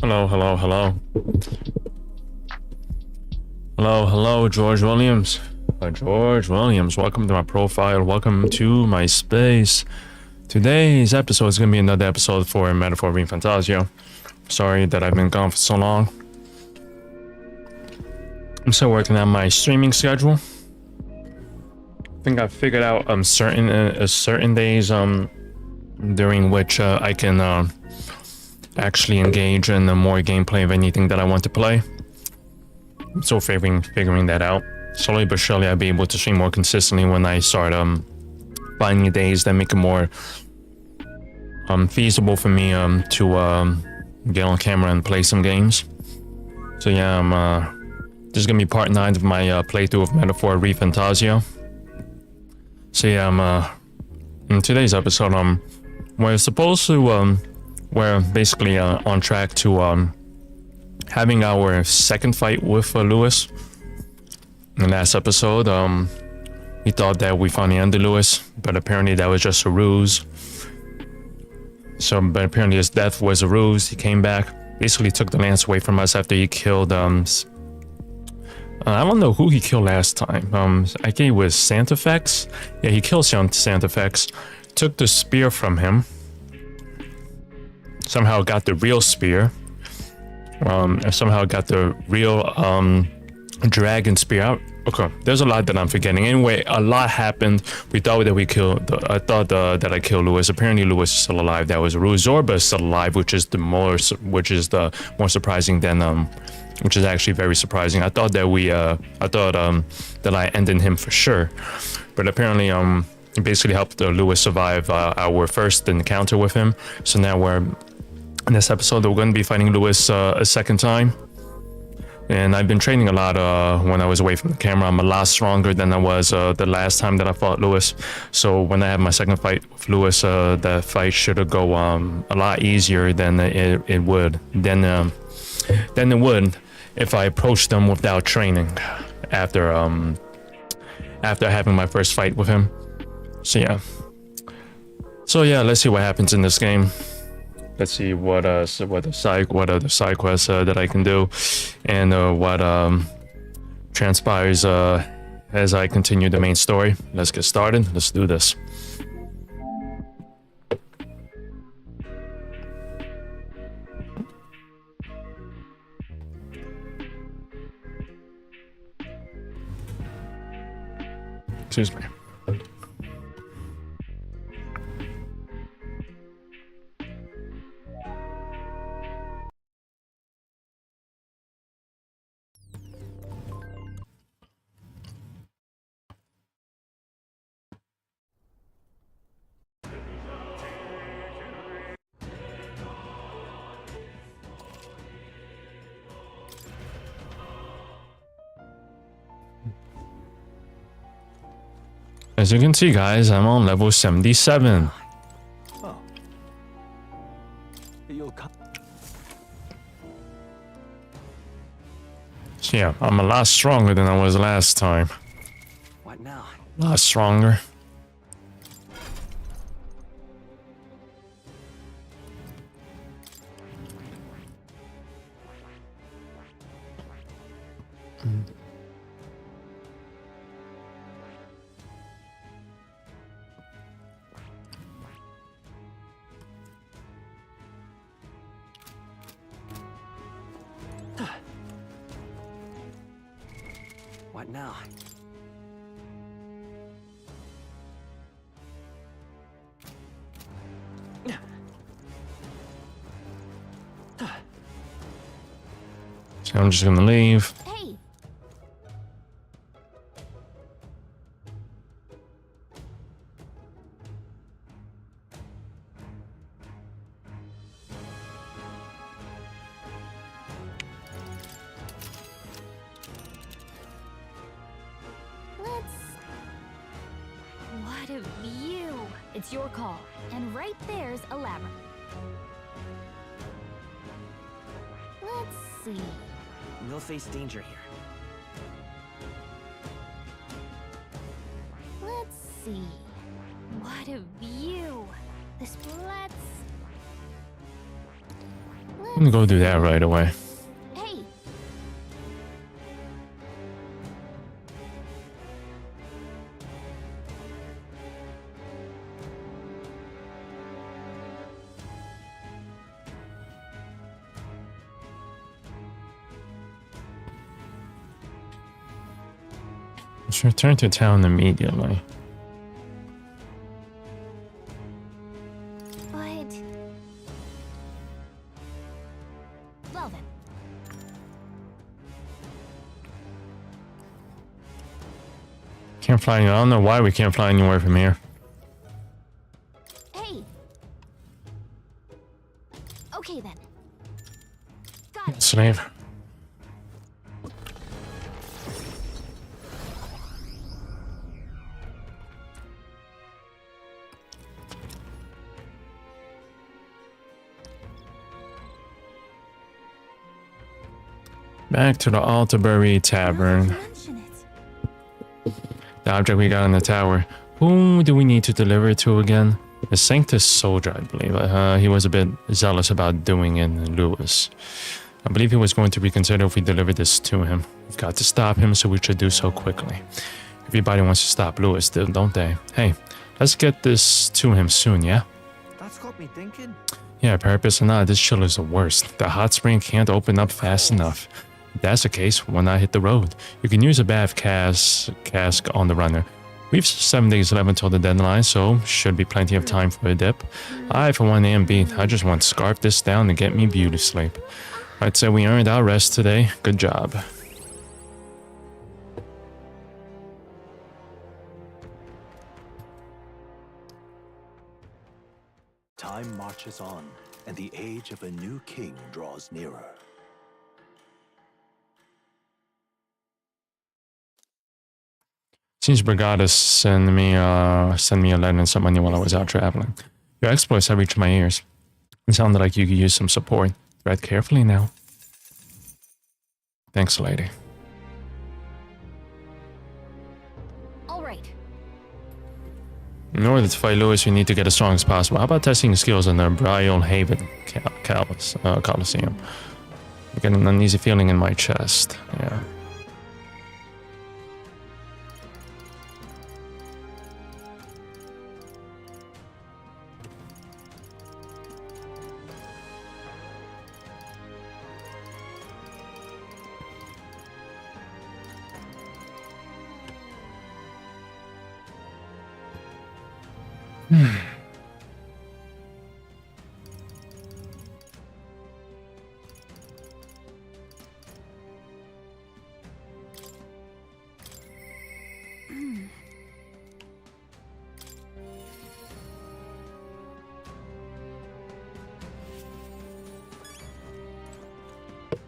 Hello, hello, hello. Hello, hello, George Williams. George Williams, welcome to my profile. Welcome to my space. Today's episode is going to be another episode for Metaphor Refantazio. Sorry that I've been gone for so long. I'm still working on my streaming schedule. I think I figured out certain days during which I can actually engage in more gameplay of anything that I want to play. I'm still figuring that out. Slowly but surely I'll be able to stream more consistently when I start finding days that make it more feasible for me to get on camera and play some games. So yeah, this is gonna be part 9 of my playthrough of Metaphor Refantazio. So yeah, in today's episode we're supposed to we're basically on track to having our second fight with Lewis. In the last episode, he thought that we finally ended Lewis, but apparently that was just a ruse. But apparently his death was a ruse. He came back, basically took the lance away from us after he killed, I don't know who he killed last time. I think it was Santafex. Yeah, he killed Santafex, took the spear from him, somehow got the real spear, and somehow got the real dragon spear. Okay, there's a lot that I'm forgetting. Anyway, a lot happened. We thought that we killed. I thought that I killed Lewis. Apparently, Lewis is still alive. That was a ruse. Zorba is still alive, which is the more surprising than which is actually very surprising. I thought that that I ended him for sure, but apparently he basically helped Lewis survive our first encounter with him. So now we're in this episode. We're going to be fighting Lewis a second time. And I've been training a lot when I was away from the camera. I'm a lot stronger than I was the last time that I fought Lewis. So when I have my second fight with Lewis, that fight should go a lot easier than it would if I approached them without training after having my first fight with him. So yeah, let's see what happens in this game. Let's see what are the side quests that I can do, and what transpires as I continue the main story. Let's get started. Let's do this. Excuse me. As you can see, guys, I'm on level 77. Oh. You'll come. So yeah, I'm a lot stronger than I was last time. What now? A lot stronger. What now? So I'm just gonna leave. Hey. What a view! It's your call. And right there's a labyrinth. Let's see. We'll face danger here. Let's see. What a view! Let's I'm gonna go do that right away. Hey, Let's return to town immediately. but... Well then. Can't fly. I don't know why we can't fly anywhere from here. Hey. Okay then. Got it. Slave. Back to the Altabury Tavern. Mention it. The object we got in the tower. Whom do we need to deliver it to again? The Sanctus soldier, I believe. He was a bit zealous about doing it in Lewis. I believe he was going to reconsider if we delivered this to him. We've got to stop him, so we should do so quickly. Everybody wants to stop Lewis, don't they? Hey, let's get this to him soon, yeah? That's got me thinking. Yeah, purpose or not, this chill is the worst. The hot spring can't open up fast enough. If that's the case, why not hit the road? You can use a bath cask on the runner. We've 7 days left until the deadline, so should be plenty of time for a dip. I, for one, am beat. I just want to scarf this down and get me beauty sleep. I'd say we earned our rest today. Good job. Time marches on, and the age of a new king draws nearer. Seems Brigada sent me a letter and some money while I was out traveling. Your exploits have reached my ears. It sounded like you could use some support. Tread carefully now. Thanks, lady. All right. In order to fight Lewis, you need to get as strong as possible. How about testing your skills in the Bryal Haven Coliseum? I get an uneasy feeling in my chest. Yeah.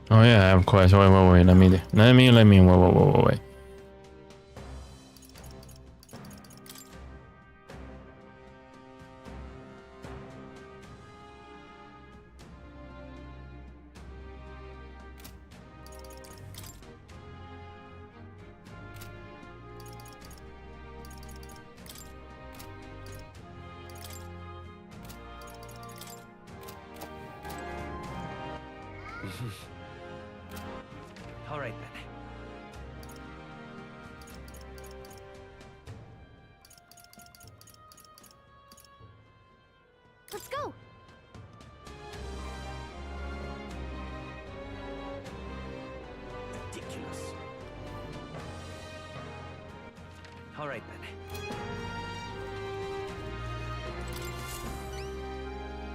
Oh yeah, I have questions. Wait. Let me. Wait. All right then. Let's go. Ridiculous. All right then.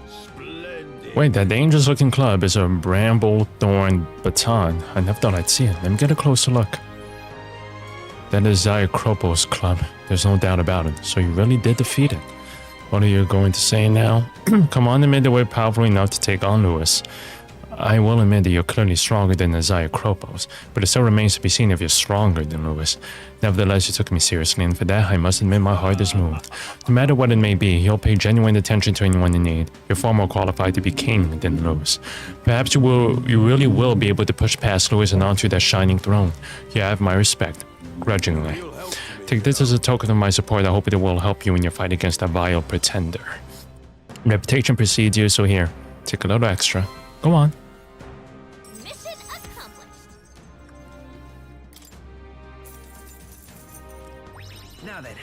Splendid. Wait, that dangerous looking club is a bramble thorn baton. I never thought I'd see it. Let me get a closer look. That is Zyakropos club. There's no doubt about it. So you really did defeat it. What are you going to say now? Come on, admit that we're powerful enough to take on Lewis. I will admit that you're clearly stronger than the Zyakropos, but it still remains to be seen if you're stronger than Lewis. Nevertheless, you took me seriously, and for that, I must admit my heart is moved. No matter what it may be, you'll pay genuine attention to anyone in need. You're far more qualified to be king than Lewis. Perhaps you really will be able to push past Lewis and onto that shining throne. You have my respect, grudgingly. Take this as a token of my support. I hope it will help you in your fight against that vile pretender. Reputation precedes you, so here, take a little extra. Go on. Now then.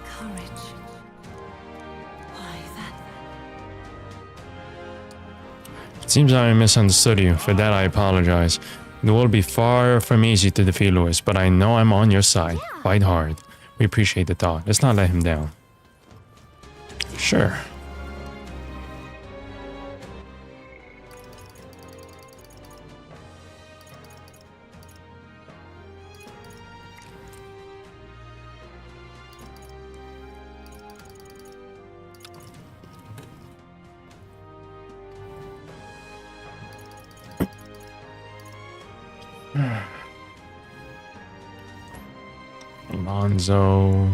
Courage. Why that? It seems I misunderstood you. For that, I apologize. It will be far from easy to defeat Lewis, but I know I'm on your side. Fight hard. We appreciate the thought. Let's not let him down. Sure. Alonzo.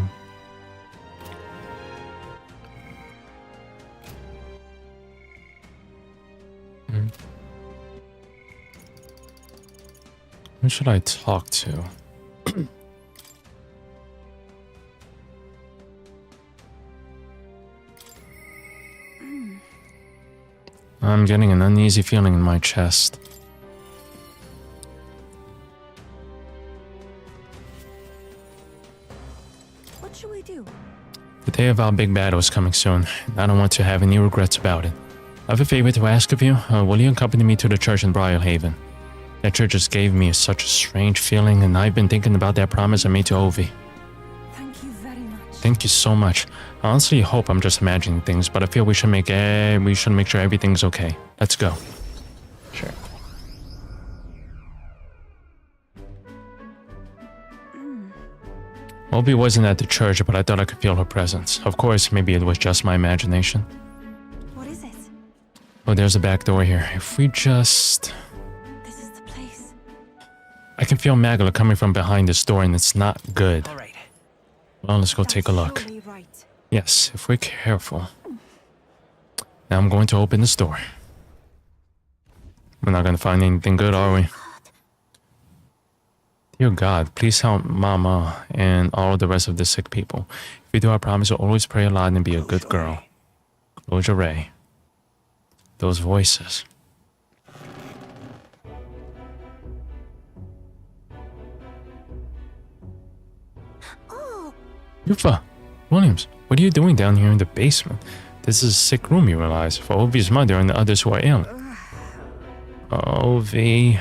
Who should I talk to? I'm getting an uneasy feeling in my chest. What should we do? The day of our big battle is coming soon, and I don't want to have any regrets about it. I have a favor to ask of you. Will you accompany me to the church in Briarhaven? That church just gave me such a strange feeling, and I've been thinking about that promise I made to Ovi. Thank you very much. Thank you so much. I honestly hope I'm just imagining things, but I feel we should make sure everything's okay. Let's go. Sure. Obi wasn't at the church, but I thought I could feel her presence. Of course, maybe it was just my imagination. What is it? Oh, there's a back door here. If we just... This is the place. I can feel Magala coming from behind this door, and it's not good. All right. Well, let's go take a look. Surely right. Yes, if we're careful. Now I'm going to open this door. We're not going to find anything good, are we? Dear God, please help Mama and all the rest of the sick people. If we do, I promise to always pray a lot and be a good girl. Close your ray. Those voices. Oh, Yufa, Williams, what are you doing down here in the basement? This is a sick room, you realize, for Ovi's mother and the others who are ill. Ovi.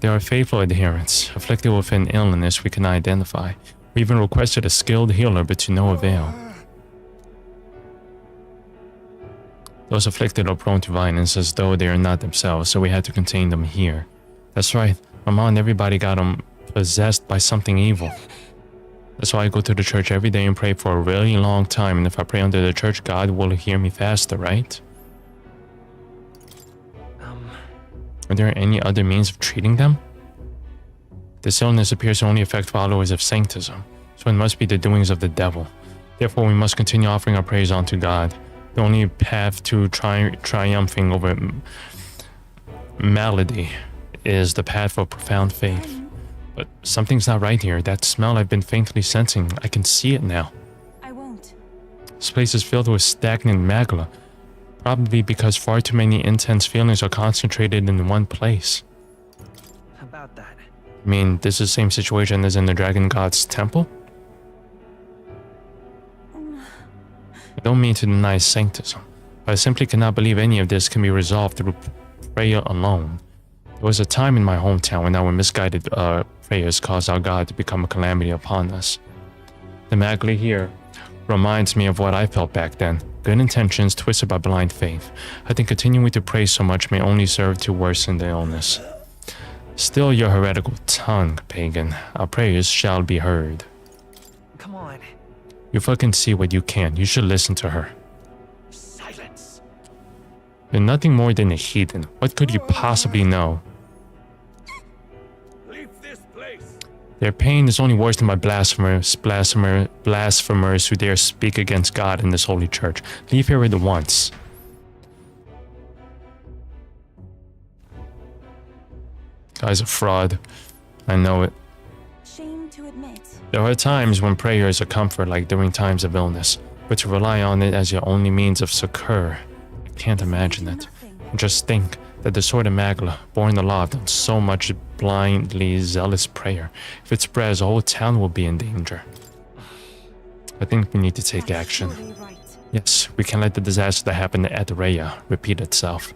They are faithful adherents, afflicted with an illness we cannot identify. We even requested a skilled healer, but to no avail. Those afflicted are prone to violence as though they are not themselves, so we had to contain them here. That's right, Mama and everybody got them possessed by something evil. That's why I go to the church every day and pray for a really long time, and if I pray under the church, God will hear me faster, right? Are there any other means of treating them? This illness appears to only affect followers of Sanctism, so it must be the doings of the devil. Therefore, we must continue offering our praise unto God. The only path to triumphing over malady is the path of profound faith. But something's not right here. That smell I've been faintly sensing, I can see it now. I won't. This place is filled with stagnant magla. Probably because far too many intense feelings are concentrated in one place. About that. I mean, this is the same situation as in the Dragon God's temple? I don't mean to deny Sanctism, but I simply cannot believe any of this can be resolved through prayer alone. There was a time in my hometown when our misguided prayers caused our God to become a calamity upon us. The Magli here reminds me of what I felt back then. Good intentions twisted by blind faith. I think continuing to pray so much may only serve to worsen the illness. Still your heretical tongue, pagan. Our prayers shall be heard. Come on. You fucking see what you can. You should listen to her. Silence. You're nothing more than a heathen. What could you possibly know? Leave this place. Their pain is only worse than my blasphemers who dare speak against God in this holy church. Leave here at once. Guy's a fraud. I know it. Shame to admit. There are times when prayer is a comfort, like during times of illness, but to rely on it as your only means of succor, I can't imagine it. Nothing. And just think that the sword of Magla, born aloft on so much blindly zealous prayer, if it spreads, the whole town will be in danger. I think we need to take That's action. surely right. Yes, we can't let the disaster that happened at Raya repeat itself.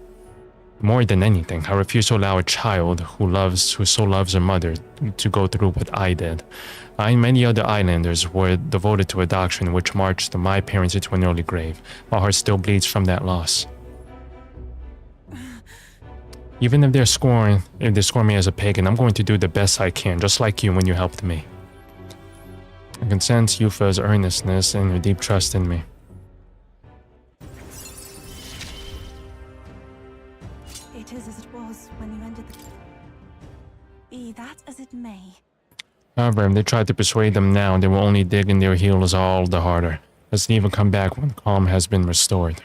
More than anything, I refuse to allow a child who so loves her mother to go through what I did. I and many other islanders were devoted to a doctrine which marched my parents into an early grave. My heart still bleeds from that loss. Even if they scorn me as a pagan, I'm going to do the best I can, just like you when you helped me. I can sense Yufa's earnestness and your deep trust in me. It is as it was when you ended the... Be that as it may. However, if they try to persuade them now, they will only dig in their heels all the harder. Let's even come back when calm has been restored.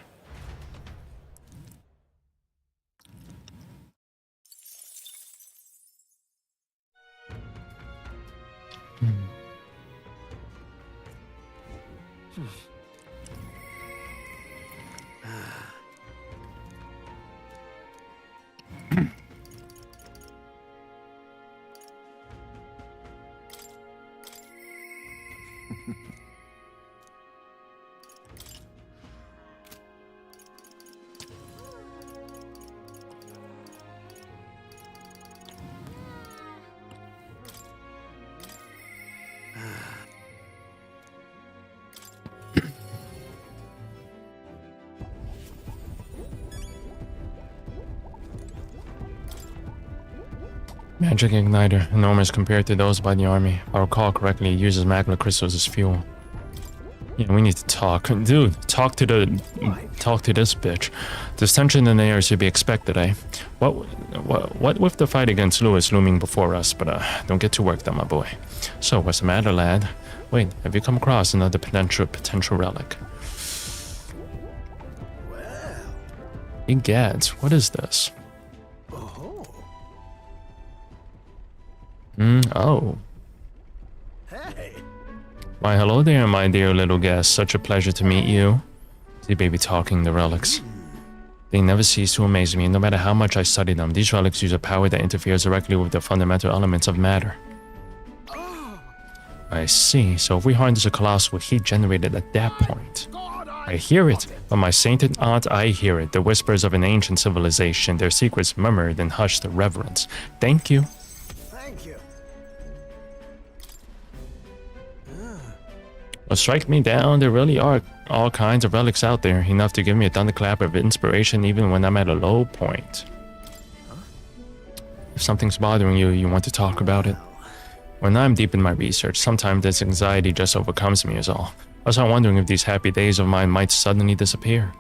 Magic igniter, enormous compared to those by the army. If I recall correctly, it uses magma crystals as fuel. Yeah, we need to talk. Dude, talk to this bitch. This tension in the air is to be expected, eh? What with the fight against Lewis looming before us, but don't get too worked on, my boy. So, what's the matter, lad? Wait, have you come across another potential relic? Egads, what is this? Oh. Hey. Why, hello there, my dear little guest. Such a pleasure to meet you. See, baby, talking the relics. They never cease to amaze me, and no matter how much I study them, these relics use a power that interferes directly with the fundamental elements of matter. I see. So if we harness a colossal heat generated at that point. I hear it. From my sainted aunt, I hear it. The whispers of an ancient civilization, their secrets murmured in hushed reverence. Thank you. Thank you. Well, strike me down, there really are all kinds of relics out there, enough to give me a thunderclap of inspiration even when I'm at a low point. If something's bothering you, you want to talk about it. When I'm deep in my research, sometimes this anxiety just overcomes me is all. I was wondering if these happy days of mine might suddenly disappear.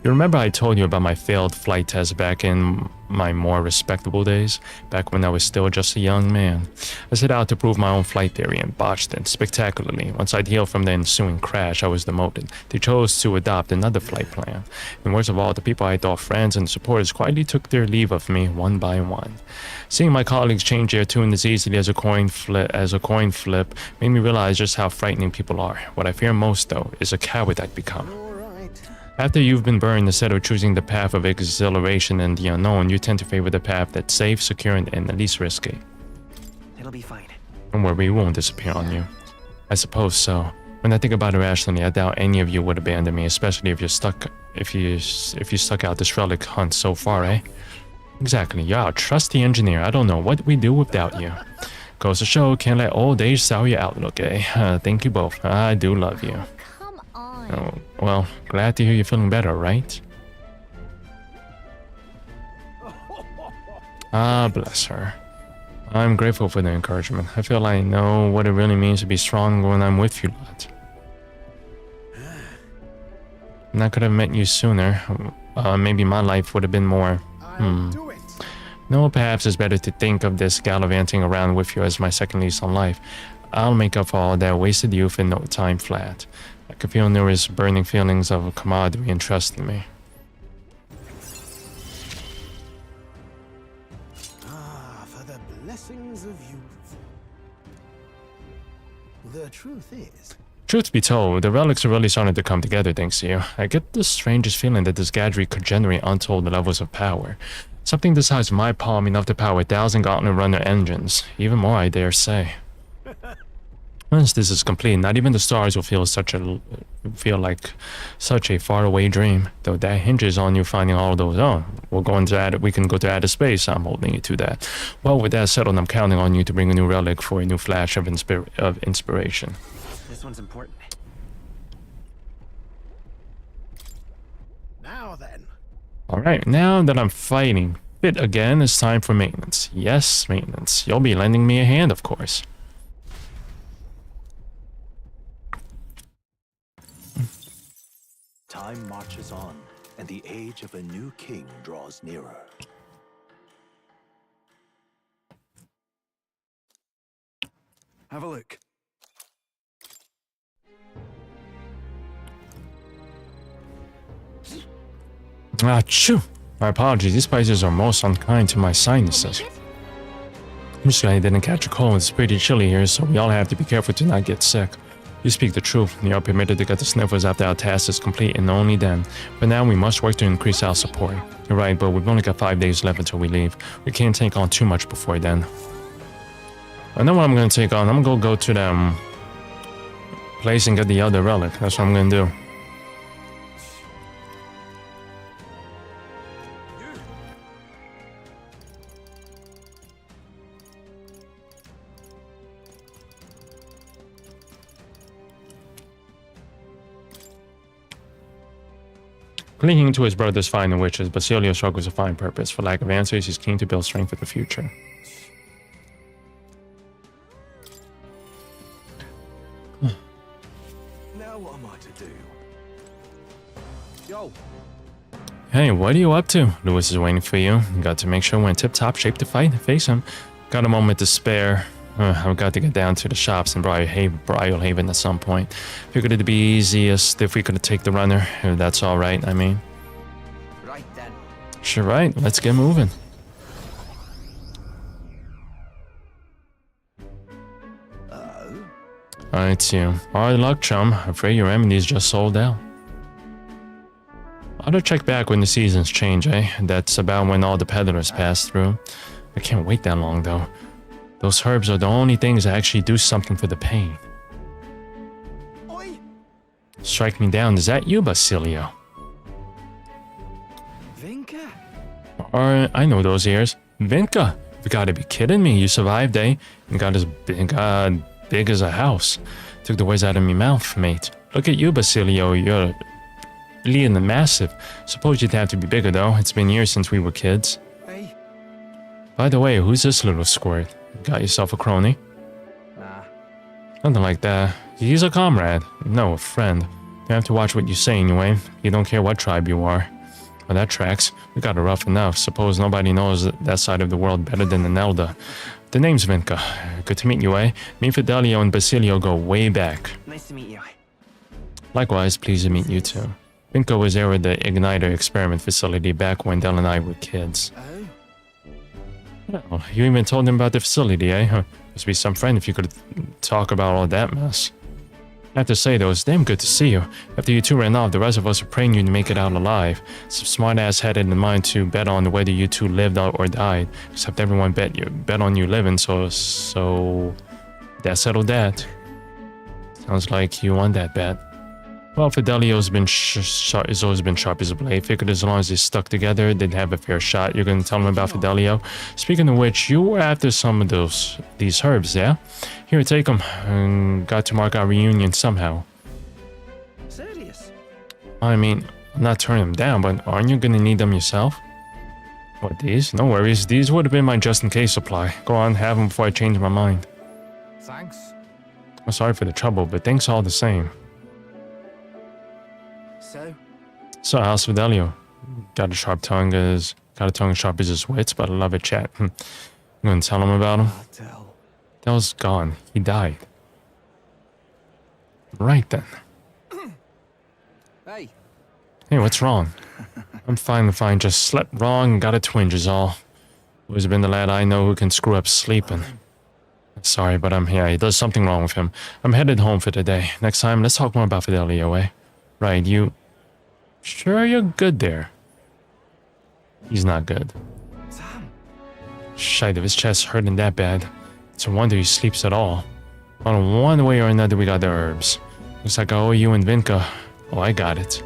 You remember I told you about my failed flight test back in my more respectable days, back when I was still just a young man. I set out to prove my own flight theory and botched it spectacularly. Once I'd healed from the ensuing crash, I was demoted. They chose to adopt another flight plan. And worst of all, the people I thought friends and supporters quietly took their leave of me one by one. Seeing my colleagues change their tune as easily as a coin flip made me realize just how frightening people are. What I fear most, though, is the coward I've become. After you've been burned, instead of choosing the path of exhilaration and the unknown, you tend to favor the path that's safe, secure, and the least risky. It'll be fine. Don't worry, we won't disappear on you. I suppose so. When I think about it rationally, I doubt any of you would abandon me, especially if you stuck out this relic hunt so far, eh? Exactly, you're our trusty engineer. I don't know what we'd do without you. Goes to show, can't let old age sour your outlook, eh? Thank you both. I do love you. Come on. Oh, well, glad to hear you're feeling better, right? Ah, bless her. I'm grateful for the encouragement. I feel I know what it really means to be strong when I'm with you, lad. And I could have met you sooner. Maybe my life would have been more... No, perhaps it's better to think of this gallivanting around with you as my second lease on life. I'll make up for all that wasted youth in no time flat. I can feel numerous burning feelings of camaraderie and trust in me. For the blessings of youth. The truth is, Truth be told, the relics are really starting to come together thanks to you. I get the strangest feeling that this gadget could generate untold levels of power. Something the size of my palm enough to power 1,000 Gauntlet Runner engines. Even more, I dare say. Once this is complete, not even the stars will feel like such a faraway dream. Though that hinges on you finding all those. Oh, we can go to outer space. I'm holding you to that. Well, with that settled, I'm counting on you to bring a new relic for a new flash of inspiration. This one's important. Now then. Alright, now that I'm fighting fit again, it's time for maintenance. Yes, maintenance. You'll be lending me a hand, of course. Time marches on, and the age of a new king draws nearer. Have a look. Achoo! My apologies, these spices are most unkind to my sinuses. I'm just glad I didn't catch a cold. It's pretty chilly here, so we all have to be careful to not get sick. You speak the truth. You are permitted to get the sniffles after our task is complete, and only then. But now we must work to increase our support. You're right, but we've only got 5 days left until we leave. We can't take on too much before then. I know what I'm gonna take on. I'm gonna go to the place and get the other relic. That's what I'm gonna do. Clinging to his brother's finding witches, Basilio struggles to find purpose. For lack of answers, he's keen to build strength for the future. Now what am I to do? Yo. Hey, what are you up to? Lewis is waiting for you. Got to make sure we're in tip-top shape to fight and face him. Got a moment to spare. I've got to get down to the shops in Briarhaven at some point. Figured it'd be easiest if we could take the runner, if that's alright, I mean. Right then. Sure, right. Let's get moving. Alright, you. Hard luck, chum. Afraid your remedy's just sold out. I'll check back when the seasons change, eh? That's about when all the peddlers pass through. I can't wait that long, though. Those herbs are the only things that actually do something for the pain. Oi. Strike me down. Is that you, Basilio? Vinka? I know those ears. Vinka, you gotta be kidding me. You survived, eh? And got as big as a house. Took the words out of me mouth, mate. Look at you, Basilio. You're lean and massive. Suppose you'd have to be bigger, though. It's been years since we were kids. Hey. By the way, who's this little squirt? Got yourself a crony? Nah. Nothing like that. He's a comrade. No, a friend. You have to watch what you say anyway. You don't care what tribe you are. Well, that tracks. We got it rough enough. Suppose nobody knows that side of the world better than an elder. The name's Vinka. Good to meet you, eh? Me, Fidelio, and Basilio go way back. Nice to meet you. Likewise, pleased to meet you too. Vinka was there with the Igniter experiment facility back when Del and I were kids. Oh. Well, you even told him about the facility, eh? Huh. Must be some friend if you could talk about all that mess. I have to say, though, it's damn good to see you. After you two ran off, the rest of us were praying you to make it out alive. Some smart-ass had it in mind to bet on whether you two lived or died. Except everyone bet on you living, so that settled that. Sounds like you won that bet. Well, Fidelio's has always been sharp as a blade. Figured as long as they stuck together, they'd have a fair shot. You're gonna tell them about Fidelio? Speaking of which, you were after some of these herbs, yeah? Here, take them. And got to mark our reunion somehow. Serious? I mean, I'm not turning them down, but aren't you gonna need them yourself? What, these? No worries. These would have been my just-in-case supply. Go on, have them before I change my mind. Thanks. I'm sorry for the trouble, but thanks all the same. So, how's Fidelio? Got a tongue as sharp as his wits, but I love it, chat. You gonna tell him about him? I'll tell. Del's gone. He died. Right then. Hey. Hey, what's wrong? I'm fine. Just slept wrong and got a twinge is all. Who's been the lad I know who can screw up sleeping? Sorry, but I'm here. There's something wrong with him. I'm headed home for the day. Next time, let's talk more about Fidelio, eh? Right, you... Sure you're good there? He's not good. Sam. Shite, if his chest's hurting that bad, it's a wonder he sleeps at all. On one way or another, we got the herbs. Looks like I owe you and Vinka. Oh, I got it.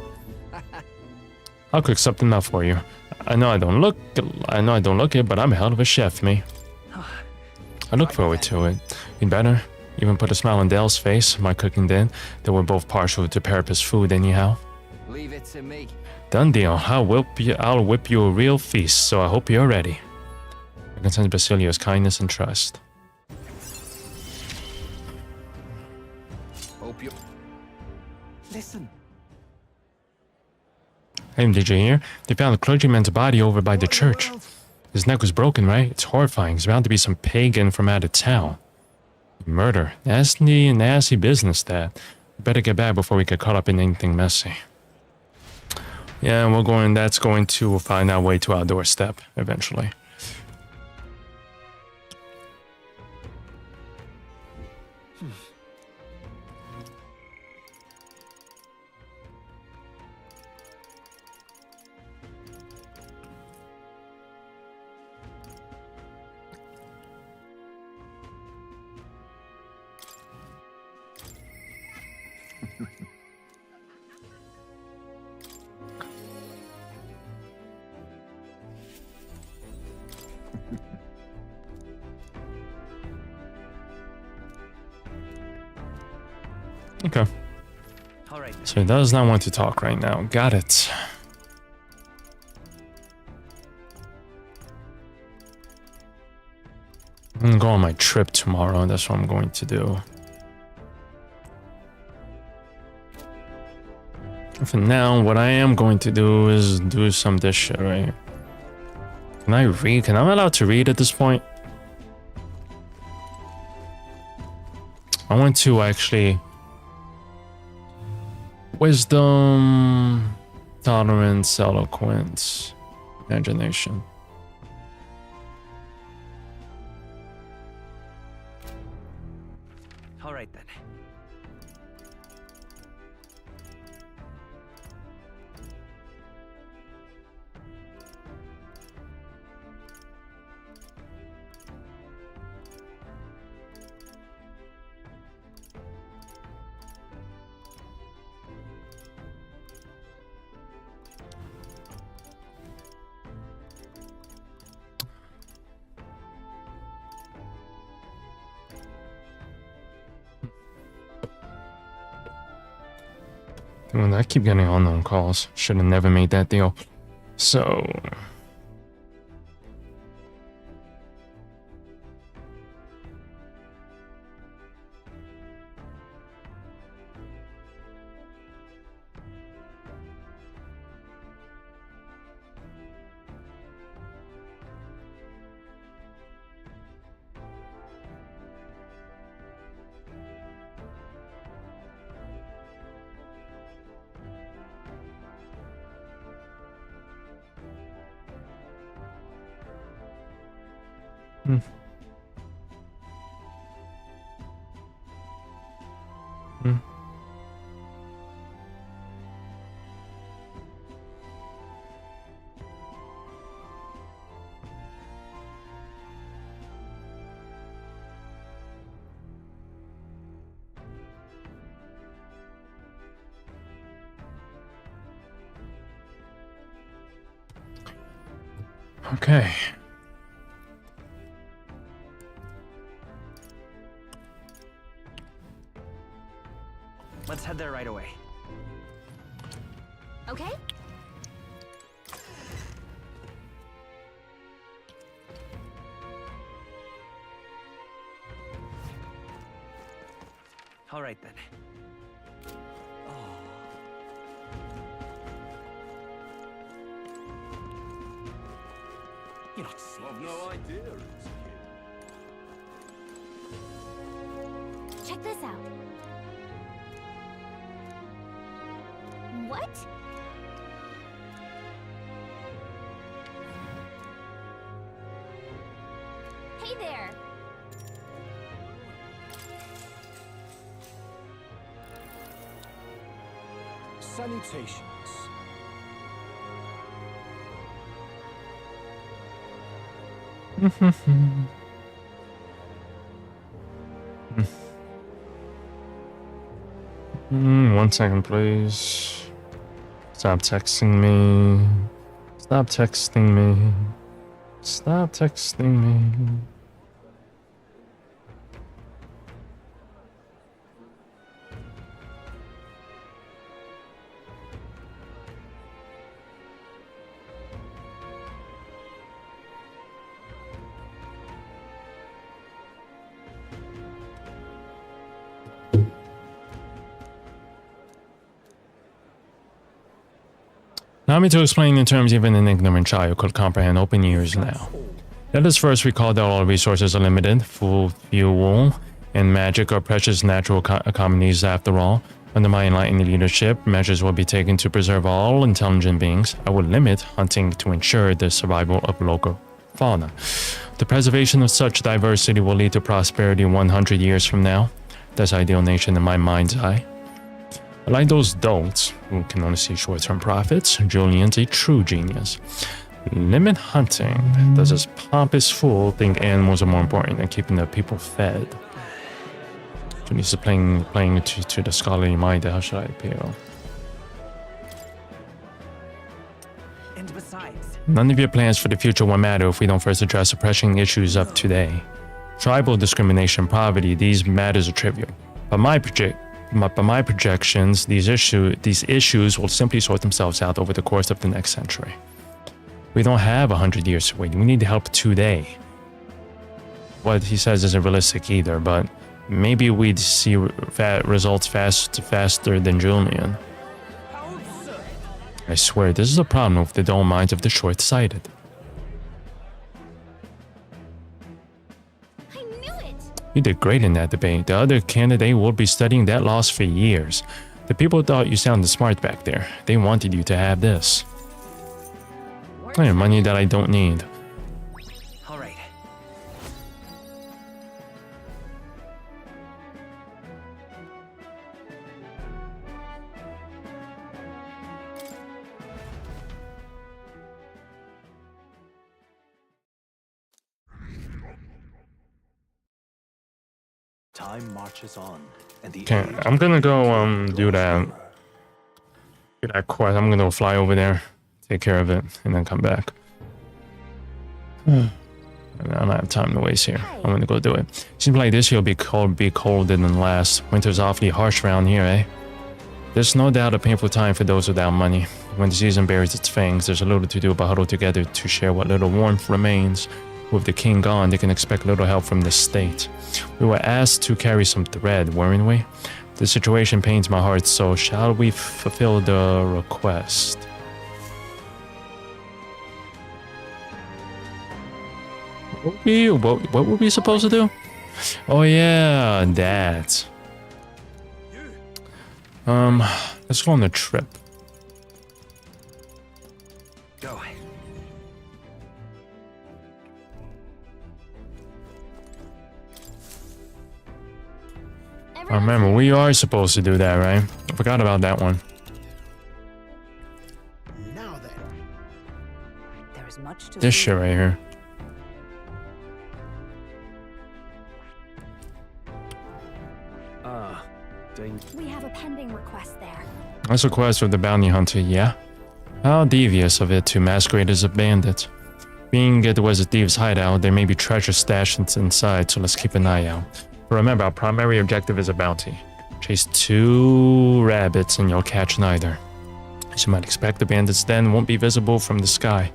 I'll cook something up for you. I know I don't look it, but I'm a hell of a chef, me. I look forward to it. You'd better. Even put a smile on Dale's face, my cooking did. That we're both partial to Parapet's food anyhow. Leave it to me. Done deal. I'll whip you a real feast, so I hope you're ready. I can sense Basilio's kindness and trust. Hope you. Listen. Hey, did you hear? They found a clergyman's body over by the church. His neck was broken, right? It's horrifying. There's bound to be some pagan from out of town. Murder. Nasty, nasty business, that. We better get back before we get caught up in anything messy. Yeah, that's going to find our way to our doorstep, eventually. Okay. All right. So he does not want to talk right now. Got it. I'm gonna go on my trip tomorrow, and that's what I'm going to do. For now, what I am going to do is do some of this shit right here. Can I read? Can I allowed to read at this point? I want to actually... Wisdom, tolerance, eloquence, imagination. All right then. Well, I keep getting unknown calls. Should have never made that deal. So... Hmm. Hmm. Okay. Let's head there right away. Okay? All right then. You're not serious. I've no idea it's a kid. Check this out. What? Hey there. Salutations. One second, please. Stop texting me. Stop texting me. Stop texting me. Allow me to explain in terms even an ignorant child could comprehend. Open ears now. Let us first recall that all resources are limited. Food, fuel, and magic are precious natural commodities after all. Under my enlightened leadership, measures will be taken to preserve all intelligent beings. I will limit hunting to ensure the survival of local fauna. The preservation of such diversity will lead to prosperity 100 years from now. That's ideal nation in my mind's eye. Like those dolts who can only see short-term profits, Julian's a true genius. Limit hunting. Does this pompous fool think animals are more important than keeping the people fed? Julius is playing to the scholarly mind. How should I appeal? And besides, None of your plans for the future will matter if we don't first address the pressing issues of today. Tribal discrimination, poverty, these matters are trivial. But my projections, these issues will simply sort themselves out over the course of the next century. We don't have 100 years to wait. We need help today. What he says isn't realistic either, but maybe we'd see results faster than Julian. I swear, this is a problem with the dull minds of the short-sighted. You did great in that debate. The other candidate will be studying that loss for years. The people thought you sounded smart back there. They wanted you to have this. I have money that I don't need. all right. Time marches on, and the Okay, age I'm gonna go do that quest. I'm gonna fly over there, take care of it, and then come back. I don't have time to waste here. I'm gonna go do it. Seems like this year will be colder than last. Winter's awfully harsh around here, eh? There's no doubt a painful time for those without money. When the season bares its fangs, there's a little to do but huddle together to share what little warmth remains. With the king gone, they can expect little help from the state. We were asked to carry some thread, weren't we? The situation pains my heart, so shall we fulfill the request? What were we supposed to do? Oh yeah, that. Let's go on the trip. Go. I remember, we are supposed to do that, right? I forgot about that one. Now then. There is much to This see. shit right here. We have a pending request there. That's a quest with the bounty hunter, yeah? How devious of it to masquerade as a bandit. Being it was a thieves' hideout, there may be treasure stashed inside, so let's keep an eye out. But remember, our primary objective is a bounty. Chase 2 rabbits and you'll catch neither. As you might expect, the bandits' den won't be visible from the sky.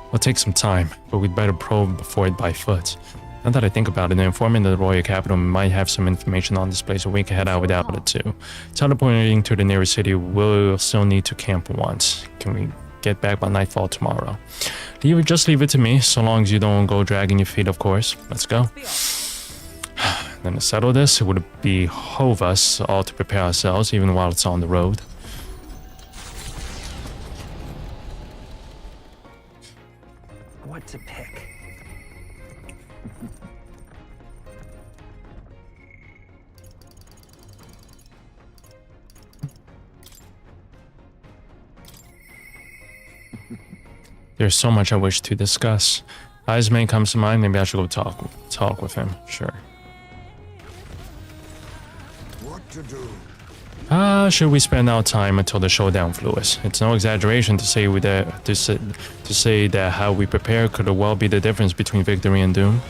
It'll take some time, but we'd better probe before it by foot. Now that I think about it, the informant of the royal capital might have some information on this place, so we can head out without it too. Teleporting to the nearest city, we'll still need to camp once. Can we get back by nightfall tomorrow? Just leave it to me, so long as you don't go dragging your feet, of course. Let's go. Then to settle this, it would behove us all to prepare ourselves, even while it's on the road. What to pick? There's so much I wish to discuss. Heisman comes to mind. Maybe I should go talk with him. Sure. What to do? Should we spend our time until the showdown, Lewis? It's no exaggeration to say that how we prepare could well be the difference between victory and doom.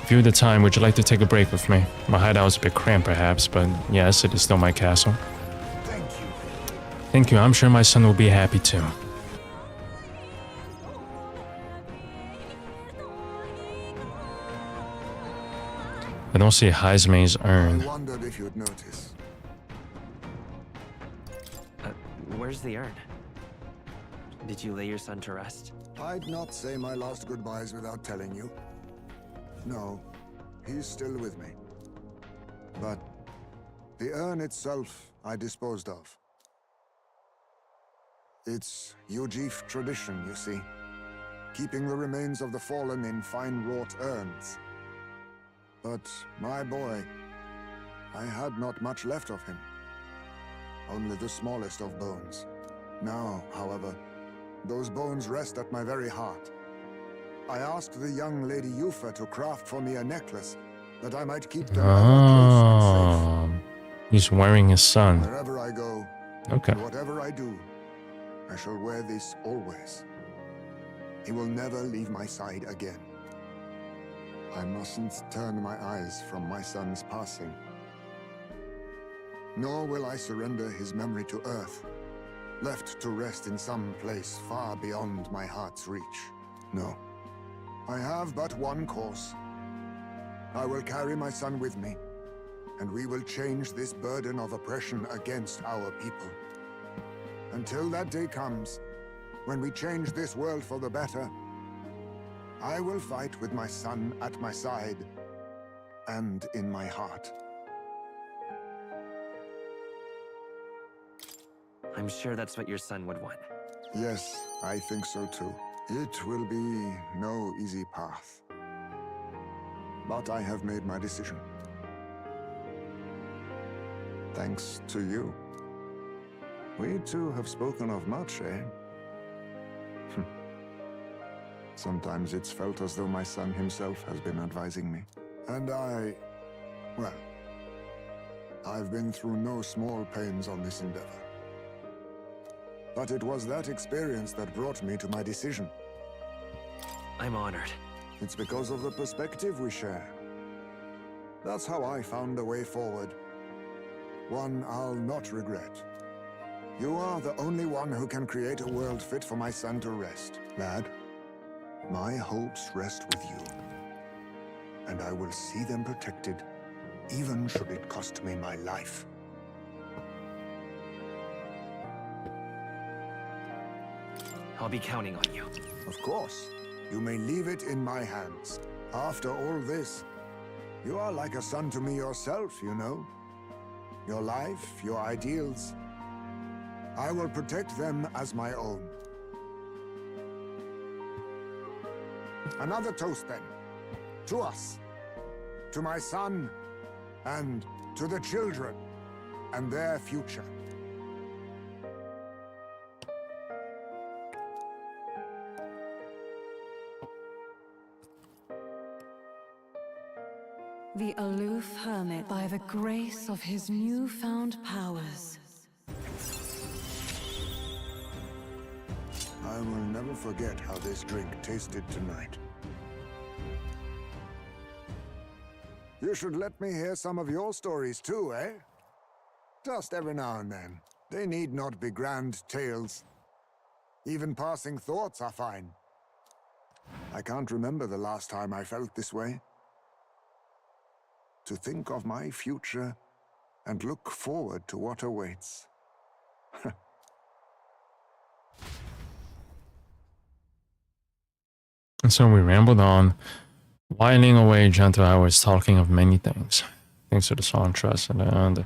If you have the time, would you like to take a break with me? My hideout's a bit cramped, perhaps, but yes, it is still my castle. Thank you. Thank you. I'm sure my son will be happy too. I don't see Heisman's urn. I wondered if you'd notice. Where's the urn? Did you lay your son to rest? I'd not say my last goodbyes without telling you. No, he's still with me. But the urn itself I disposed of. It's Yujif tradition, you see. Keeping the remains of the fallen in fine-wrought urns. But my boy, I had not much left of him. Only the smallest of bones. Now, however, those bones rest at my very heart. I asked the young Lady Yufa to craft for me a necklace that I might keep them ever close and safe. He's wearing his son. Wherever I go, Okay. and whatever I do, I shall wear this always. He will never leave my side again. I mustn't turn my eyes from my son's passing. Nor will I surrender his memory to Earth, left to rest in some place far beyond my heart's reach. No. I have but one course. I will carry my son with me, and we will change this burden of oppression against our people. Until that day comes, when we change this world for the better, I will fight with my son at my side and in my heart. I'm sure that's what your son would want. Yes, I think so too. It will be no easy path. But I have made my decision. Thanks to you. We two have spoken of much, eh? Sometimes it's felt as though my son himself has been advising me. And well, I've been through no small pains on this endeavor. But it was that experience that brought me to my decision. I'm honored. It's because of the perspective we share. That's how I found a way forward. One I'll not regret. You are the only one who can create a world fit for my son to rest. Lad, my hopes rest with you. And I will see them protected, even should it cost me my life. I'll be counting on you. Of course, you may leave it in my hands. After all this, you are like a son to me yourself, you know. Your life, your ideals. I will protect them as my own. Another toast then. To us. To my son. And to the children. And their future. The aloof hermit, by the grace of his newfound powers. I will never forget how this drink tasted tonight. You should let me hear some of your stories too, eh? Just every now and then. They need not be grand tales. Even passing thoughts are fine. I can't remember the last time I felt this way. To think of my future and look forward to what awaits. And so we rambled on, whiling away gentle hours, talking of many things. Thanks to the song Trust, and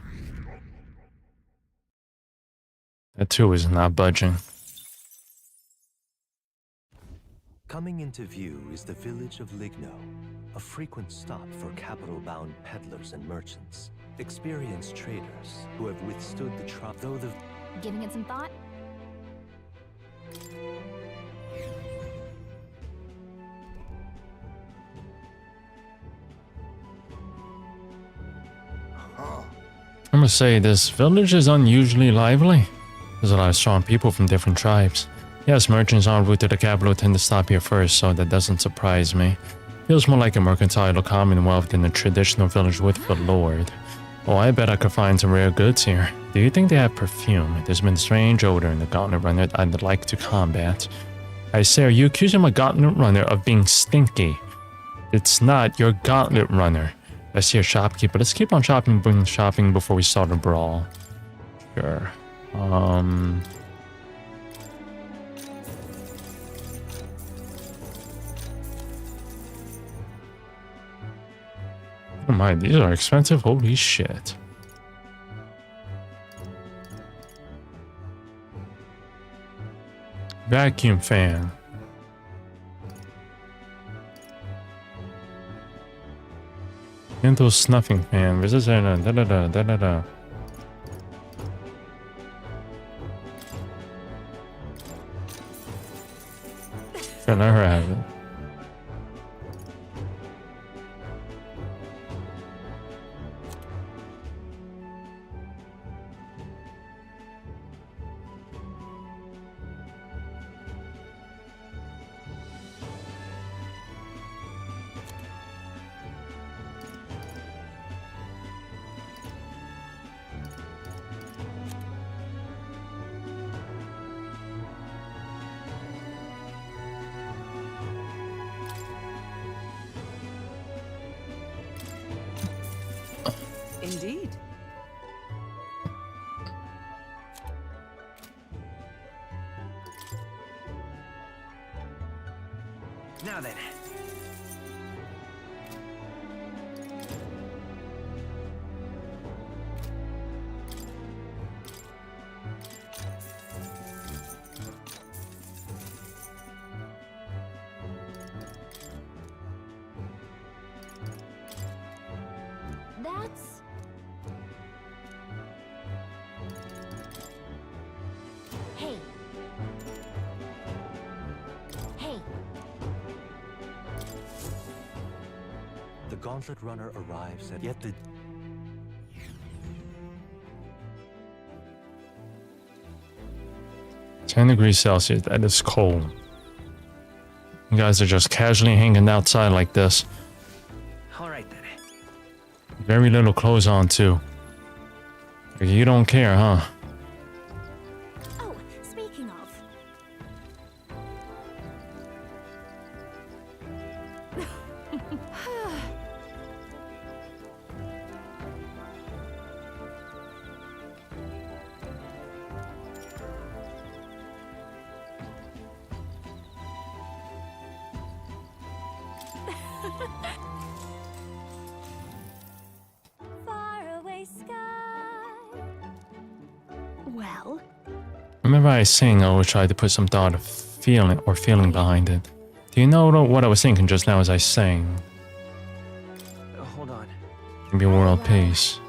that too is not budging. Coming into view is the village of Ligno, a frequent stop for capital-bound peddlers and merchants, experienced traders who have withstood the though the Giving it some thought? must say, this village is unusually lively. There's a lot of strong people from different tribes. Yes, merchants en route to the capital tend to stop here first, so that doesn't surprise me. Feels more like a mercantile commonwealth than a traditional village with the lord. Oh, I bet I could find some rare goods here. Do you think they have perfume? There's been a strange odor in the Gauntlet Runner I'd like to combat. I say, are you accusing my Gauntlet Runner of being stinky? It's not your Gauntlet Runner. I see a shopkeeper. Let's keep on shopping before we start a brawl. Sure. Oh my, these are expensive. Holy shit. Vacuum fan. Candle snuffing fan. Resistor. Da da da da da da. Can I have it? Indeed. Now then. That's... Hey. Hey. The Gauntlet Runner arrives at yet the 10 degrees Celsius. That is cold. You guys are just casually hanging outside like this. All right then. Very little clothes on too. You don't care, huh? Oh, speaking of... Faraway sky. Well... Whenever I sing, I always try to put some thought of feeling behind it. Do you know what I was thinking just now as I sang? Hold on. Maybe world peace.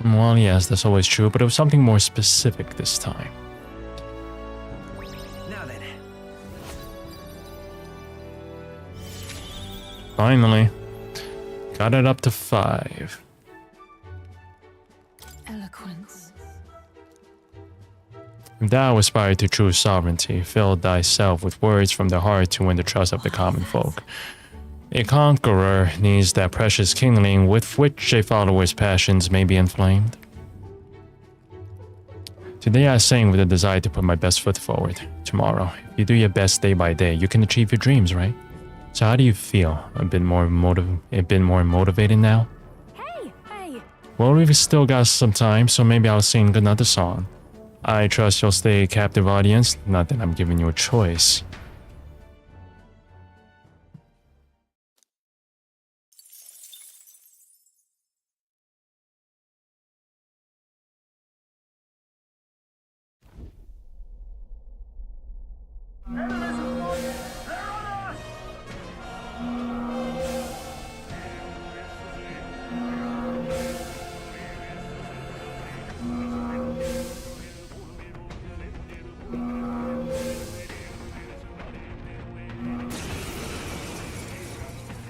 Well, yes, that's always true, but it was something more specific this time. Now then. Finally. Got it up to 5. Eloquence. If thou aspire to true sovereignty, fill thyself with words from the heart to win the trust of the common folk. A conqueror needs that precious kindling with which a follower's passions may be inflamed. Today I sang with a desire to put my best foot forward. Tomorrow, if you do your best day by day, you can achieve your dreams, right? So how do you feel? A bit more motivated now? Hey! Well, we've still got some time, so maybe I'll sing another song. I trust you'll stay a captive audience, not that I'm giving you a choice.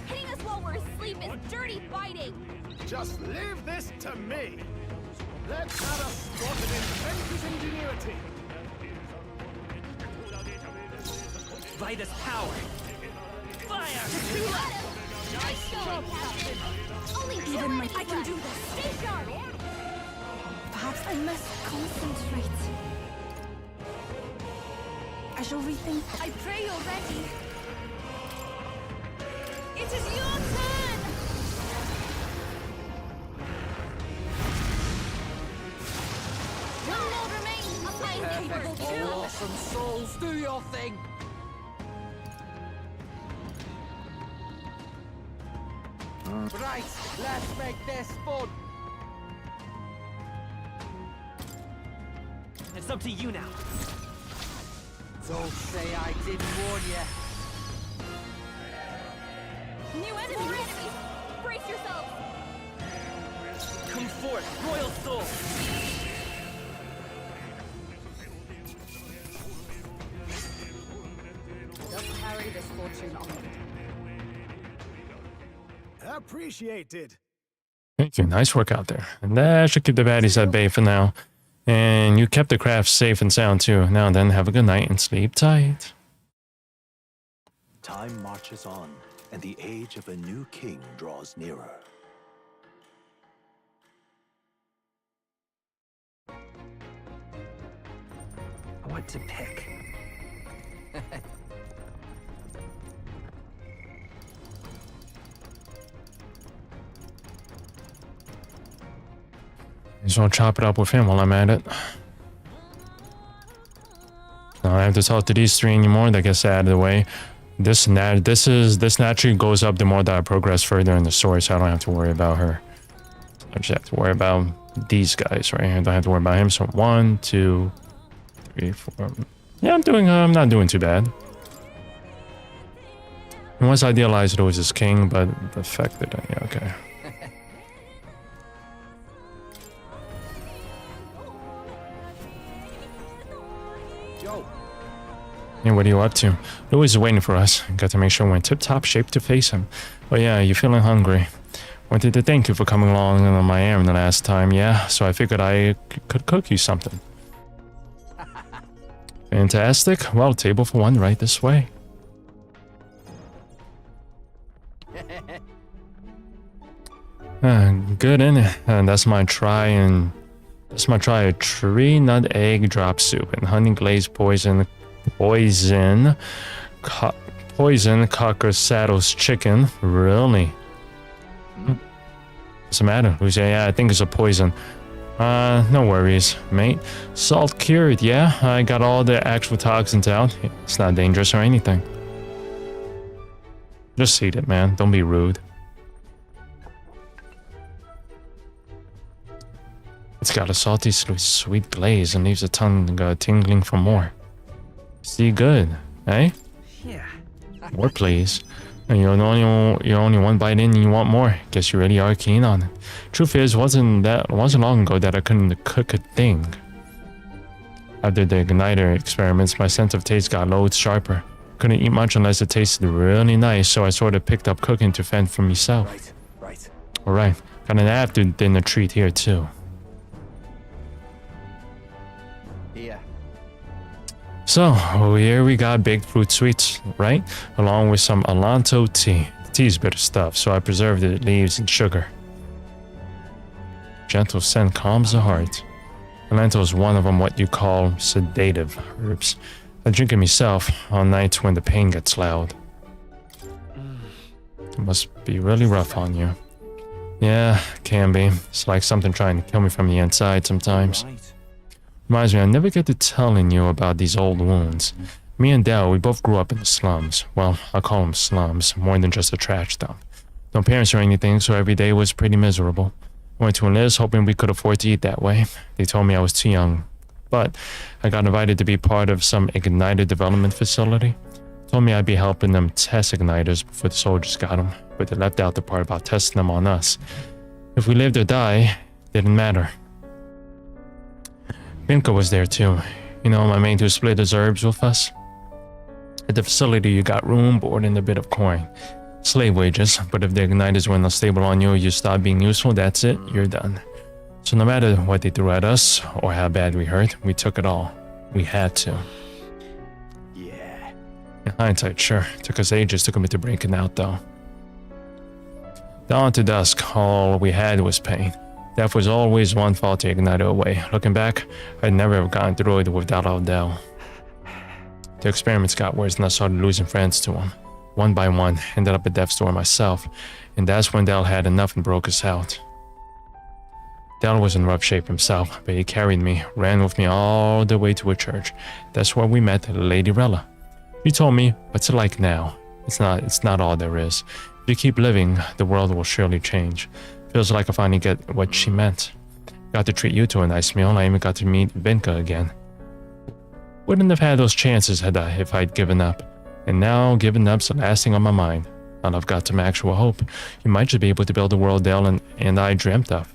Hitting us while we're asleep is dirty fighting! Just leave this to me. Let's have a spot of inventor's ingenuity. By this power. Fire! Nice job, Captain. Only Even my I can do this. Stay sharp. Perhaps I must concentrate. I shall rethink. I pray you're ready. It is your turn. One more remains. I'm capable too. Awesome souls, do your thing. Right, let's make this fun. It's up to you now. Don't say I didn't warn you. New enemies. More enemies. Brace yourselves. Come forth, royal soul. Just carry this fortune on. Appreciated. Thank you. Nice work out there. And that should keep the baddies at bay for now. And you kept the craft safe and sound too. Now then, have a good night and sleep tight. Time marches on, and the age of a new king draws nearer. What to pick? Just want to chop it up with him while I'm at it. I don't have to talk to these three anymore. That gets out of the way. This naturally goes up the more that I progress further in the story, so I don't have to worry about her. I just have to worry about these guys right here. I don't have to worry about him. So 1, 2, 3, 4. Yeah, I'm not doing too bad. And once I idealized it was his king, but the fact that yeah, okay. Hey, what are you up to? Louis is waiting for us. Got to make sure we're in tip-top shape to face him. Oh yeah, you feeling hungry? Wanted to thank you for coming along on my errand the last time, yeah? So I figured I could cook you something. Fantastic. Well, table for one right this way. Good, innit? And that's my try a tree nut egg drop soup and honey glazed poison cocker saddles chicken. Really? What's the matter? Lucia? Yeah, I think it's a poison. No worries, mate. Salt cured, yeah? I got all the actual toxins out. It's not dangerous or anything. Just eat it, man. Don't be rude. It's got a salty, sweet glaze and leaves the tongue tingling for more. See good, eh? Yeah. More, please. And you're only one bite in and you want more. Guess you really are keen on it. Truth is, wasn't long ago that I couldn't cook a thing. After the igniter experiments, my sense of taste got loads sharper. Couldn't eat much unless it tasted really nice, so I sort of picked up cooking to fend for myself. Right. Alright, got an after dinner treat here too. Here. So, here we got baked fruit sweets, right? Along with some Alonto tea. The tea's bitter stuff, so I preserved it, leaves and sugar. Gentle scent calms the heart. Alonto is one of them what you call sedative herbs. I drink it myself on nights when the pain gets loud. It must be really rough on you. Yeah, can be. It's like something trying to kill me from the inside sometimes. Reminds me, I never get to telling you about these old wounds. Me and Dell, we both grew up in the slums. Well, I call them slums, more than just a trash dump. No parents or anything, so every day was pretty miserable. I went to enlist hoping we could afford to eat that way. They told me I was too young. But I got invited to be part of some igniter development facility. Told me I'd be helping them test igniters before the soldiers got them, but they left out the part about testing them on us. If we lived or die, didn't matter. Binka was there too. You know, my mate who split his herbs with us. At the facility, you got room, board, and a bit of coin. Slave wages, but if the igniters went unstable on you or you stop being useful, that's it, you're done. So no matter what they threw at us or how bad we hurt, we took it all. We had to. Yeah. In hindsight, sure. Took us ages to commit to breaking out, though. Dawn to dusk, all we had was pain. Death was always one faulty igniter away. Looking back, I'd never have gotten through it without Odell. The experiments got worse and I started losing friends to him. One by one, ended up at death's door myself, and that's when Dell had enough and broke us out. Dell was in rough shape himself, but he carried me, ran with me all the way to a church. That's where we met Lady Rella. She told me, what's it like now? It's not all there is. If you keep living, the world will surely change. Feels like I finally get what she meant. Got to treat you to a nice meal. I even got to meet Vinka again. Wouldn't have had those chances if I'd given up. And now, giving up's the last thing on my mind. Now I've got some actual hope. You might just be able to build the world Dell and I dreamt of.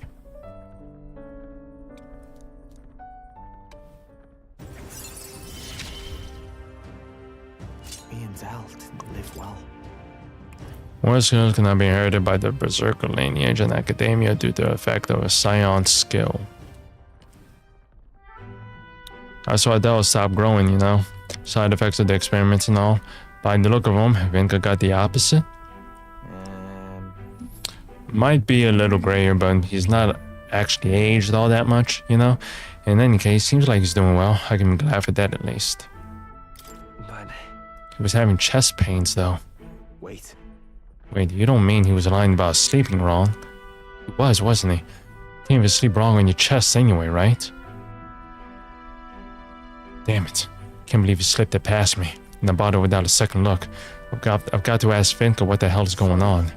Me and Zal didn't live well. War skills cannot be inherited by the berserker lineage in academia due to the effect of a scion skill. That's why Dell stopped growing, you know. Side effects of the experiments and all. By the look of them, Vinka got the opposite. Might be a little grayer, but he's not actually aged all that much, you know. In any case, seems like he's doing well. I can be glad for that at least. But He was having chest pains though. wait. Wait, you don't mean he was lying about sleeping wrong? He was, wasn't he? Can't even sleep wrong on your chest anyway, right? Damn it. Can't believe he slipped it past me. And I bought it without a second look. I've got to ask Vinka what the hell is going on.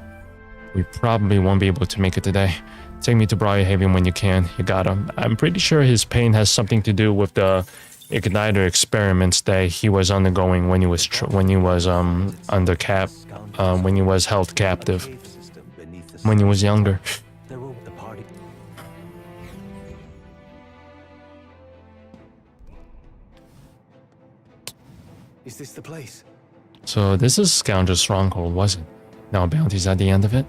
We probably won't be able to make it today. Take me to Briarhaven when you can. You got him. I'm pretty sure his pain has something to do with the igniter experiments that he was undergoing when he was when he was held captive when he was younger. There will the party. Is this the place? So this is Scoundrel's stronghold, was it? Now bounties at the end of it.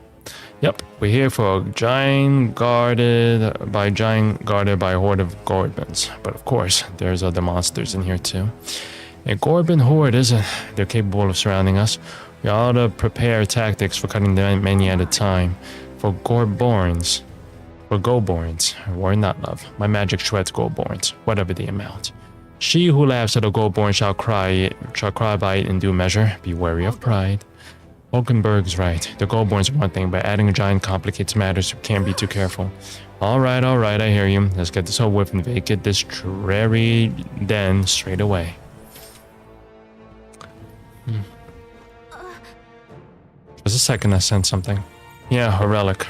Yep, we're here for a giant guarded by a horde of Gorbans. But of course, there's other monsters in here too. A Gorban horde, is it? They're capable of surrounding us. We ought to prepare tactics for cutting them many at a time. For Gorborns. For Goborns. Or not love. My magic shreds Goborns, whatever the amount. She who laughs at a Goborn shall cry by it in due measure. Be wary of pride. Hulkenberg's right. The Goldborn's one thing, but adding a giant complicates matters. Can't be too careful. Alright, I hear you. Let's get this over with and vacate this dreary den straight away. Just a second, I sent something. Yeah, a relic.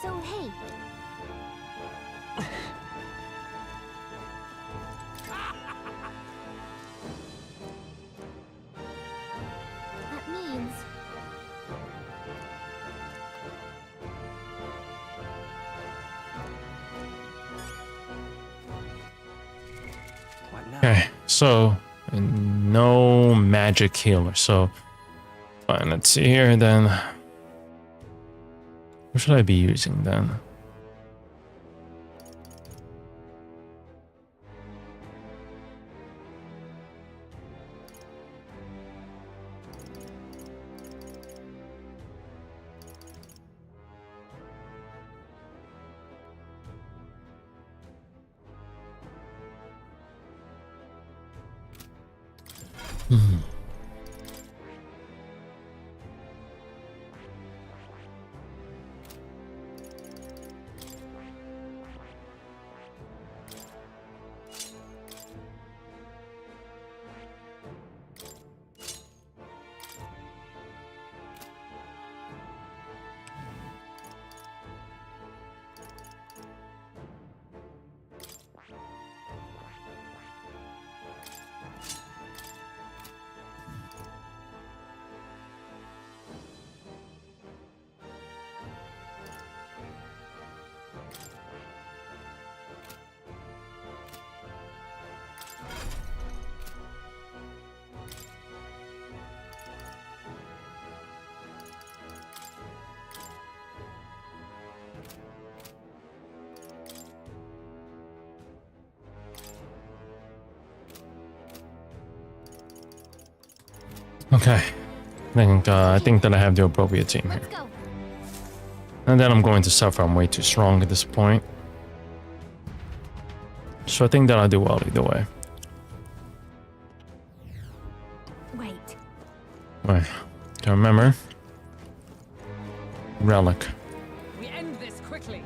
So, hey, that means Okay, so no magic healer. So fine, let's see here then. What should I be using then? Okay, I think that I have the appropriate team here. Let's go. And then I'm going to suffer. I'm way too strong at this point. So I think that I'll do well either way. Wait. Right. To remember. Relic. We end this quickly.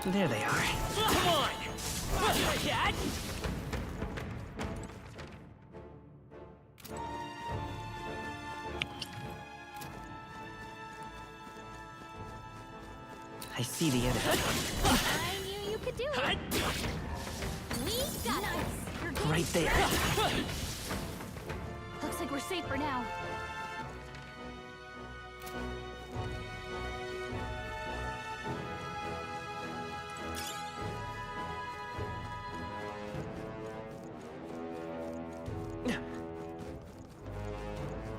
There they are. Come on! Dad? I see the enemy. I knew you could do it. We got it. You're good. Right there. Looks like we're safe for now.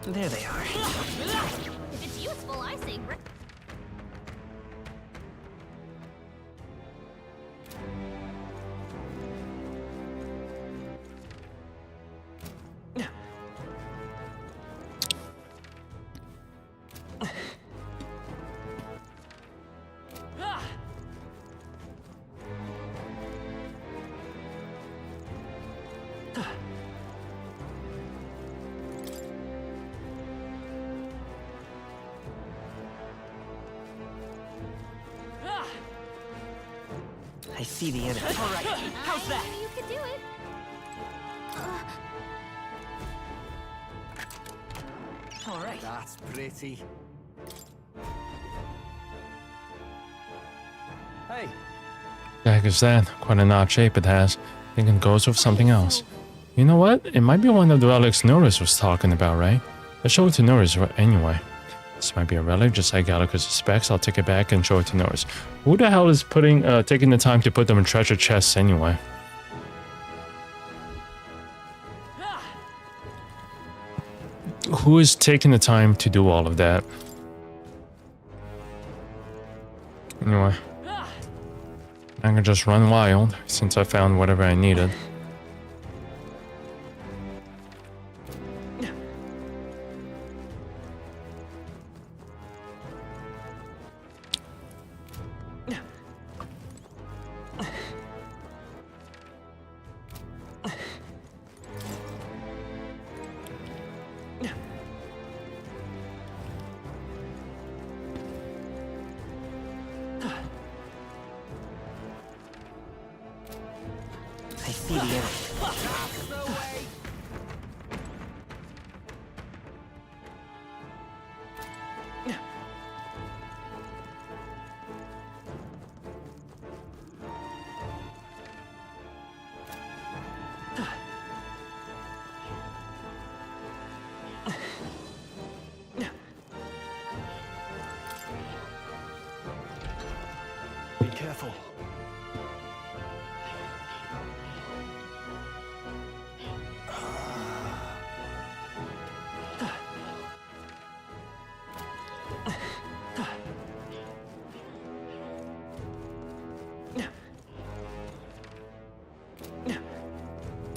There they are. If it's useful, I say. I see the enemy. All right. How's that? I knew you could do it. All right. That's pretty. Hey, The heck is that? Quite an odd shape it has. I think it goes with something else. You know what? It might be one of the relics Norris was talking about, right? Let's show it to Norris anyway. This might be a relic, just like Gallicus suspects. I'll take it back and show it to Norris. Who the hell is taking the time to put them in treasure chests anyway? Who is taking the time to do all of that? Anyway. I can just run wild, since I found whatever I needed. I see the enemy. careful.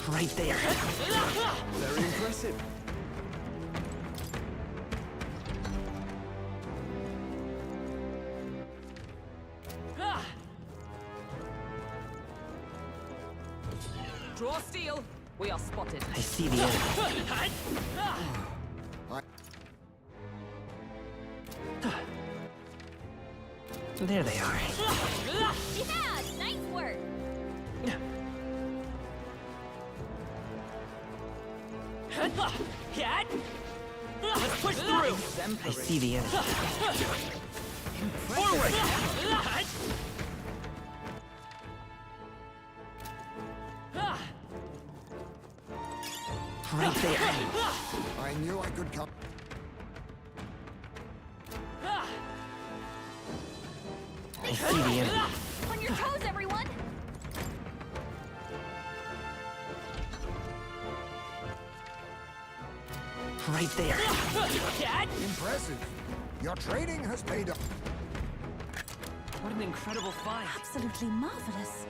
Right there. Very impressive. Draw steel. We are spotted. I see the enemy. There they are. Yeah, nice work. Let's push through. I see the enemy. Forward. Right there. I knew I could come. I see the enemy. On your toes, everyone. Right there. Impressive. Your training has paid off. What an incredible find. Absolutely marvelous.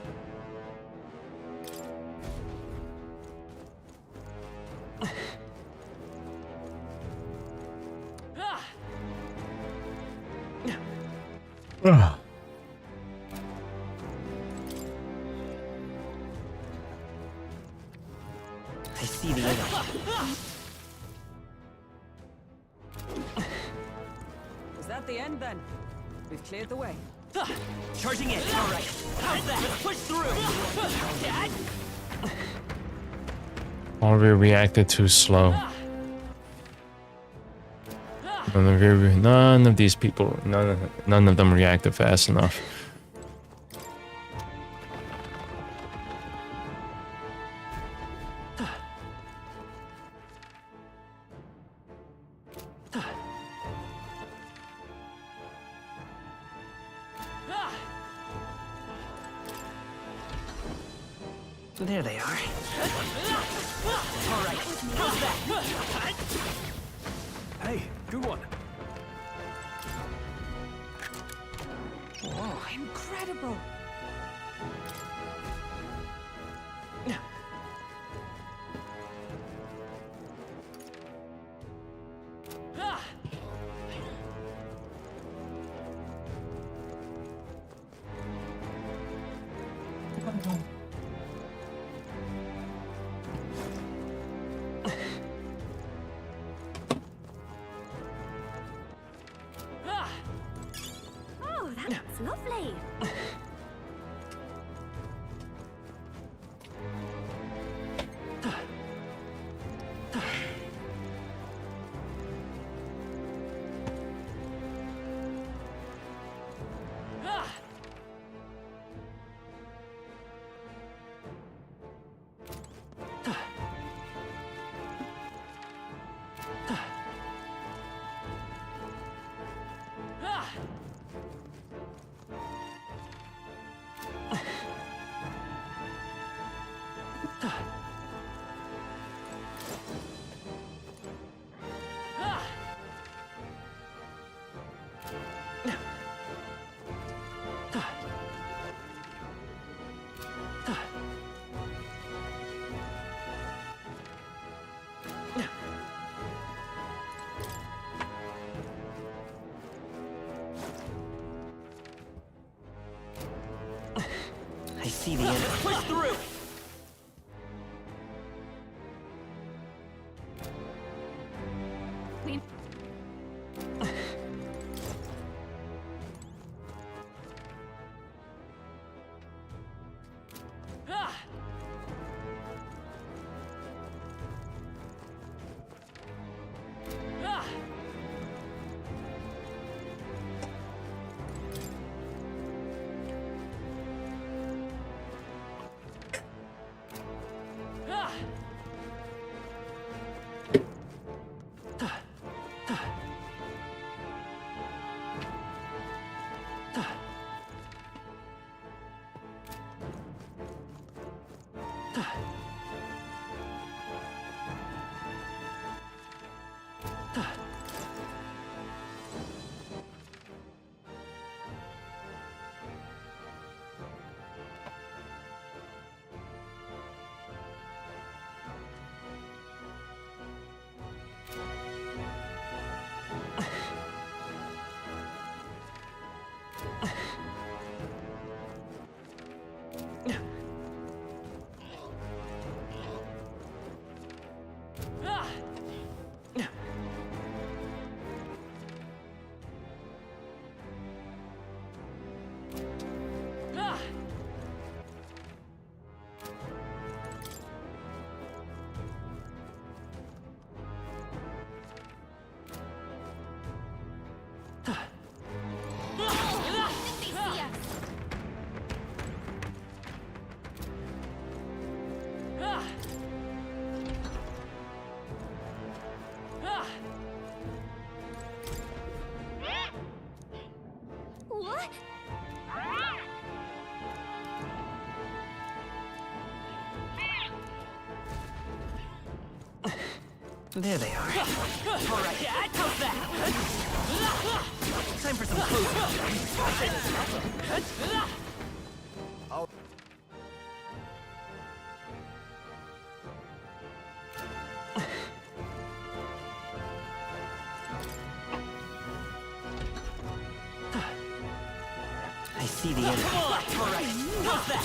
I see the enemy. Is that the end then? We've cleared the way. Charging in. All right. How's that? Let's push through. Or we reacted too slow. None of these people, none of them reacted fast enough. There they are. All right. How's that? Hey, good one. Oh, incredible. Oh, that's lovely. I see the enemy. Push through. We There they are. All right, how's that? Time for some closing. I see the end. All right, how's that?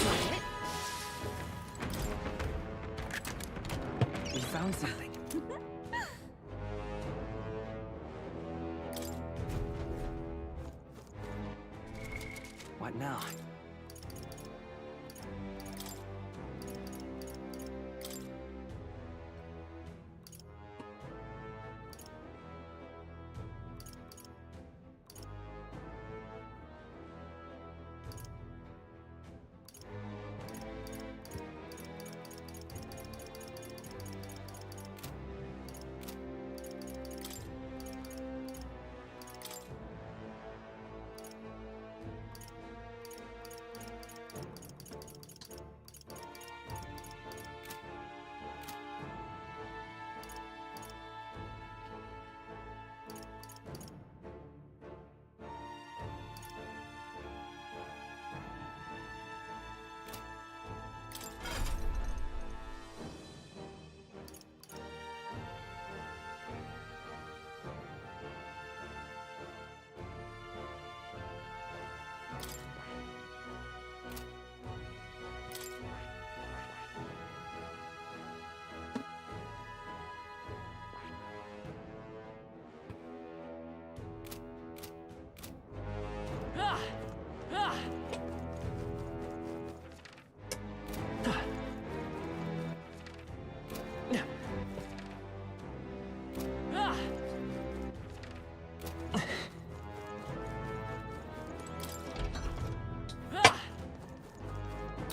We found something. What now?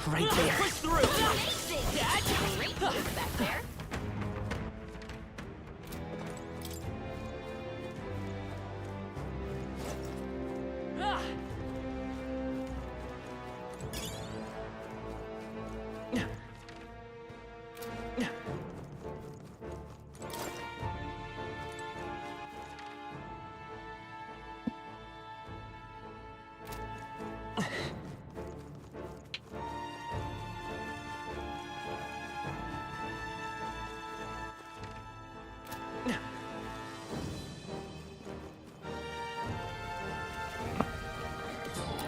Right there. Push through. Amazing! Great move back there.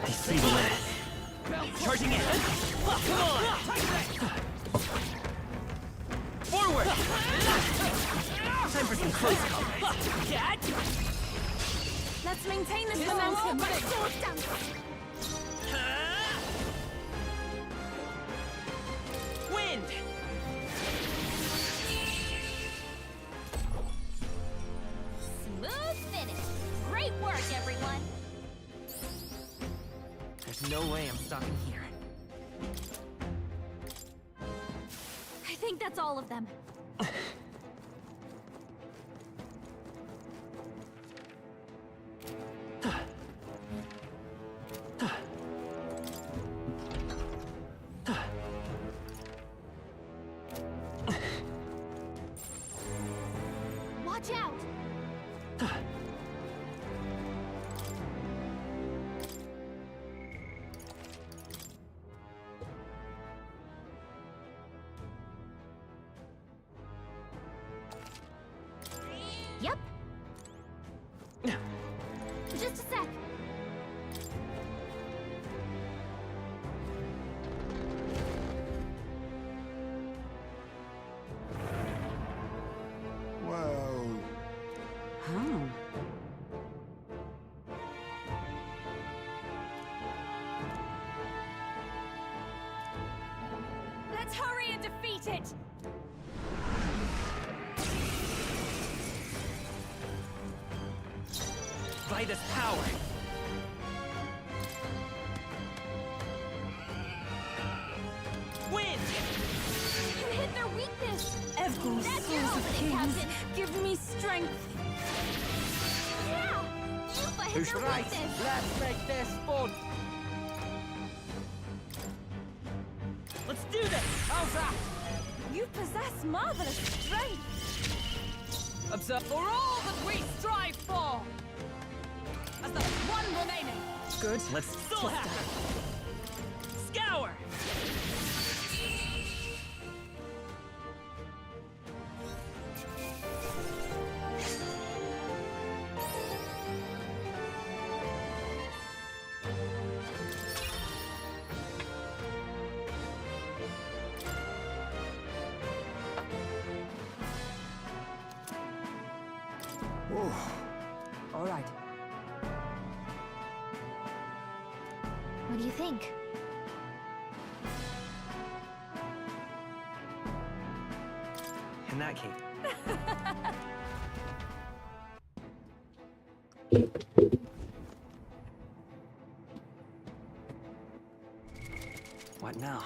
I see the limit. Charging in. Come on. Forward. Time for some close combat. Let's maintain this momentum. Wind. Smooth finish. Great work, everyone. There's no way I'm stopping here. I think that's all of them. Watch out! Yep. Just a sec. Well, Let's hurry and defeat it! By this power. Wind. You hit their weakness. Every That's your source of opening, kings, Captain. give me strength. Yeah! Yupa hit their weakness. Let's make this fun. Let's do this. How's that? You possess marvelous strength. Observe for all that we strive for. As the one remaining. Good. Let's Still have. Scour. All right. What do you think? in that case. What now?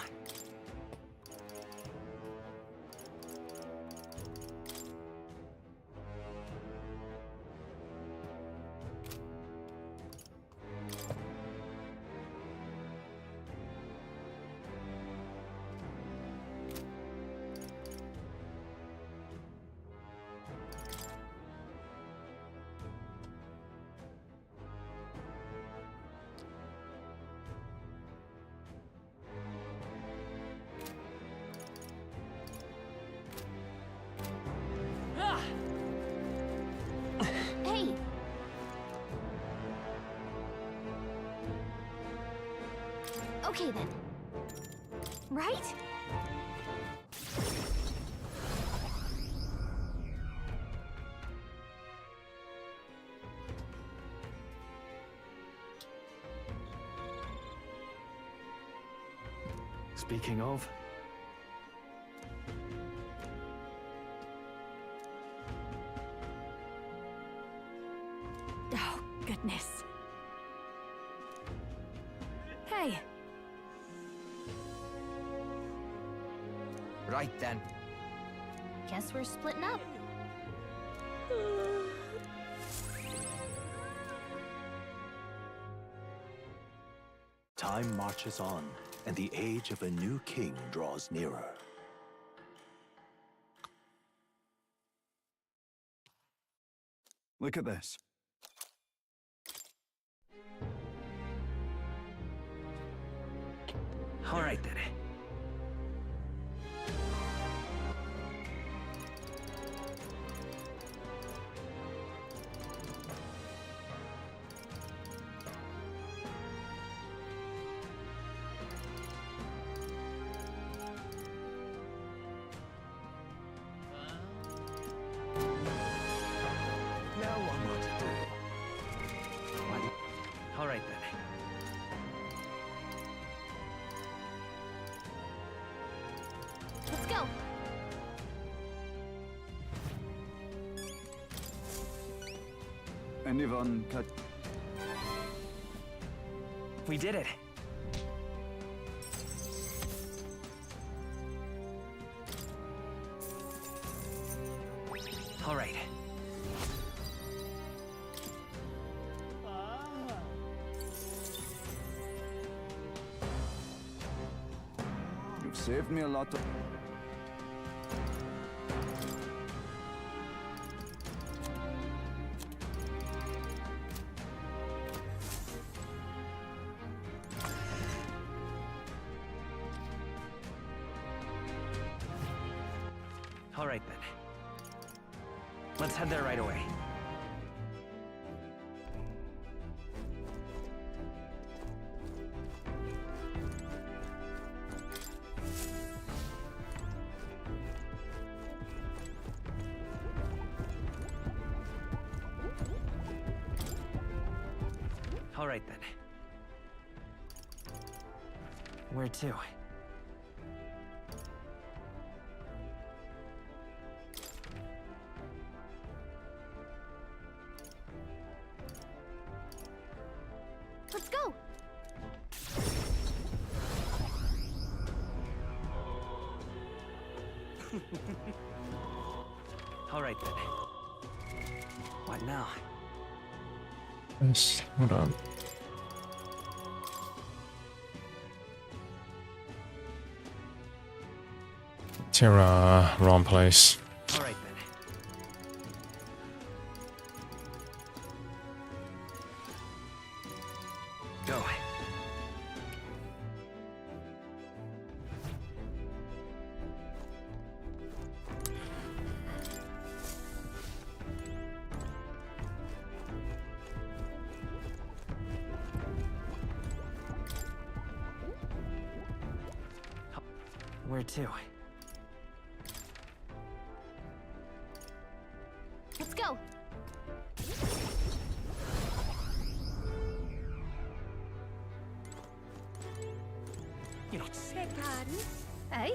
Hey! Okay then. Right? Speaking of, Oh, goodness. Hey, Right then. Guess we're splitting up. Time marches on, and the age of a new king draws nearer. Look at this. all right then. Now what to do? What? All right then. Let's go! Anyone cut? We did it. All right. You've saved me a lot of... All right then. Let's head there right away. All right then. Where to? Let's go! All right then. What now? Yes, hold on. Tira, wrong place. All right then. Go. Where to? Let's go. You're not serious. Pardon? Eh?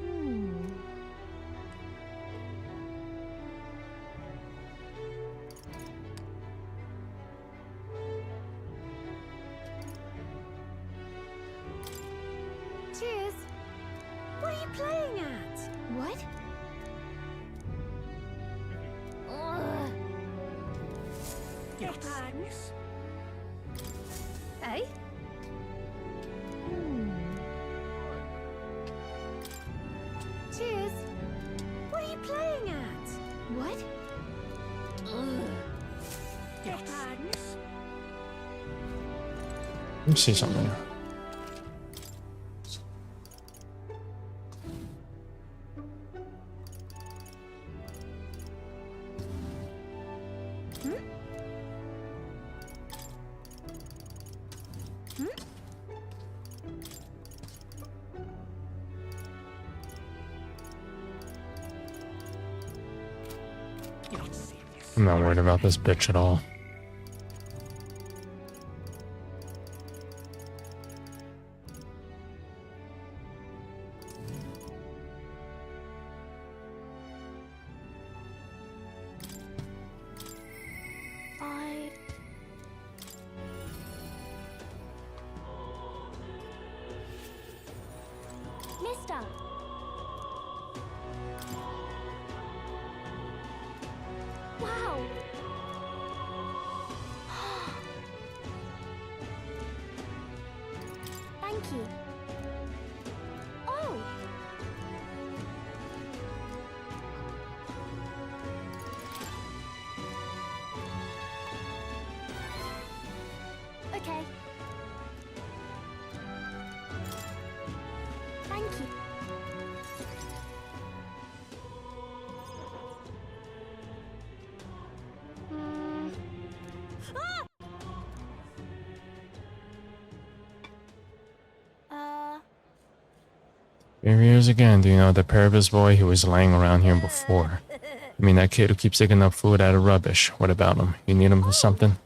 Hmm. Cheers. What are you playing at? What? Ugh. You're not Pardon? serious. Eh? Hmm. Cheers. What are you playing at? What? Ugh. You're not serious. Let me see something. You're not serious. I'm not worried about this bitch at all. I... Mister! Wow! Thank you. Oh! Okay. Thank you. Hmm. Ah! Here he is again. Do you know the Paravis boy who was laying around here before? I mean, that kid who keeps digging up food out of rubbish. What about him? You need him for something?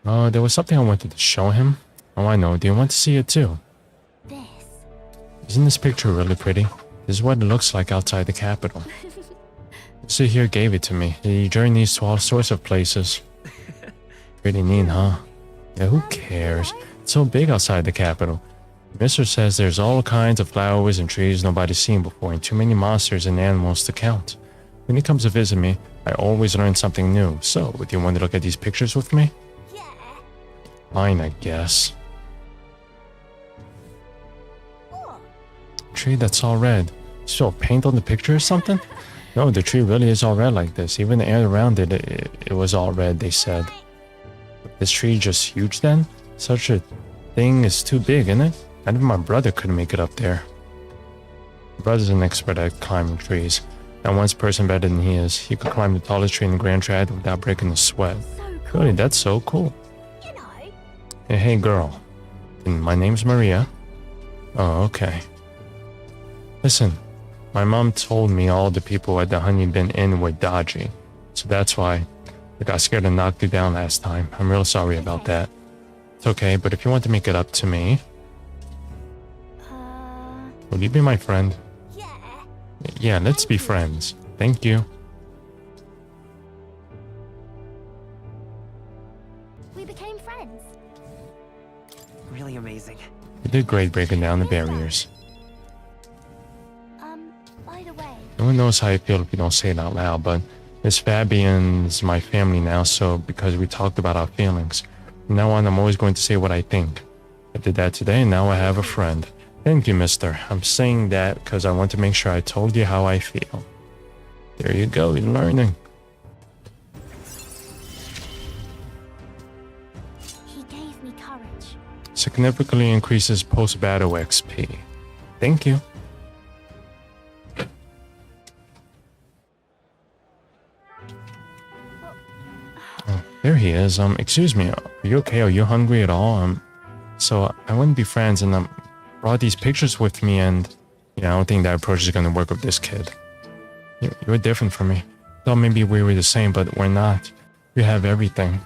Oh, there was something I wanted to show him. Oh, I know. Do you want to see it too? This. Isn't this picture really pretty? This is what it looks like outside the capital. This here gave it to me. He journeys to all sorts of places. Pretty neat, huh? Yeah, who cares? It's so big outside the capital. Mister says there's all kinds of flowers and trees nobody's seen before and too many monsters and animals to count. When he comes to visit me, I always learn something new. So, do you want to look at these pictures with me? Yeah. Fine, I guess. What? Tree that's all red. So, paint on the picture or something? No, the tree really is all red like this. Even the air around it was all red, they said. This tree just huge then? Such a thing is too big, isn't it? Not even my brother could make it up there. My brother's an expert at climbing trees. Not one person better than he is. He could climb the tallest tree in the Grand Triad without breaking a sweat. So cool. Really, that's so cool. You know. Hey girl. And my name's Maria. Oh, okay. Listen, my mom told me all the people at the Honey Bin Inn were dodgy. So that's why I got scared and knocked you down last time. I'm real sorry about that. It's okay, but if you want to make it up to me, will you be my friend? Yeah. Yeah, let's be friends. Thank you. We became friends. Really amazing. You did great breaking down the barriers. By the way. No one knows how I feel if you don't say it out loud, but Miss Fabian's my family now, so because we talked about our feelings. From now on, I'm always going to say what I think. I did that today, and now I have a friend. Thank you, mister. I'm saying that because I want to make sure I told you how I feel. There you go, you're learning. He gave me courage. Significantly increases post-battle XP. Thank you. Oh, there he is. Excuse me. Are you okay? Are you hungry at all? So I wouldn't be friends, and brought these pictures with me, and yeah, I don't think that approach is gonna work with this kid. You're different from me. Thought maybe we were the same, but we're not. You have everything.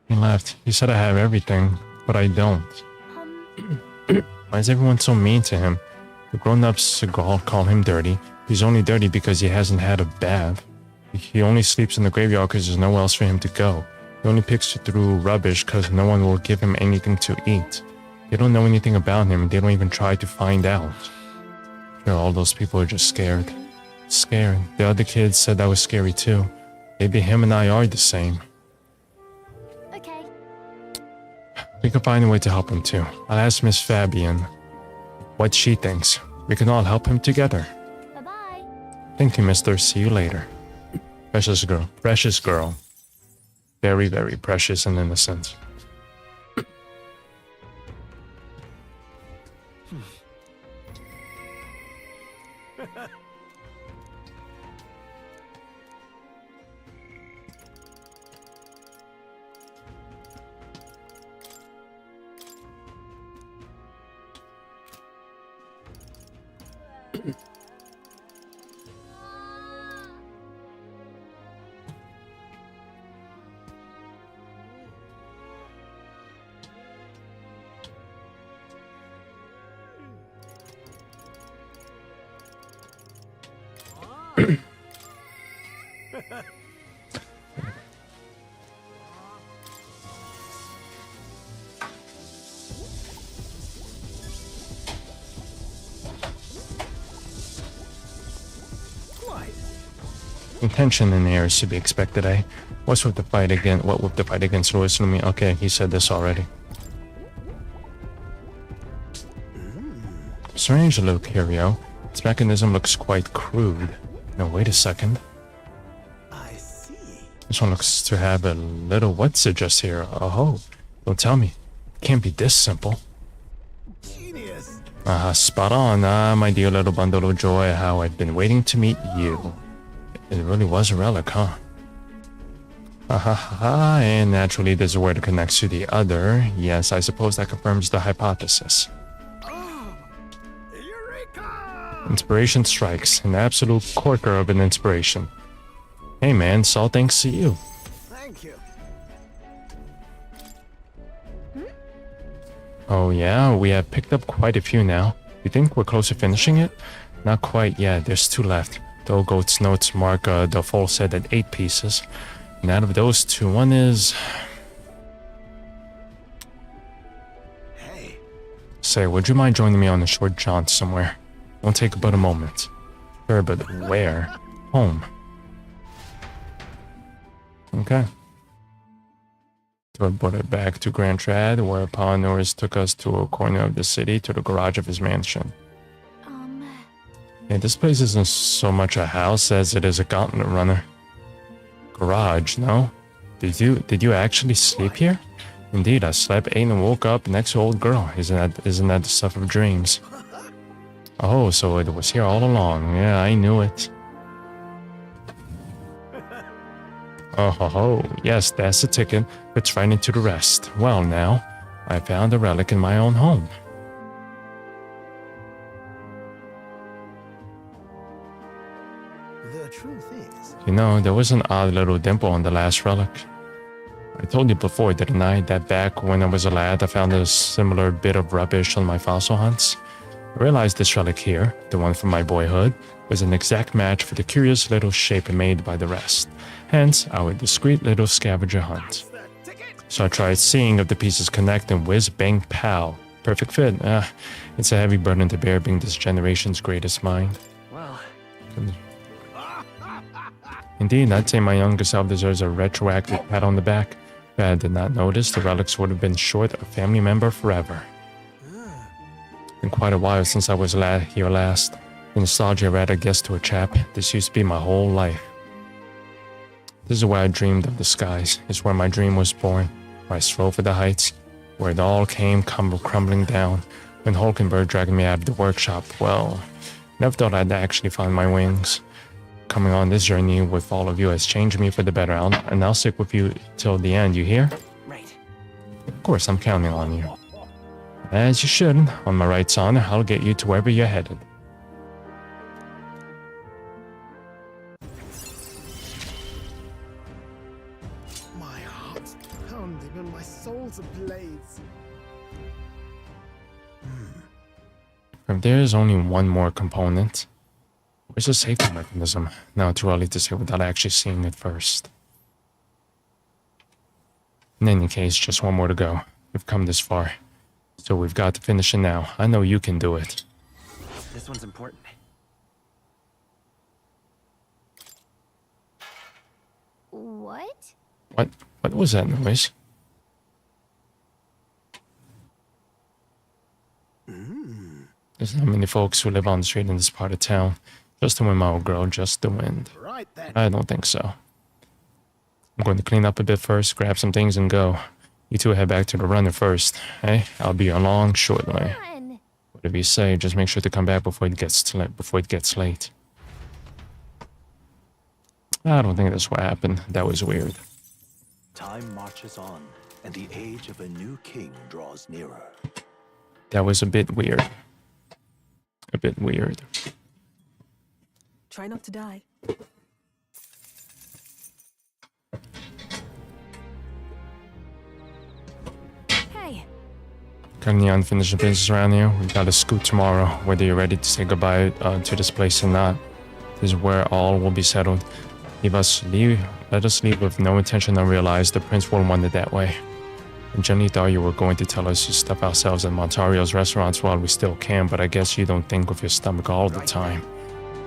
He laughed. He said I have everything, but I don't. Why is everyone so mean to him? The grown-ups call him dirty. He's only dirty because he hasn't had a bath. He only sleeps in the graveyard because there's nowhere else for him to go. He only picks through rubbish because no one will give him anything to eat. They don't know anything about him. They don't even try to find out. Sure, all those people are just scared. Scared. The other kids said that was scary too. Maybe him and I are the same. Okay. We can find a way to help him too. I'll ask Miss Fabian what she thinks. We can all help him together. Bye-bye. Thank you, mister. See you later. Precious girl. Precious girl. Very, very precious and innocent. Tension in the air is to be expected, eh? What with the fight against Louis Lumi? Okay, he said this already. Strange little curio. Its mechanism looks quite crude. No, wait a second. I see. This one looks to have a little what's it just here? Oh, don't tell me. It can't be this simple. Genius. Spot on. My dear little bundle of joy, how I've been waiting to meet you. It really was a relic, huh? And naturally there's a way to connect to the other. Yes, I suppose that confirms the hypothesis. Oh, Eureka! Inspiration strikes. An absolute corker of an inspiration. Hey man, it's all thanks to you. Thank you. Oh yeah, we have picked up quite a few now. You think we're close to finishing it? Not quite yet, there's 2 left. The old goat's notes mark the full set at 8 pieces. And out of those 2, one is... Hey. Say, would you mind joining me on a short jaunt somewhere? Won't take but a moment. Sure, but where? Home. Okay. Teleported back to Grand Trad, whereupon Norris took us to a corner of the city to the garage of his mansion. Yeah, this place isn't so much a house as it is a gauntlet runner. Garage, no? Did you actually sleep here? Indeed, I slept, ate, and woke up next to old girl. Isn't that the stuff of dreams? Oh, so it was here all along. Yeah, I knew it. Oh ho ho, yes, that's the ticket. Fits right into the rest. Well now, I found a relic in my own home. The truth is... You know, there was an odd little dimple on the last relic. I told you before, didn't I, that back when I was a lad I found a similar bit of rubbish on my fossil hunts? I realized this relic here, the one from my boyhood, was an exact match for the curious little shape made by the rest. Hence, our discreet little scavenger hunt. So I tried seeing if the pieces connect and whiz bang pow. Perfect fit. It's a heavy burden to bear being this generation's greatest mind. Well, Indeed, I'd say my younger self deserves a retroactive pat on the back. If I did not notice, the relics would have been short a family member forever. Been quite a while since I was here last. The nostalgia read, I guess, to a chap. This used to be my whole life. This is where I dreamed of the skies. It's where my dream was born. Where I strove for the heights. Where it all came crumbling down. When Hulkenberg dragged me out of the workshop, well, never thought I'd actually find my wings. Coming on this journey with all of you has changed me for the better, and I'll stick with you till the end, you hear? Right. Of course, I'm counting on you. As you should. On my right son, I'll get you to wherever you're headed. My heart's pounding and my soul's ablaze. If there is only one more component, where's the safety mechanism? Now, too early to say without actually seeing it first. In any case, just one more to go. We've come this far, so we've got to finish it now. I know you can do it. This one's important. What? What was that noise? There's not many folks who live on the street in this part of town. Just the wind, my old girl, just the wind. Right then. I don't think so. I'm going to clean up a bit first, grab some things and go. You two head back to the runner first. Hey, I'll be along shortly. Run. Whatever you say, just make sure to come back before it gets late. I don't think that's what happened. That was weird. Time marches on, and the age of a new king draws nearer. That was a bit weird. A bit weird. Try not to die. Hey, Got any unfinished business around here? We gotta scoot tomorrow, whether you're ready to say goodbye to this place or not. This is where all will be settled. Let us leave with no intention unrealized. The prince won't want it that way. I genuinely thought you were going to tell us to stuff ourselves at Montario's restaurants while we still can, but I guess you don't think with your stomach all the time.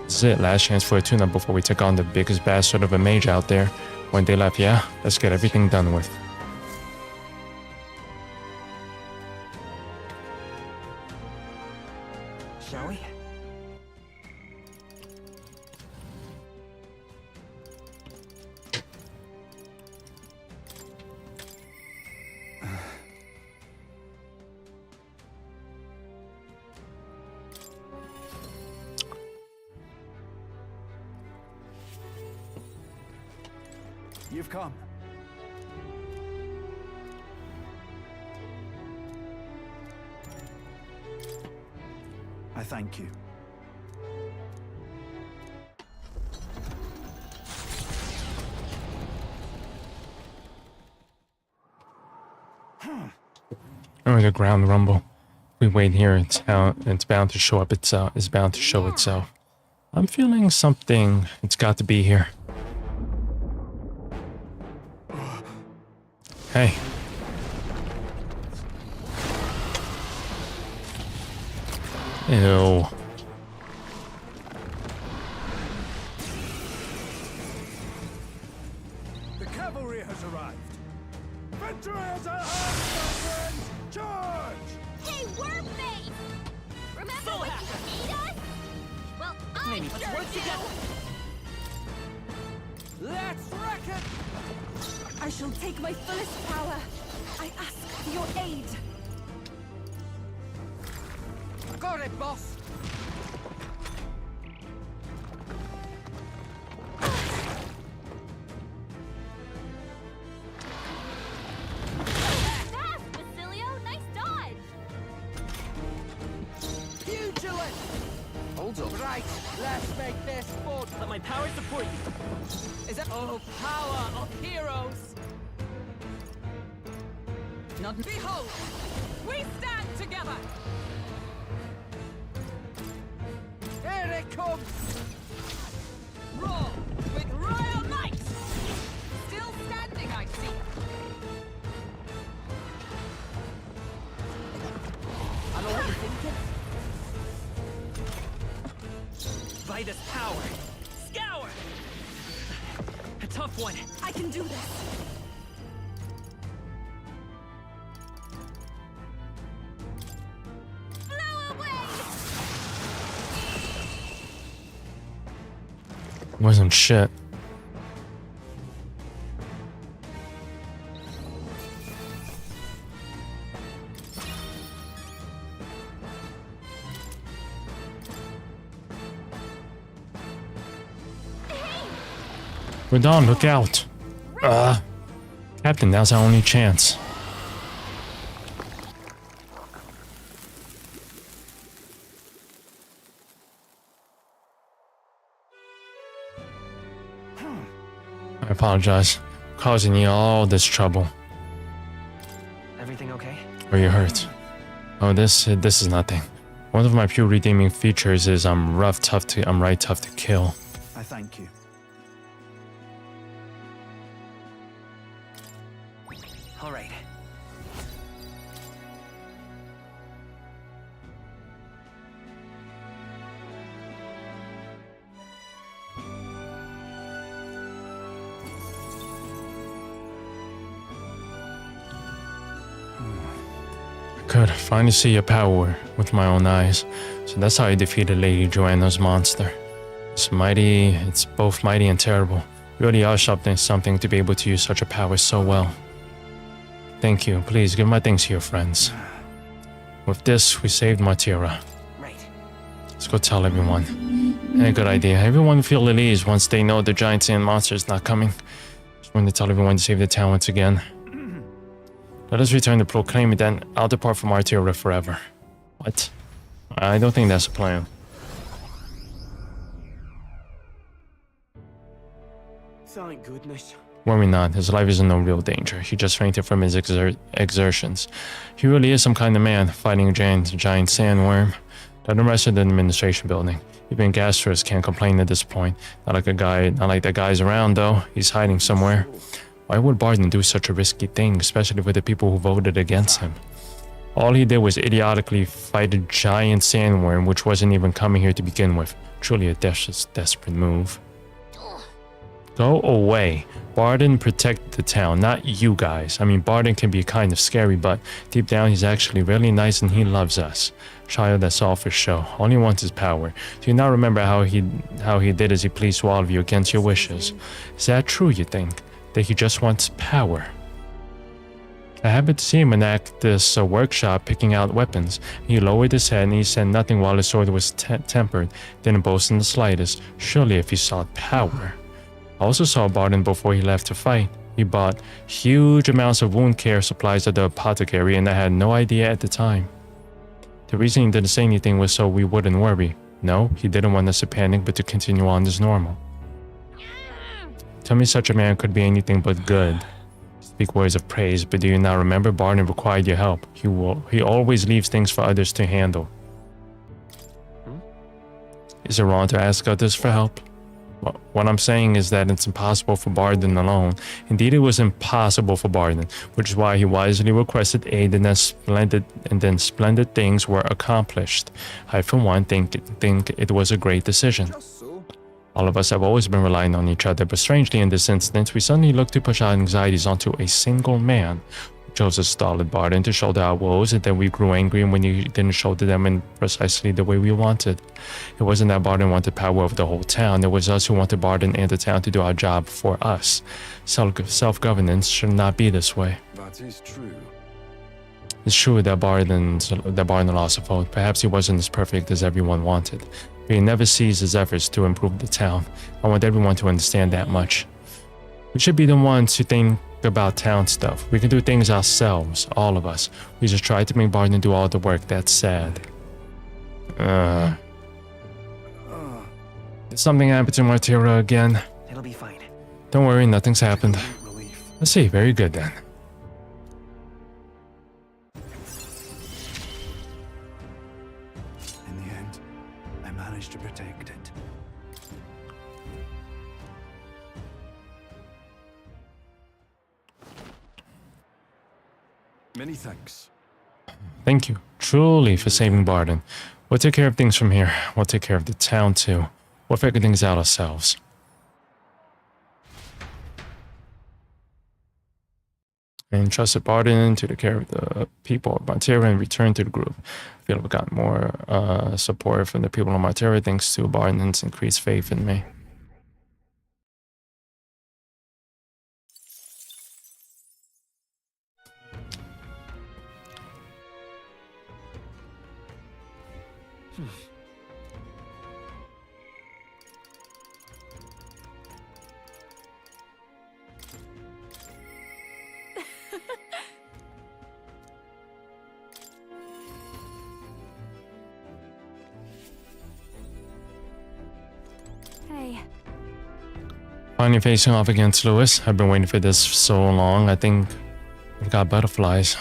This is it, last chance for a tune-up before we take on the biggest bastard of a mage out there. One day left, yeah? Let's get everything done with. Shall we? You've come. I thank you. Oh, the ground rumble. We wait here, it's bound to show up itself. It's bound to show itself. I'm feeling something. It's got to be here. Hey. Ew. The cavalry has arrived. Venturers are armed, my friends! Charge! hey, worm face! Remember when you beat us? Well, I Maybe let's sure work do. together. Let's wreck it! I shall take my fullest power. I ask for your aid. Got it, boss! Fast, Basilio! Nice dodge! Pugilist! Hold up. Right, let's make this fun. Let my power support you. Is that Oh, power of heroes! Not Behold, we stand together! here it comes? Roar with royal might! Still standing, I see. I know what you're thinking. Vitus power. Scour! A tough one. I can do this. Blow away! Wasn't shit. We're done. Look out. Captain, that's our only chance. I apologize for causing you all this trouble. Everything okay? Are you hurt? Oh, this is nothing. One of my few redeeming features is I'm right tough to kill. I thank you. All right. Could finally see your power with my own eyes. So that's how I defeated Lady Joanna's monster. It's both mighty and terrible. You really are something to be able to use such a power so well. Thank you. Please give my thanks to your friends. With this, we saved Martira. Right. Let's go tell everyone. A good idea. Everyone will feel at ease once they know the giant sand monster is not coming. Just want to tell everyone to save the town once again. Let us return to proclaim it, then I'll depart from Arteria forever. What? I don't think that's a plan. Thank goodness. Worry not, his life is in no real danger. He just fainted from his exertions. He really is some kind of man, fighting a giant sandworm. Let him rest in the administration building. Even Gastrus can't complain at this point. Not like the guy's around though. He's hiding somewhere. Why would Barden do such a risky thing, especially with the people who voted against him? All he did was idiotically fight a giant sandworm, which wasn't even coming here to begin with. Truly a desperate move. Go away. Barden protected the town, not you guys. I mean, Barden can be kind of scary, but deep down he's actually really nice and he loves us. Child, that's all for show. All he wants is power. Do you not remember how he did as he pleased to all of you against your wishes? Is that true, you think? That he just wants power? I happened to see him enact this workshop picking out weapons. He lowered his head and he said nothing while his sword was tempered. Didn't boast in the slightest. Surely if he sought power. I also saw Barden before he left to fight. He bought huge amounts of wound care supplies at the apothecary and I had no idea at the time. The reason he didn't say anything was so we wouldn't worry. No, he didn't want us to panic but to continue on as normal. Tell me such a man could be anything but good. Speak words of praise, but do you not remember Barden required your help? He always leaves things for others to handle. Is it wrong to ask others for help? Well, what I'm saying is that it's impossible for Barden alone. Indeed, it was impossible for Barden, which is why he wisely requested aid and then splendid things were accomplished. I, for one, think it was a great decision. All of us have always been relying on each other, but strangely in this instance, we suddenly looked to push our anxieties onto a single man. We chose a stolid Barden to shoulder our woes, and then we grew angry when he didn't shoulder them in precisely the way we wanted. It wasn't that Barden wanted power over the whole town, it was us who wanted Barden and the town to do our job for us. Self-governance should not be this way. That is true. It's true that Barden lost a vote. Perhaps he wasn't as perfect as everyone wanted. But he never ceased his efforts to improve the town. I want everyone to understand that much. We should be the ones who think about town stuff. We can do things ourselves, all of us. We just try to make Barden do all the work. That's sad. Did something happen to Martira again? It'll be fine. Don't worry, nothing's happened. Let's see, very good then. In the end, I managed to protect it. Many thanks. Thank you, truly, for saving Barden. We'll take care of things from here. We'll take care of the town too. We'll figure things out ourselves. And trusted Barden to take care of the people of Martira and return to the group. I feel we got more support from the people of Martira thanks to Barden's increased faith in me. Finally facing off against Lewis. I've been waiting for this for so long. I think I've got butterflies.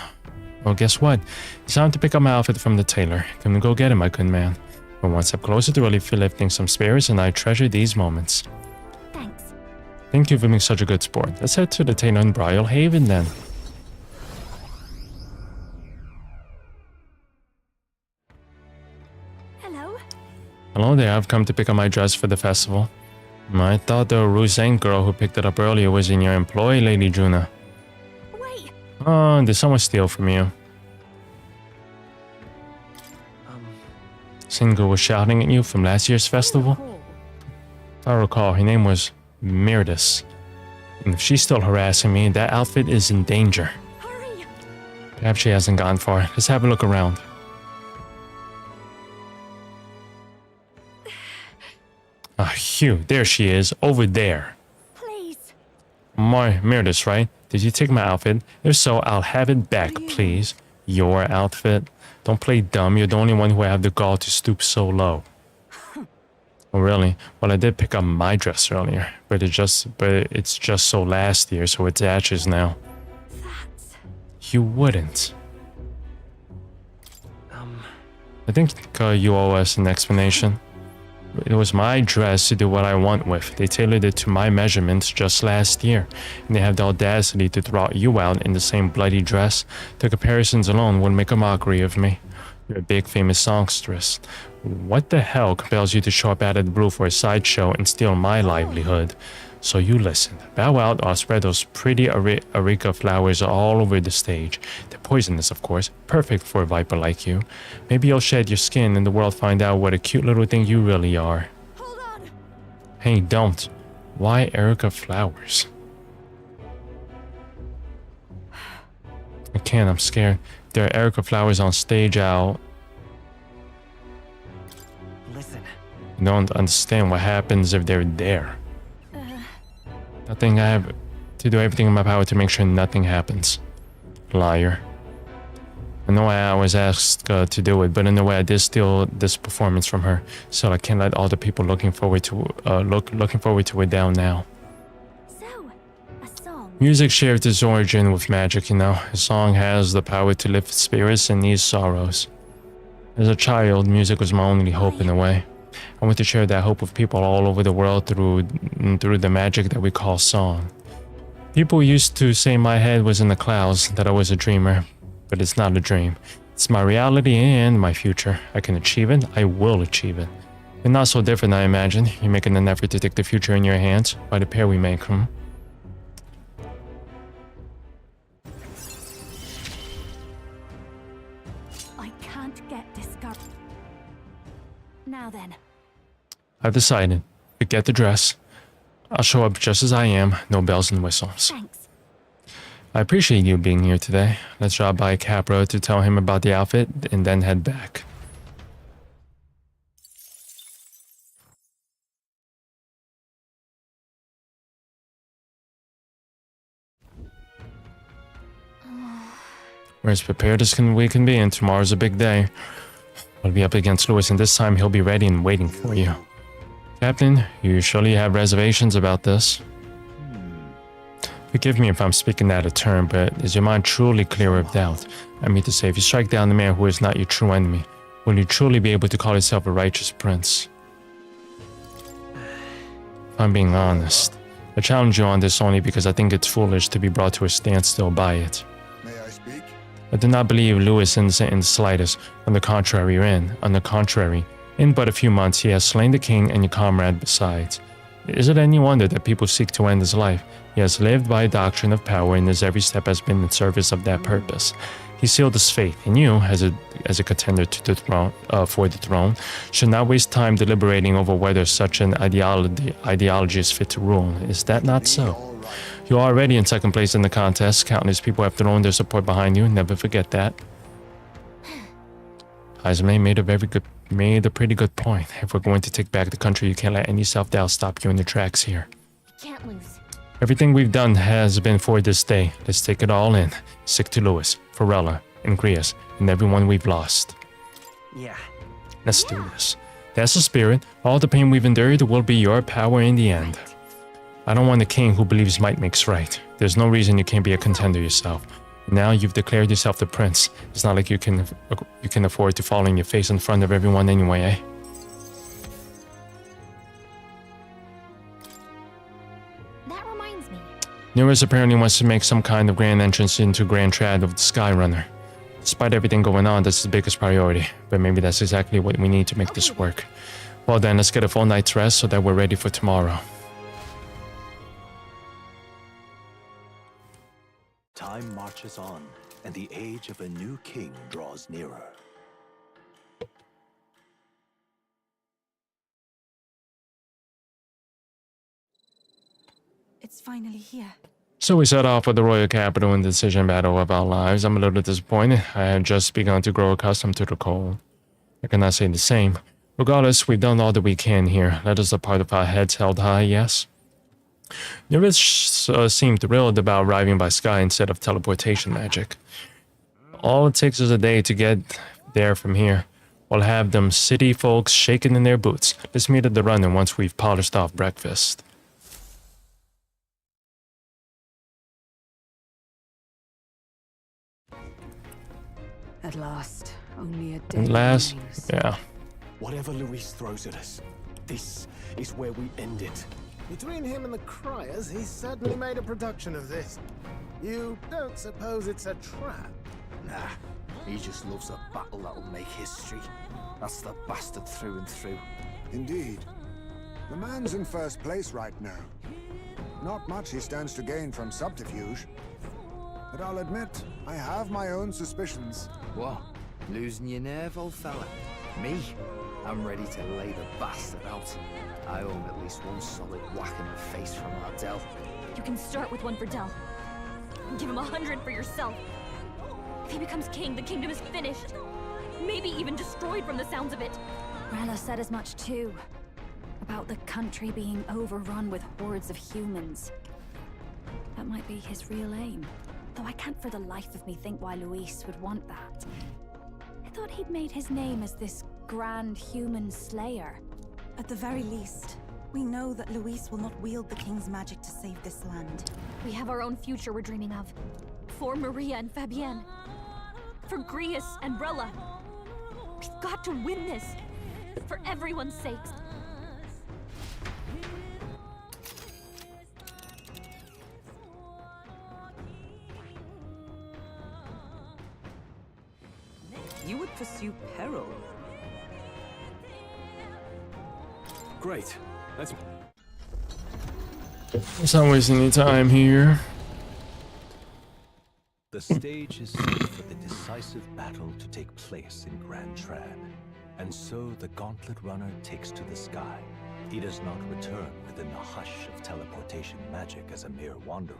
Well, guess what? It's time to pick up my outfit from the tailor. Come and go get it, my good man. We're one step closer to really lifting some spirits, and I treasure these moments. Thanks. Thank you for being such a good sport. Let's head to the tailor in Brile Haven then. Hello. Hello there, I've come to pick up my dress for the festival. I thought the Rusang girl who picked it up earlier was in your employ, Lady Juna. Wait. Oh, did someone steal from you? Same girl was shouting at you from last year's festival? If I recall, her name was Mirdis. And if she's still harassing me, that outfit is in danger. Hurry. Perhaps she hasn't gone far. Let's have a look around. Ah, Hugh, there she is, over there. Please. Mirdis, right? Did you take my outfit? If so, I'll have it back, please. Your outfit? Don't play dumb, you're the only one who have the gall to stoop so low. Oh, really? Well, I did pick up my dress earlier, but it's just so last year, so it's ashes now. That's... You wouldn't. I think you owe us an explanation. It was my dress to do what I want with. They tailored it to my measurements just last year, and they have the audacity to throw you out in the same bloody dress. The comparisons alone would make a mockery of me. You're a big famous songstress. What the hell compels you to show up out of the blue for a sideshow and steal my livelihood? So you listen. Bow out or spread those pretty areca flowers all over the stage. They're poisonous, of course. Perfect for a viper like you. Maybe you'll shed your skin and the world find out what a cute little thing you really are. Hold on. Hey, don't. Why areca flowers? I can't, I'm scared. There are areca flowers on stage out. Listen. I don't understand what happens if they're there. I have to do everything in my power to make sure nothing happens. Liar. I know I was asked to do it, but in a way I did steal this performance from her, so I can't let all the people looking forward to it down now. So, a song. Music shares its origin with magic, you know. A song has the power to lift spirits and ease sorrows. As a child, music was my only hope in a way. I want to share that hope with people all over the world through the magic that we call song. People used to say my head was in the clouds, that I was a dreamer, but it's not a dream. It's my reality and my future. I can achieve it, I will achieve it. We're not so different, I imagine. You're making an effort to take the future in your hands, by the pair we make, I can't get discovered. Now then. I've decided. Forget the dress. I'll show up just as I am, no bells and whistles. Thanks. I appreciate you being here today. Let's drop by Capra to tell him about the outfit and then head back. We're as prepared as we can be, and tomorrow's a big day. We'll be up against Lewis, and this time he'll be ready and waiting for you. Captain, you surely have reservations about this. Forgive me if I'm speaking out of turn, but is your mind truly clear of doubt? I mean to say, if you strike down the man who is not your true enemy, will you truly be able to call yourself a righteous prince? If I'm being honest, I challenge you on this only because I think it's foolish to be brought to a standstill by it. May I speak? I do not believe Lewis is innocent in the slightest. On the contrary, in but a few months he has slain the king and your comrade besides. Is it any wonder that people seek to end his life? He has lived by a doctrine of power, and his every step has been in service of that purpose. He sealed his fate, and you, as a contender to the throne, for the throne, should not waste time deliberating over whether such an ideology is fit to rule. Is that not so? You are already in second place in the contest. Countless people have thrown their support behind you. Never forget that. Heisman made a pretty good point. If we're going to take back the country, you can't let any self-doubt stop you in your tracks here. Can't lose. Everything we've done has been for this day. Let's take it all in. Stick to Lewis, Farella, and Grias, and everyone we've lost. Yeah. Let's do this. That's the spirit. All the pain we've endured will be your power in the end. I don't want a king who believes might makes right. There's no reason you can't be a contender yourself. Now you've declared yourself the prince. It's not like you can afford to fall on your face in front of everyone anyway, eh? That reminds me. Nereus apparently wants to make some kind of grand entrance into Grand Trad of the Skyrunner. Despite everything going on, that's the biggest priority. But maybe that's exactly what we need to make this work. Well then, let's get a full night's rest so that we're ready for tomorrow. Time marches on, and the age of a new king draws nearer. It's finally here. So we set off for the royal capital in the decision battle of our lives. I'm a little disappointed. I had just begun to grow accustomed to the cold. I cannot say the same. Regardless, we've done all that we can here. Let us depart with our heads held high, yes? Nereus seemed thrilled about arriving by sky instead of teleportation magic. All it takes is a day to get there from here. We'll have them city folks shaking in their boots. Let's meet at the runner once we've polished off breakfast. At last, only a day At last, remains. yeah. Whatever Luis throws at us, this is where we end it. Between him and the Criers, he's certainly made a production of this. You don't suppose it's a trap? Nah, he just loves a battle that'll make history. That's the bastard through and through. Indeed. The man's in first place right now. Not much he stands to gain from subterfuge. But I'll admit, I have my own suspicions. What? Losing your nerve, old fella? Me? I'm ready to lay the bastard out. I own at least one solid whack in the face from Ardell. You can start with one for Del. Give him 100 for yourself. If he becomes king, the kingdom is finished. Maybe even destroyed from the sounds of it. Rella said as much too. About the country being overrun with hordes of humans. That might be his real aim. Though I can't for the life of me think why Luis would want that. I thought he'd made his name as this grand human slayer. At the very least, we know that Luis will not wield the king's magic to save this land. We have our own future we're dreaming of. For Maria and Fabienne. For Grius and Rella. We've got to win this. For everyone's sakes. You would pursue peril. Great. Let's not wasting any time here. The stage is set for the decisive battle to take place in Grand Trad. And so the Gauntlet Runner takes to the sky. He does not return within the hush of teleportation magic as a mere wanderer,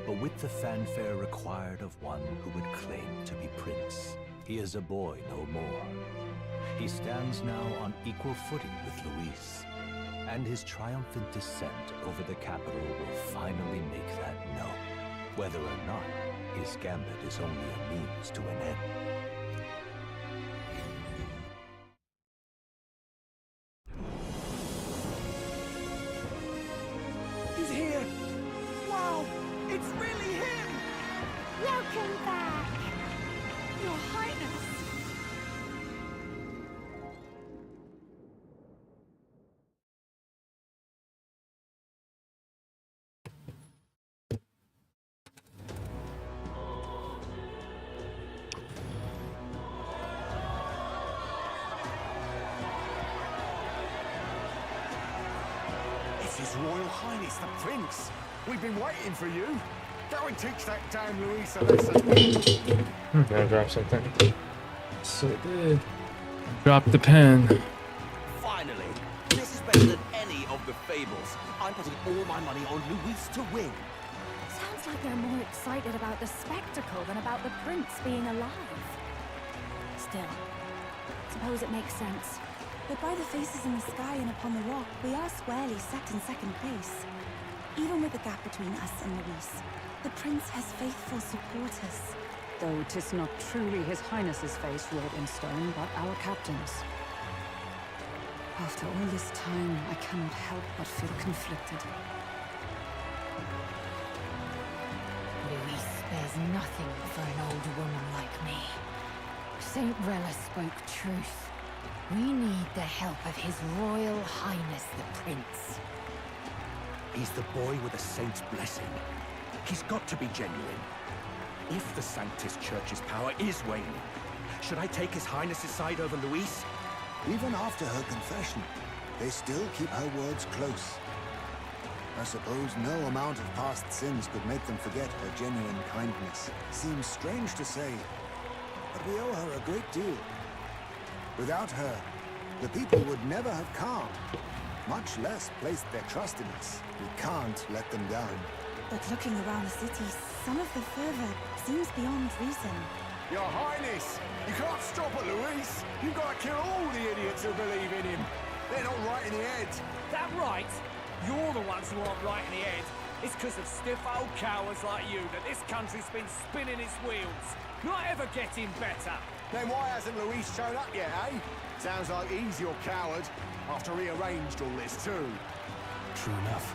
but with the fanfare required of one who would claim to be prince. He is a boy no more. He stands now on equal footing with Luis, and his triumphant descent over the capital will finally make that known, whether or not his gambit is only a means to an end. He's here! Wow! It's really him! Welcome back! Your Highness! It's His Royal Highness the Prince! We've been waiting for you! Go and teach that damn Luis a lesson! Gotta drop something. So it did. Drop the pen. Finally! This is better than any of the fables. I'm putting all my money on Luis to win. Sounds like they're more excited about the spectacle than about the prince being alive. Still, suppose it makes sense. But by the faces in the sky and upon the rock, we are squarely set in second place. Even with the gap between us and Luis, the prince has faithful supporters. Though 'tis not truly His Highness's face wrought in stone, but our captain's. After all this time, I cannot help but feel conflicted. Luis spares nothing for an old woman like me. Saint Rella spoke truth. We need the help of His Royal Highness the Prince. He's the boy with a saint's blessing. He's got to be genuine. If the Sanctus Church's power is waning, should I take His Highness's side over Luis? Even after her confession, they still keep her words close. I suppose no amount of past sins could make them forget her genuine kindness. Seems strange to say, but we owe her a great deal. Without her, the people would never have calmed, much less placed their trust in us. We can't let them down. But looking around the city, some of the fervor seems beyond reason. Your Highness, you can't stop at Luis. You've got to kill all the idiots who believe in him. They're not right in the head. That right? You're the ones who aren't right in the head. It's because of stiff old cowards like you that this country's been spinning its wheels. Not ever getting better. Then why hasn't Luis shown up yet, eh? Sounds like he's your coward, after he arranged all this too. True enough.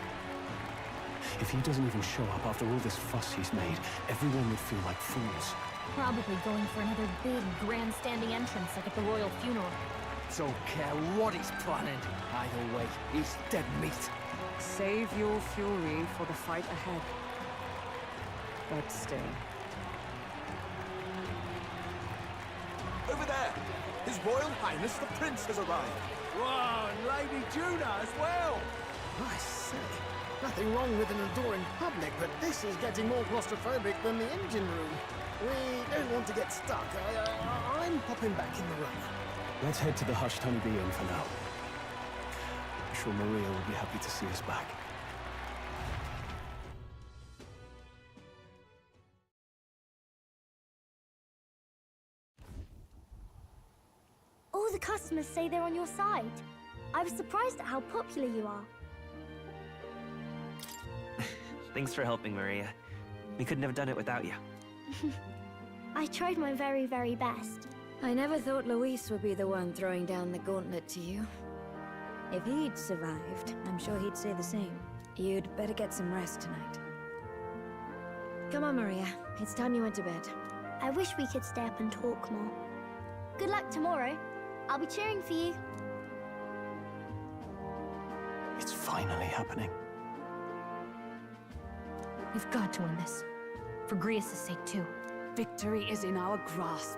If he doesn't even show up after all this fuss he's made, everyone would feel like fools. Probably going for another big, grandstanding entrance like at the royal funeral. Don't care what he's planning. Either way, he's dead meat. Save your fury for the fight ahead. But still. Over there! His Royal Highness the Prince has arrived. Wow, and Lady Juna as well. I say, nothing wrong with an adoring public, but this is getting more claustrophobic than the engine room. We don't want to get stuck. I'm popping back in the room. Let's head to the hushed honeybee inn for now. I'm sure Maria will be happy to see us back. All the customers say they're on your side. I was surprised at how popular you are. Thanks for helping, Maria. We couldn't have done it without you. I tried my very, very best. I never thought Luis would be the one throwing down the gauntlet to you. If he'd survived, I'm sure he'd say the same. You'd better get some rest tonight. Come on, Maria. It's time you went to bed. I wish we could stay up and talk more. Good luck tomorrow. I'll be cheering for you. It's finally happening. We've got to win this. For Grius' sake, too. Victory is in our grasp.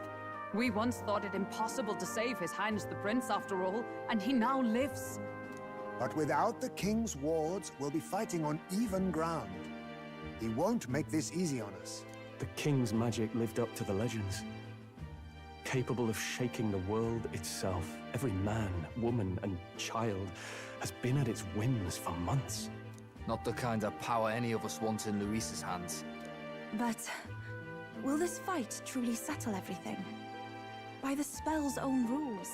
We once thought it impossible to save His Highness the Prince, after all, and he now lives. But without the king's wards, we'll be fighting on even ground. He won't make this easy on us. The king's magic lived up to the legends. Capable of shaking the world itself. Every man, woman, and child has been at its whims for months. Not the kind of power any of us want in Luis's hands. But will this fight truly settle everything? By the spell's own rules,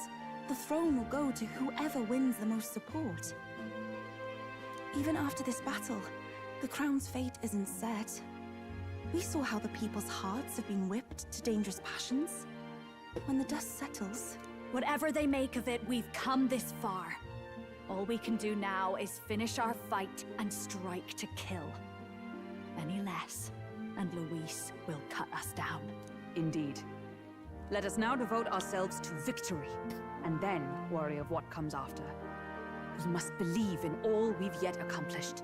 the throne will go to whoever wins the most support. Even after this battle, the crown's fate isn't set. We saw how the people's hearts have been whipped to dangerous passions. When the dust settles... Whatever they make of it, we've come this far. All we can do now is finish our fight and strike to kill. Any less, and Luis will cut us down. Indeed. Let us now devote ourselves to victory, and then worry of what comes after. We must believe in all we've yet accomplished.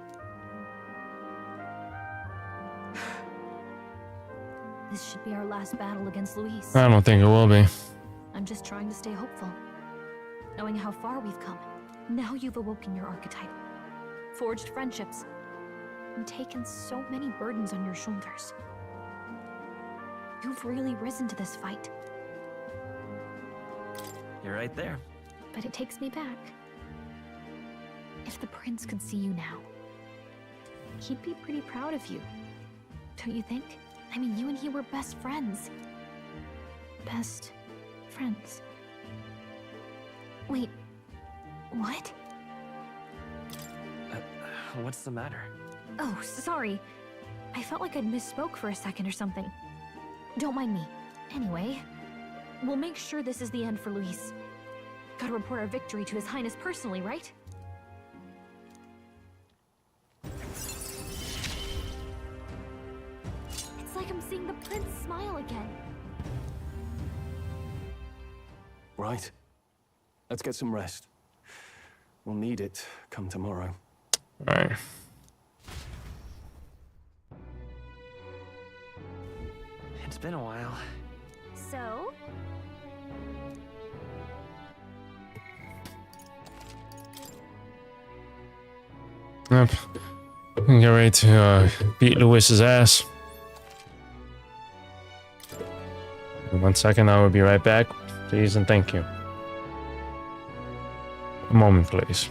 This should be our last battle against Luis. I don't think it will be. I'm just trying to stay hopeful. Knowing how far we've come. Now you've awoken your archetype. Forged friendships. And taken so many burdens on your shoulders. You've really risen to this fight. You're right there. But it takes me back. If the prince could see you now, he'd be pretty proud of you. Don't you think? I mean, you and he were best friends. Best friends. Wait, what? What's the matter? Oh, sorry. I felt like I'd misspoke for a second or something. Don't mind me. Anyway, we'll make sure this is the end for Luis. Gotta report our victory to His Highness personally, right? like I'm seeing the prince smile again. Right. Let's get some rest. We'll need it come tomorrow. All right. It's been a while. So? Yep. Get ready to beat Lewis's ass. In 1 second, I will be right back. Please and thank you. A moment, please.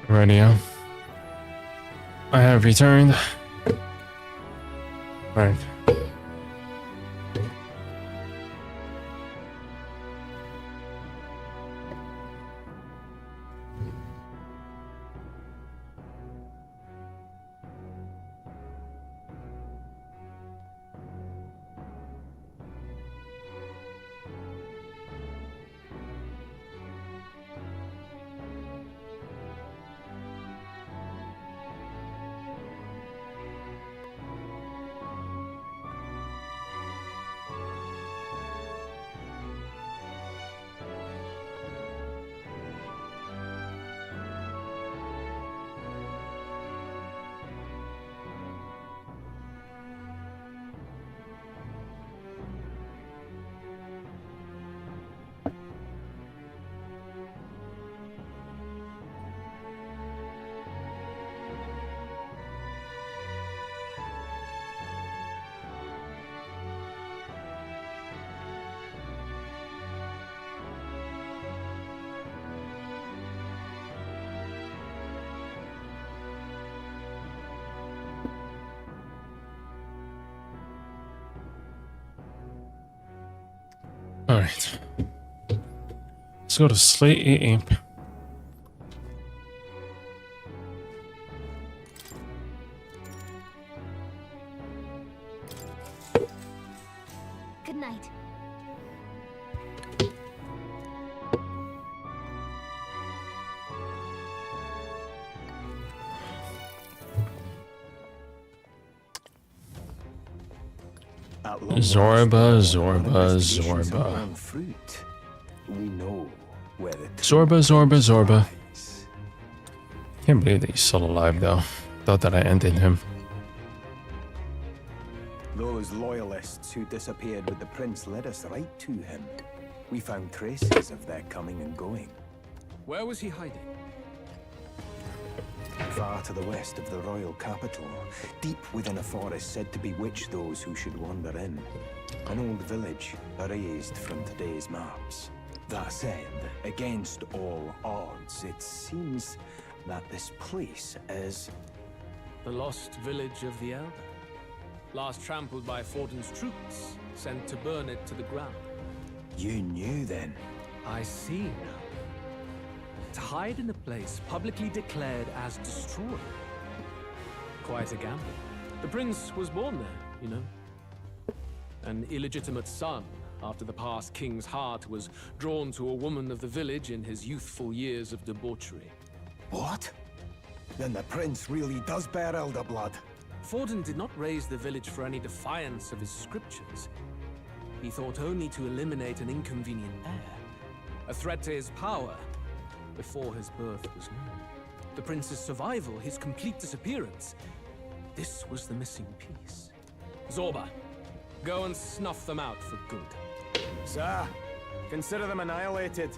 Radio. I have returned. Right. All right. Let's go to sleep. Good night. At long Zorba, last, Zorba, our investigations have Zorba. borne fruit. We know where the Zorba, truth Zorba, Zorba. lies. Can't believe that he's still alive though. Thought that I ended him. Those loyalists who disappeared with the prince led us right to him. We found traces of their coming and going. Where was he hiding? Far to the west of the royal capital, deep within a forest said to bewitch those who should wander in. An old village, erased from today's maps. That said, against all odds, it seems that this place is... The lost village of the Elder. Last trampled by Fortin's troops, sent to burn it to the ground. You knew then? I see now. To hide in a place publicly declared as destroyed. Quite a gamble. The prince was born there, you know. An illegitimate son, after the past king's heart was drawn to a woman of the village in his youthful years of debauchery. What? Then the prince really does bear elder blood. Fortin did not raise the village for any defiance of his scriptures. He thought only to eliminate an inconvenient heir, a threat to his power, before his birth was known. The prince's survival, his complete disappearance, this was the missing piece. Zorba, go and snuff them out for good. Sir, consider them annihilated.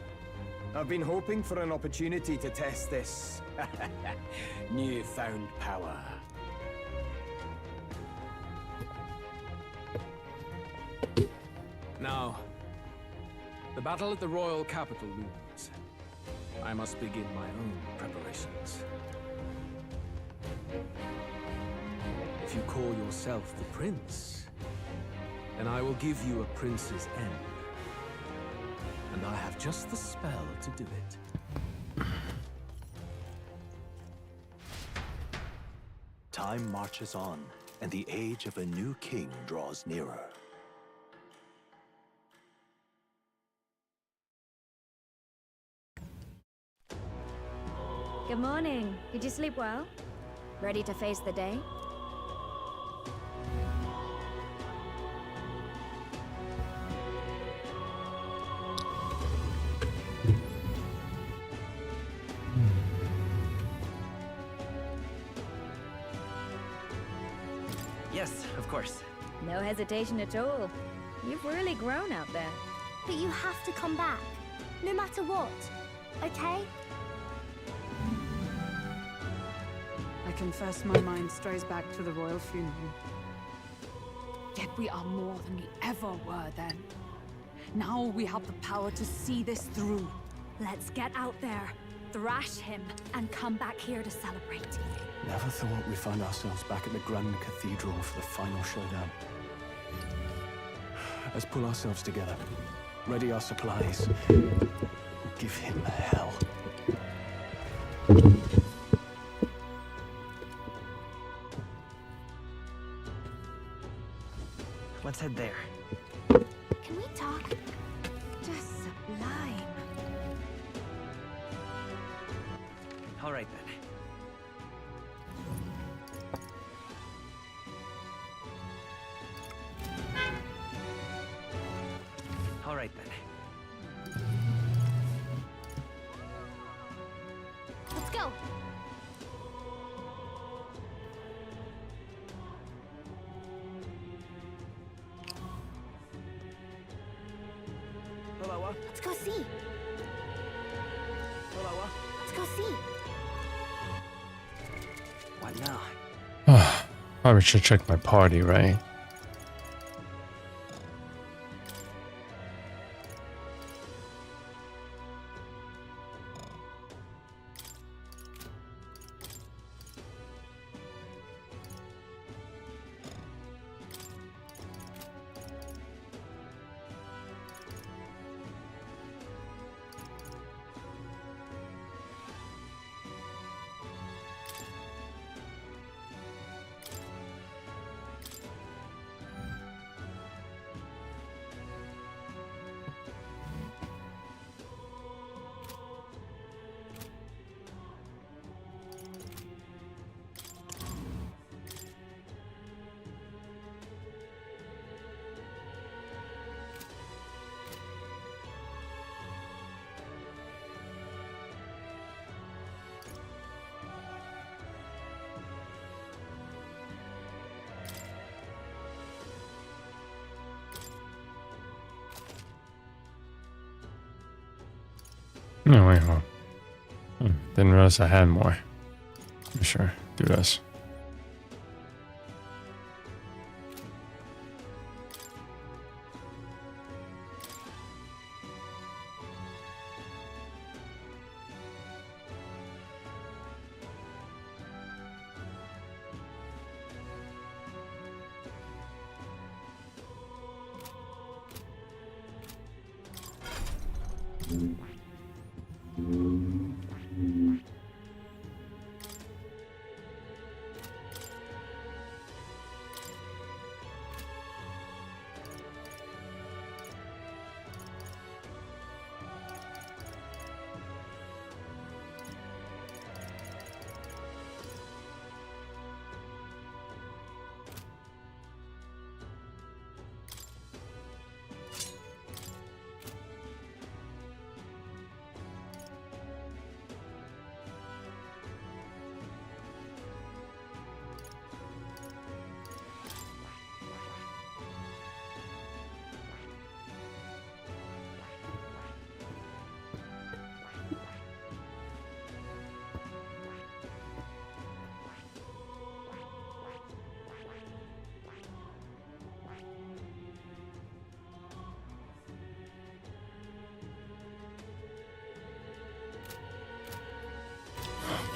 I've been hoping for an opportunity to test this newfound power. Now, the battle at the royal capital looms. I must begin my own preparations. If you call yourself the prince, then I will give you a prince's end. And I have just the spell to do it. Time marches on, and the age of a new king draws nearer. Good morning. Did you sleep well? Ready to face the day? Yes, of course. No hesitation at all. You've really grown out there. But you have to come back, no matter what, okay? I confess my mind strays back to the royal funeral. Yet we are more than we ever were then. Now we have the power to see this through. Let's get out there, thrash him, and come back here to celebrate. Never thought we'd find ourselves back at the Grand Cathedral for the final showdown. Let's pull ourselves together, ready our supplies, give him hell. Let's head there. Can we talk? Just sublime. All right then. All right then. Let's go. Let's go see. Let's go see. What now? Probably should check my party, right? No, wait, hold on. Didn't realize I had more. Let me sure do this.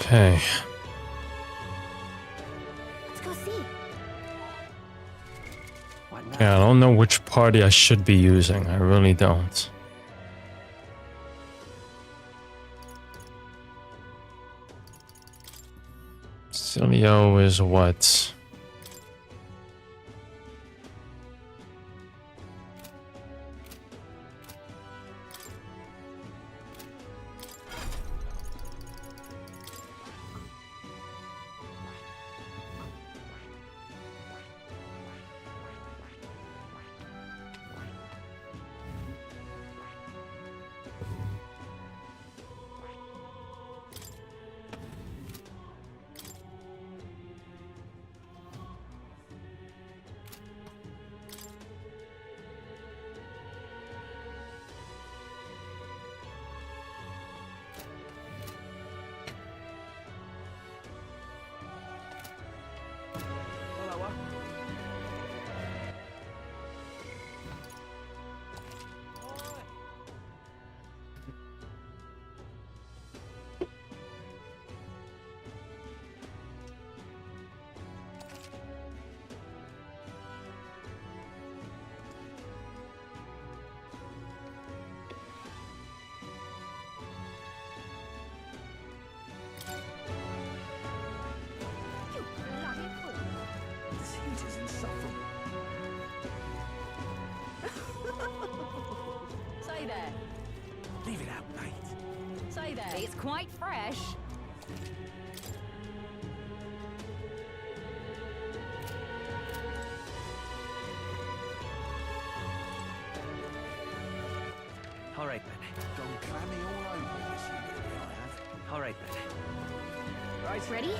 Okay. Let's go see. Yeah, I don't know which party I should be using. I really don't. Cilio is what? This heat is insufferable. Say there. Leave it out, mate. Say there. It's quite fresh. All right, then. Gone clammy all over this humidity I have. All right, then. Right. Ready?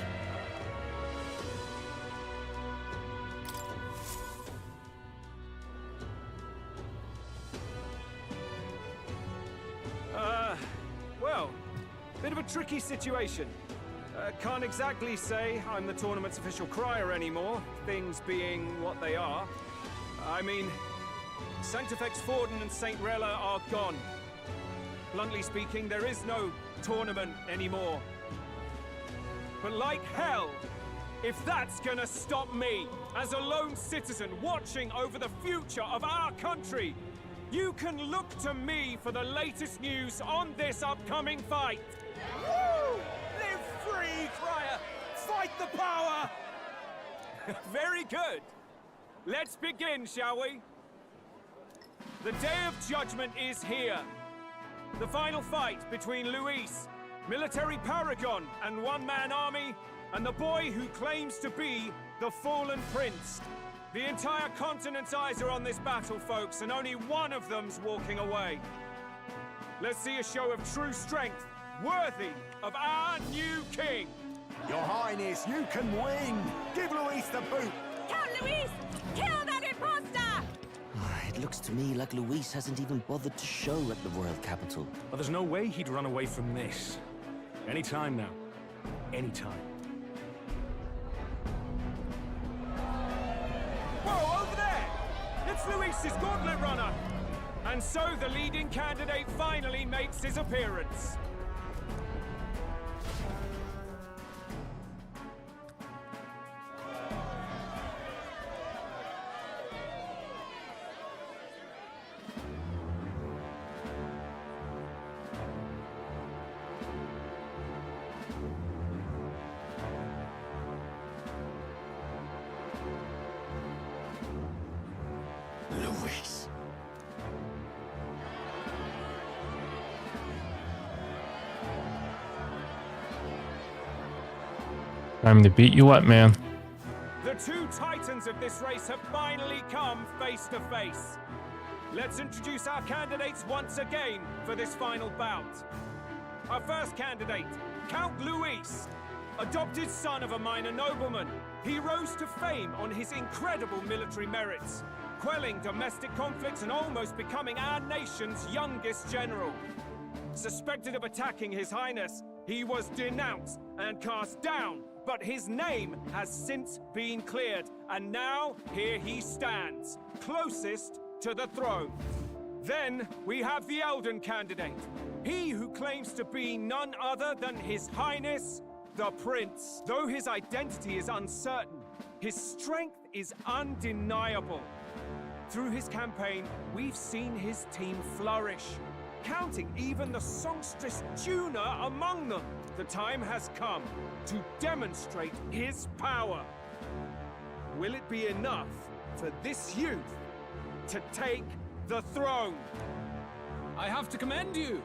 Well, bit of a tricky situation. Can't exactly say I'm the tournament's official crier anymore, things being what they are. I mean, Sanctifex Forden and St. Rella are gone. Bluntly speaking, there is no tournament anymore. But like hell, if that's gonna stop me, as a lone citizen watching over the future of our country, you can look to me for the latest news on this upcoming fight. Woo! Live free, Crier! Fight the power! Very good. Let's begin, shall we? The Day of Judgment is here. The final fight between Luis, military paragon and one-man army, and the boy who claims to be the fallen prince. The entire continent's eyes are on this battle, folks, and only one of them's walking away. Let's see a show of true strength, worthy of our new king. Your Highness, you can win. Give Luis the boot. Count Luis! Kill that imposter! At looks to me like Luis hasn't even bothered to show at the royal capital. But there's no way he'd run away from this. Anytime now. Anytime. Whoa, over there! It's Luis's gauntlet runner! And so the leading candidate finally makes his appearance. Luis. Time to beat you up, man. The two titans of this race have finally come face to face. Let's introduce our candidates once again for this final bout. Our first candidate, Count Luis. Adopted son of a minor nobleman, he rose to fame on his incredible military merits, quelling domestic conflicts and almost becoming our nation's youngest general. Suspected of attacking His Highness, he was denounced and cast down, but his name has since been cleared, and now here he stands, closest to the throne. Then we have the Elden candidate, he who claims to be none other than His Highness, the Prince. Though his identity is uncertain, his strength is undeniable. Through his campaign, we've seen his team flourish, counting even the songstress Juna among them. The time has come to demonstrate his power. Will it be enough for this youth to take the throne? I have to commend you.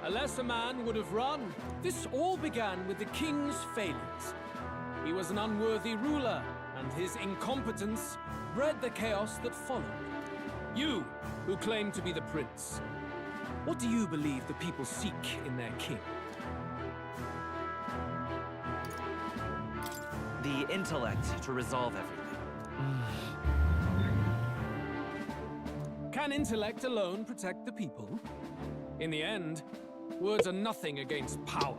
A lesser man would have run. This all began with the king's failings. He was an unworthy ruler, and his incompetence bred the chaos that followed. You, who claim to be the prince, what do you believe the people seek in their king? The intellect to resolve everything. Can intellect alone protect the people? In the end, words are nothing against power.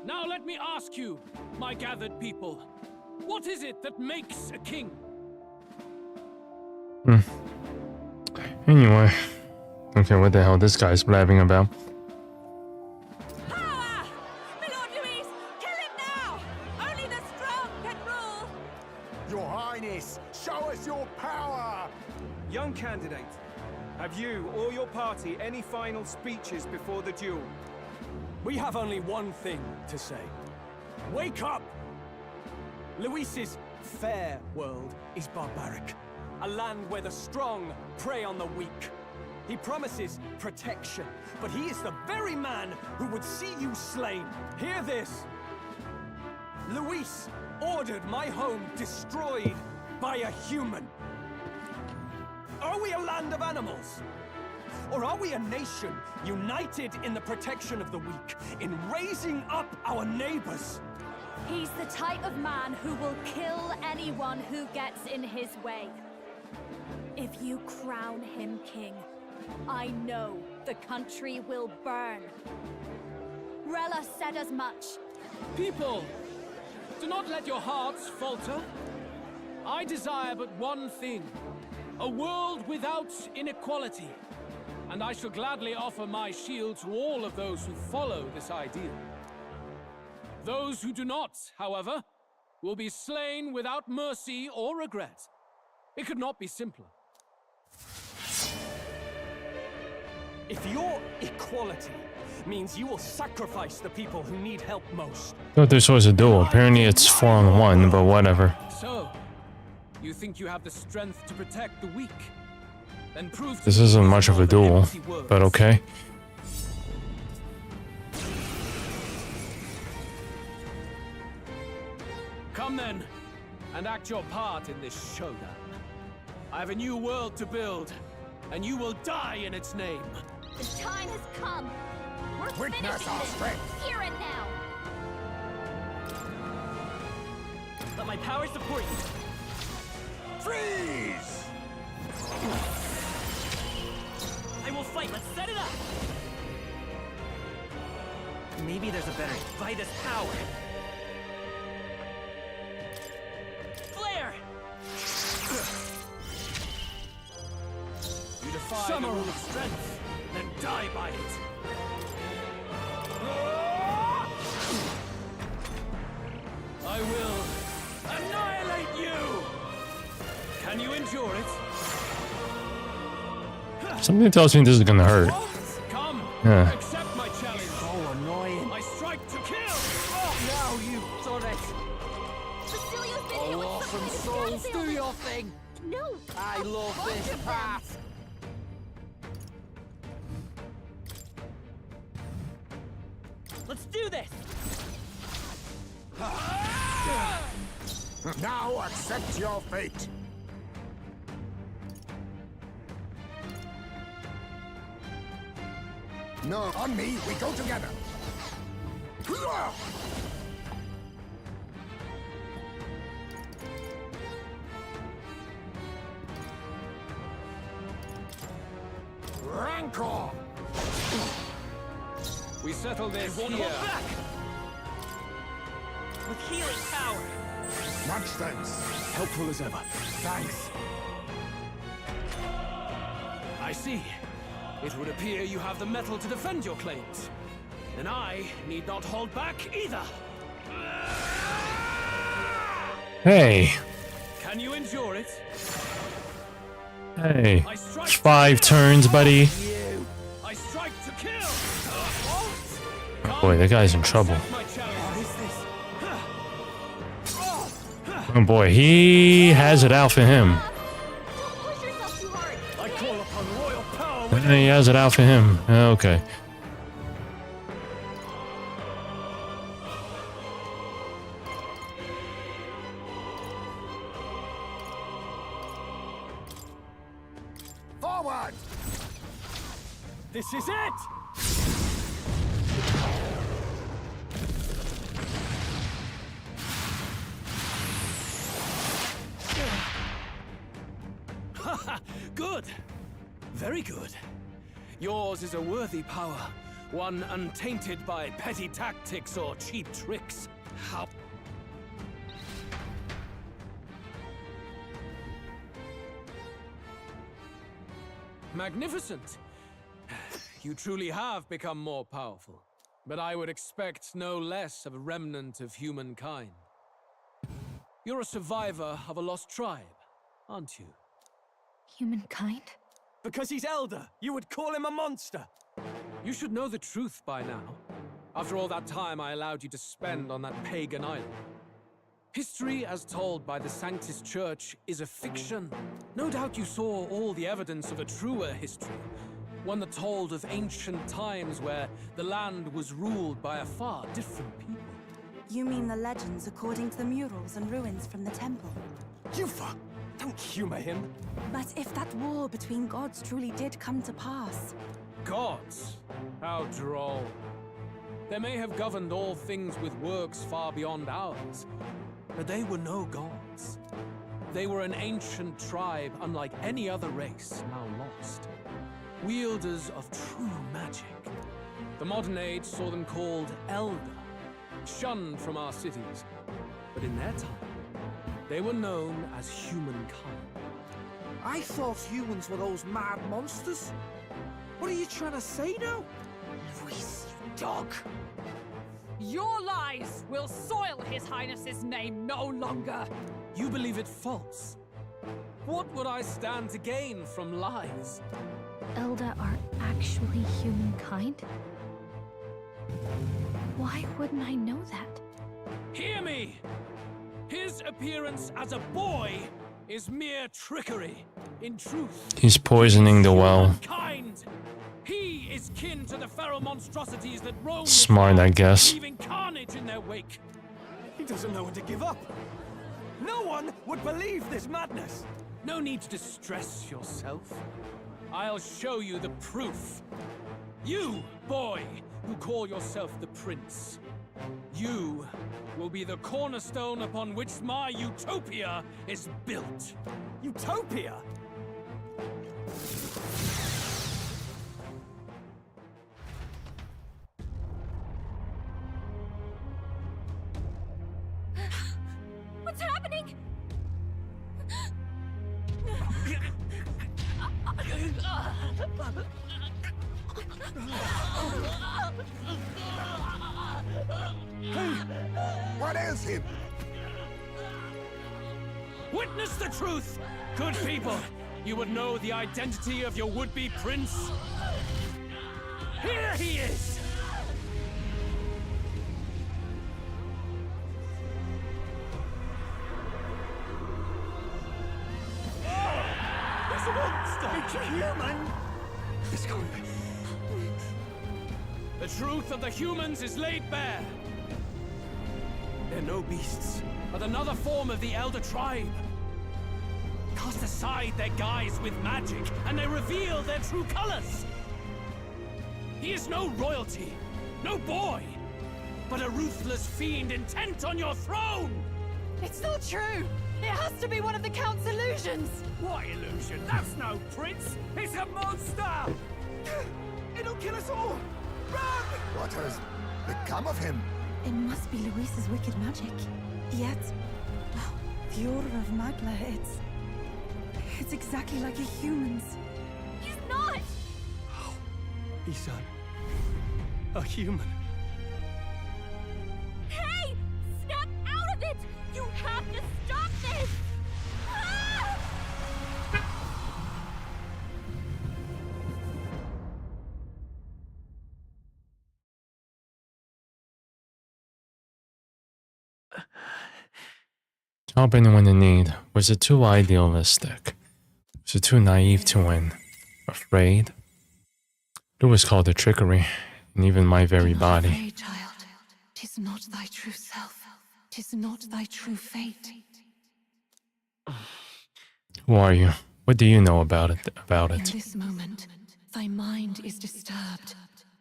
Now let me ask you, my gathered people, what is it that makes a king? Anyway. Okay, what the hell this guy's blabbing about? Power! Milord Luis, kill him now! Only the strong can rule! Your Highness, show us your power! Young candidate, have you or your party any final speeches before the duel? We have only one thing to say. Wake up! Luis's fair world is barbaric. A land where the strong prey on the weak. He promises protection, but he is the very man who would see you slain. Hear this. Luis ordered my home destroyed by a human. Are we a land of animals? Or are we a nation united in the protection of the weak, in raising up our neighbors? He's the type of man who will kill anyone who gets in his way. If you crown him king, I know the country will burn. Rella said as much. People, do not let your hearts falter. I desire but one thing, a world without inequality. And I shall gladly offer my shield to all of those who follow this ideal. Those who do not, however, will be slain without mercy or regret. It could not be simpler. If your equality means you will sacrifice the people who need help most. Thought this was a duel. Apparently it's 4-on-1, but whatever. So, you think you have the strength to protect the weak? Then prove This isn't much of a duel, but okay. Come then, and act your part in this showdown. I have a new world to build, and you will die in its name. The time has come. We're Witness finishing our this strength. here and now. Let my power support you. Freeze! I will fight. Let's set it up. Maybe there's a better by this power. Flare! You defy the rule of strength, then die by it. I will annihilate you! Can you endure it? Something tells me this is gonna hurt. Come, Yeah. accept my challenge. Oh, annoying. I strike to kill! Oh, now you've done it. Cecilia's been hit Oh, with awesome something souls, against do the- your thing. No! I love bunch this of them. path. Let's do this. Now accept your fate. No, on me, we go together. Rancor! We settle this Won't here. hold back. With healing power. Much thanks. Helpful as ever. Thanks. I see. It would appear you have the metal to defend your claims. And I need not hold back either. Hey. Can you endure it? Hey. It's 5 turns, buddy. I strike to kill. Oh boy, that guy's in trouble. Oh boy, he has it out for him. I call upon royal power. He has it out for him. Okay. Forward! This is it! Good. Very good. Yours is a worthy power, one untainted by petty tactics or cheap tricks. How... Magnificent! You truly have become more powerful. But I would expect no less of a remnant of humankind. You're a survivor of a lost tribe, aren't you? Humankind? Because he's elder, you would call him a monster! You should know the truth by now. After all that time I allowed you to spend on that pagan island. History, as told by the Sanctus Church, is a fiction. No doubt you saw all the evidence of a truer history. One that told of ancient times where the land was ruled by a far different people. You mean the legends according to the murals and ruins from the temple? Yufa! Don't humor him! But if that war between gods truly did come to pass... Gods? How droll. They may have governed all things with works far beyond ours, but they were no gods. They were an ancient tribe unlike any other race now lost. Wielders of true magic. The modern age saw them called Elder, shunned from our cities. But in their time, they were known as humankind. I thought humans were those mad monsters. What are you trying to say now? Luis, you dog. Your lies will soil His Highness's name no longer. You believe it false? What would I stand to gain from lies? Elda are actually humankind? Why wouldn't I know that? Hear me! His appearance as a boy is mere trickery. In truth, He's poisoning the well. kind. He is kin to the feral monstrosities that roam Smart, I guess. leaving carnage in their wake. He doesn't know when to give up. No one would believe this madness. No need to distress yourself. I'll show you the proof. You, boy, who call yourself the prince. You will be the cornerstone upon which my utopia is built. Utopia? What ails him? Witness the truth! Good people, you would know the identity of your would-be prince. Here he is! It's a monster! It's a human! It's gone. The truth of the humans is laid bare. They're no beasts, but another form of the Elder Tribe. Cast aside their guise with magic, and they reveal their true colors. He is no royalty, no boy, but a ruthless fiend intent on your throne! It's not true! It has to be one of the Count's illusions! What illusion? That's no prince! It's a monster! It'll kill us all! Run! What has become of him? It must be Luis's wicked magic. Yet, the Order of Magla, it's exactly like a human's. He's not! He's a human. Hey! Snap out of it! You have to stop this! Ah! Help anyone in need. Was it too idealistic? Was it too naive to win? Afraid? Louis called it trickery, and even my very body. Afraid, child. 'Tis not thy true self. 'Tis not thy true fate. Who are you? What do you know about it? In this moment, thy mind is disturbed,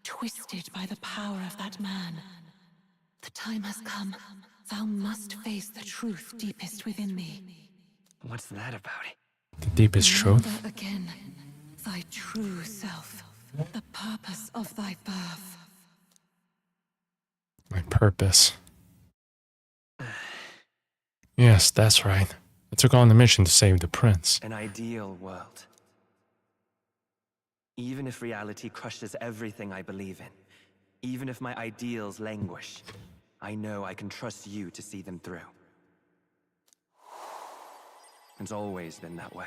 twisted by the power of that man. The time has come. Thou must face the truth deepest within thee. What's that about? The deepest truth? Remember again, thy true self, the purpose of thy birth. My purpose. Yes, that's right. I took on the mission to save the prince. An ideal world. Even if reality crushes everything I believe in, even if my ideals languish, I know I can trust you to see them through. It's always been that way.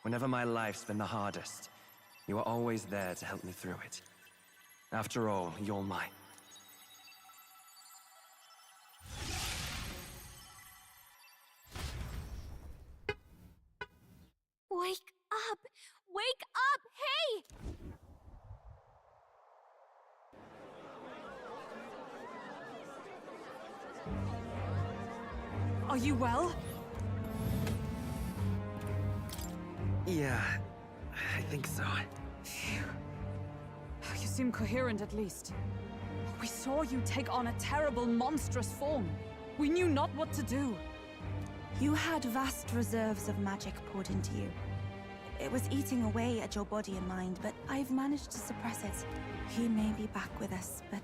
Whenever my life's been the hardest, you are always there to help me through it. After all, you're mine. Wake up! Wake up! Hey! Are you well? Yeah, I think so. You seem coherent at least. We saw you take on a terrible, monstrous form. We knew not what to do. You had vast reserves of magic poured into you. It was eating away at your body and mind, but I've managed to suppress it. He may be back with us, but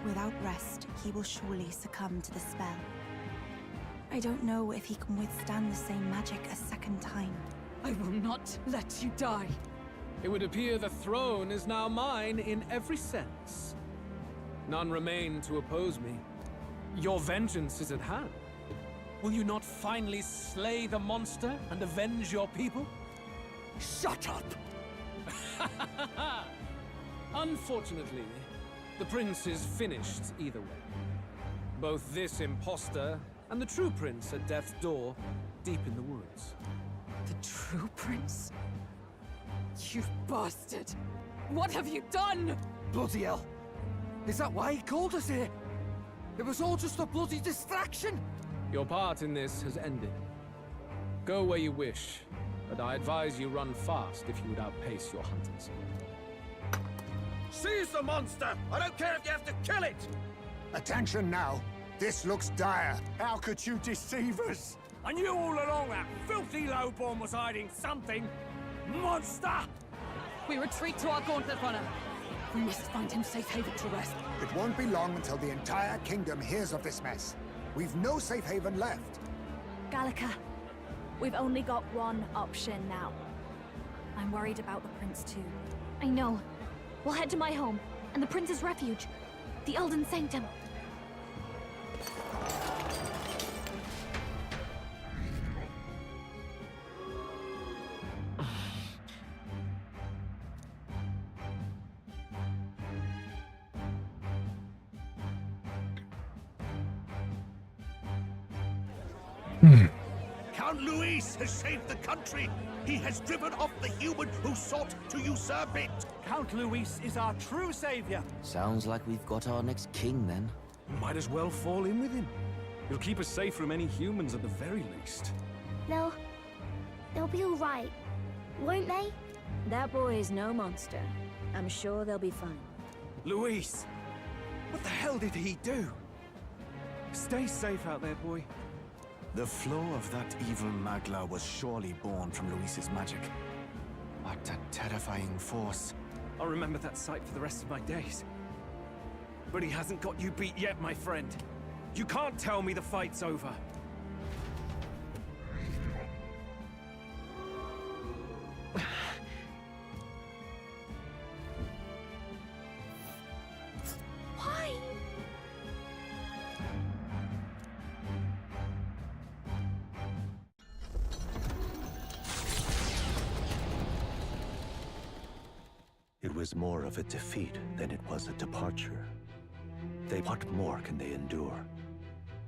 without rest, he will surely succumb to the spell. I don't know if he can withstand the same magic a second time. I will not let you die. It would appear the throne is now mine in every sense. None remain to oppose me. Your vengeance is at hand. Will you not finally slay the monster and avenge your people? Shut up! Unfortunately, the prince is finished either way. Both this imposter and the true prince at death's door, deep in the woods. The true prince? You bastard! What have you done? Bloody hell! Is that why he called us here? It was all just a bloody distraction! Your part in this has ended. Go where you wish, but I advise you run fast if you would outpace your hunters. Seize the monster! I don't care if you have to kill it! Attention now. This looks dire. How could you deceive us? I knew all along that filthy lowborn was hiding something. Monster! We retreat to our gauntlet runner. We must find him safe haven to rest. It won't be long until the entire kingdom hears of this mess. We've no safe haven left. Gallica, we've only got one option now. I'm worried about the prince too. I know. We'll head to my home, and the prince's refuge. The Elden Sanctum. Count Luis has saved the country. He has driven off the human who sought to usurp it. Count Luis is our true savior. Sounds like we've got our next king, then. Might as well fall in with him. He'll keep us safe from any humans at the very least. They'll be all right, won't they? That boy is no monster. I'm sure they'll be fine. Luis! What the hell did he do? Stay safe out there, boy. The flow of that evil Magla was surely born from Luis's magic. What a terrifying force. I'll remember that sight for the rest of my days. But he hasn't got you beat yet, my friend. You can't tell me the fight's over. Why? It was more of a defeat than it was a departure. What more can they endure?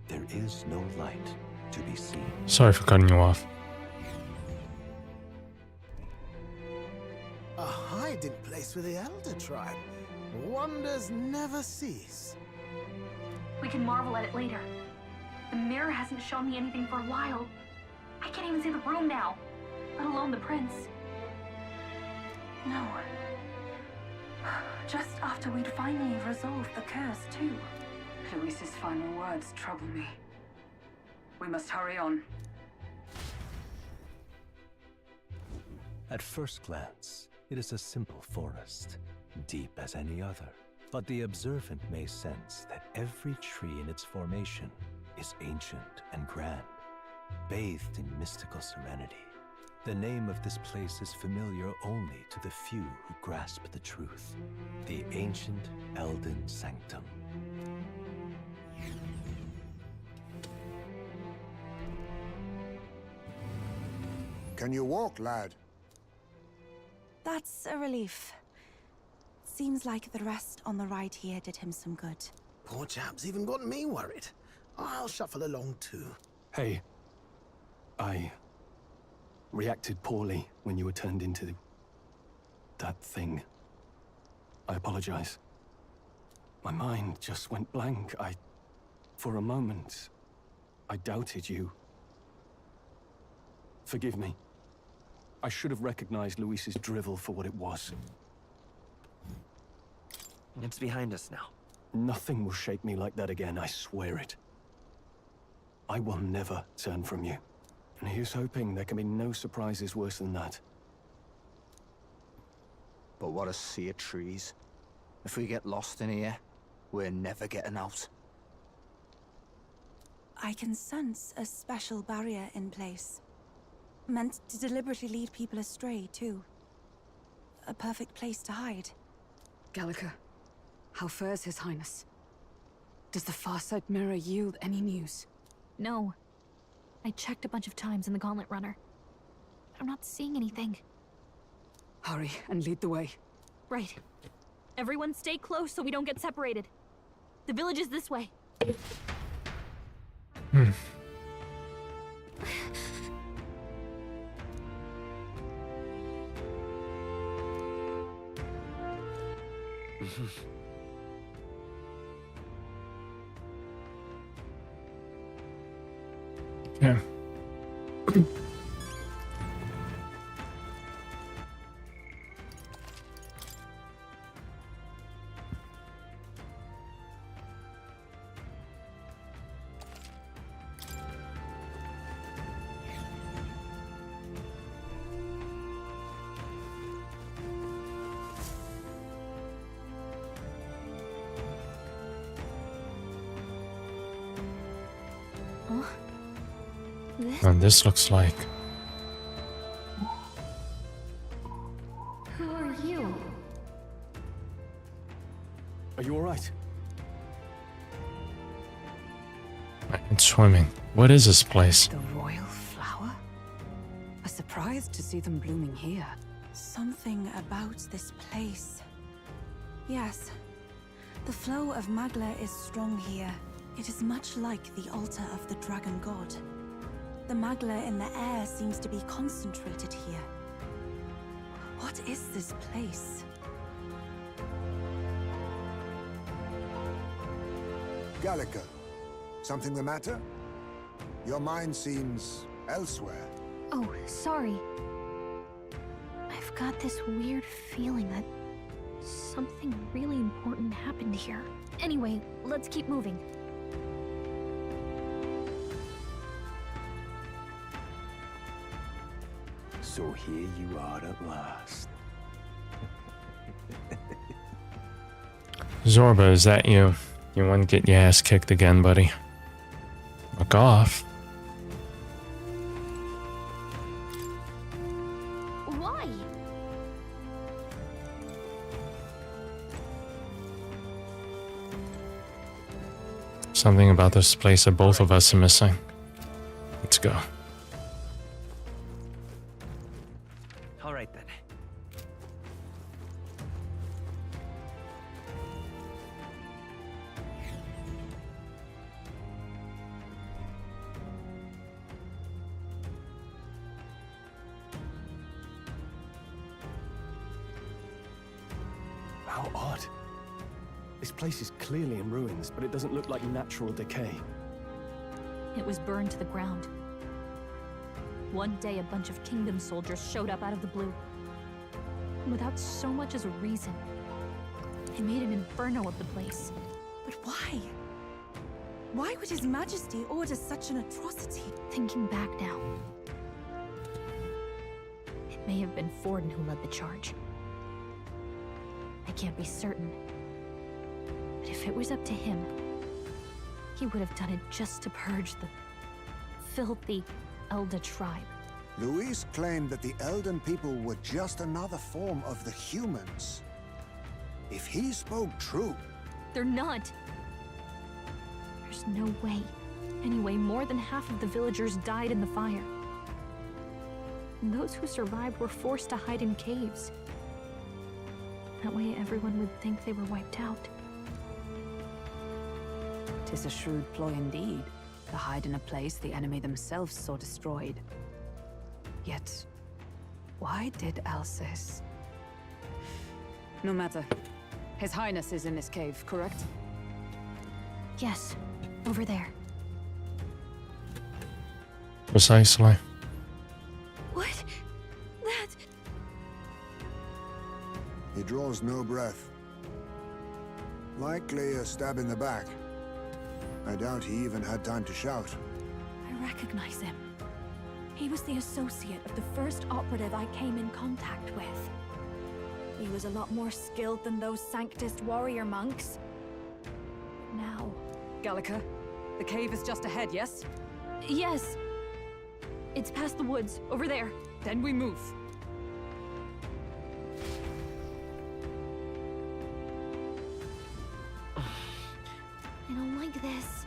There is no light to be seen. Sorry for cutting you off. A hiding place for the Elder Tribe. Wonders never cease. We can marvel at it later. The mirror hasn't shown me anything for a while. I can't even see the room now, let alone the prince. No. Just after we'd finally resolved the curse, too. Luis's final words trouble me. We must hurry on. At first glance, it is a simple forest, deep as any other. But the observant may sense that every tree in its formation is ancient and grand, bathed in mystical serenity. The name of this place is familiar only to the few who grasp the truth. The ancient Elden Sanctum. Can you walk, lad? That's a relief. Seems like the rest on the ride here did him some good. Poor chap's even got me worried. I'll shuffle along too. Hey, I reacted poorly when you were turned into that thing. I apologize. My mind just went blank. For a moment, I doubted you. Forgive me. I should have recognized Luis's drivel for what it was. It's behind us now. Nothing will shake me like that again, I swear it. I will never turn from you. And here's hoping there can be no surprises worse than that. But what a sea of trees. If we get lost in here, we're never getting out. I can sense a special barrier in place. Meant to deliberately lead people astray, too. A perfect place to hide. Gallica, how fares His Highness? Does the Farsight Mirror yield any news? No. I checked a bunch of times in the Gauntlet Runner. I'm not seeing anything. Hurry and lead the way. Right. Everyone stay close so we don't get separated. The village is this way. Yeah. This? And this looks like swimming. What is this place? The royal flower? A surprise to see them blooming here. Something about this place. Yes. The flow of Magla is strong here. It is much like the altar of the dragon god. The Magla in the air seems to be concentrated here. What is this place? Gallica, something the matter? Your mind seems elsewhere. Oh, sorry. I've got this weird feeling that something really important happened here. Anyway, let's keep moving. So here you are at last. Zorba, is that you? You want to get your ass kicked again, buddy? Fuck off. Why? Something about this place that both of us are missing. Let's go. All right then. How odd. This place is clearly in ruins, but it doesn't look like natural decay. It was burned to the ground. One day, a bunch of kingdom soldiers showed up out of the blue. Without so much as a reason. They made an inferno of the place. But why? Why would His Majesty order such an atrocity? Thinking back now, it may have been Forden who led the charge. I can't be certain. But if it was up to him, he would have done it just to purge the filthy Elda tribe. Luis claimed that the Elden people were just another form of the humans. If he spoke true... They're not. There's no way. Anyway, more than half of the villagers died in the fire. And those who survived were forced to hide in caves. That way everyone would think they were wiped out. 'Tis a shrewd ploy indeed, to hide in a place the enemy themselves saw destroyed. Yet, why did Alcest? No matter. His Highness is in this cave, correct? Yes, over there. Precisely. What? That... He draws no breath. Likely a stab in the back. I doubt he even had time to shout. I recognize him. He was the associate of the first operative I came in contact with. He was a lot more skilled than those Sanctist warrior monks. Now... Gallica, the cave is just ahead, yes? Yes. It's past the woods, over there. Then we move. I don't like this.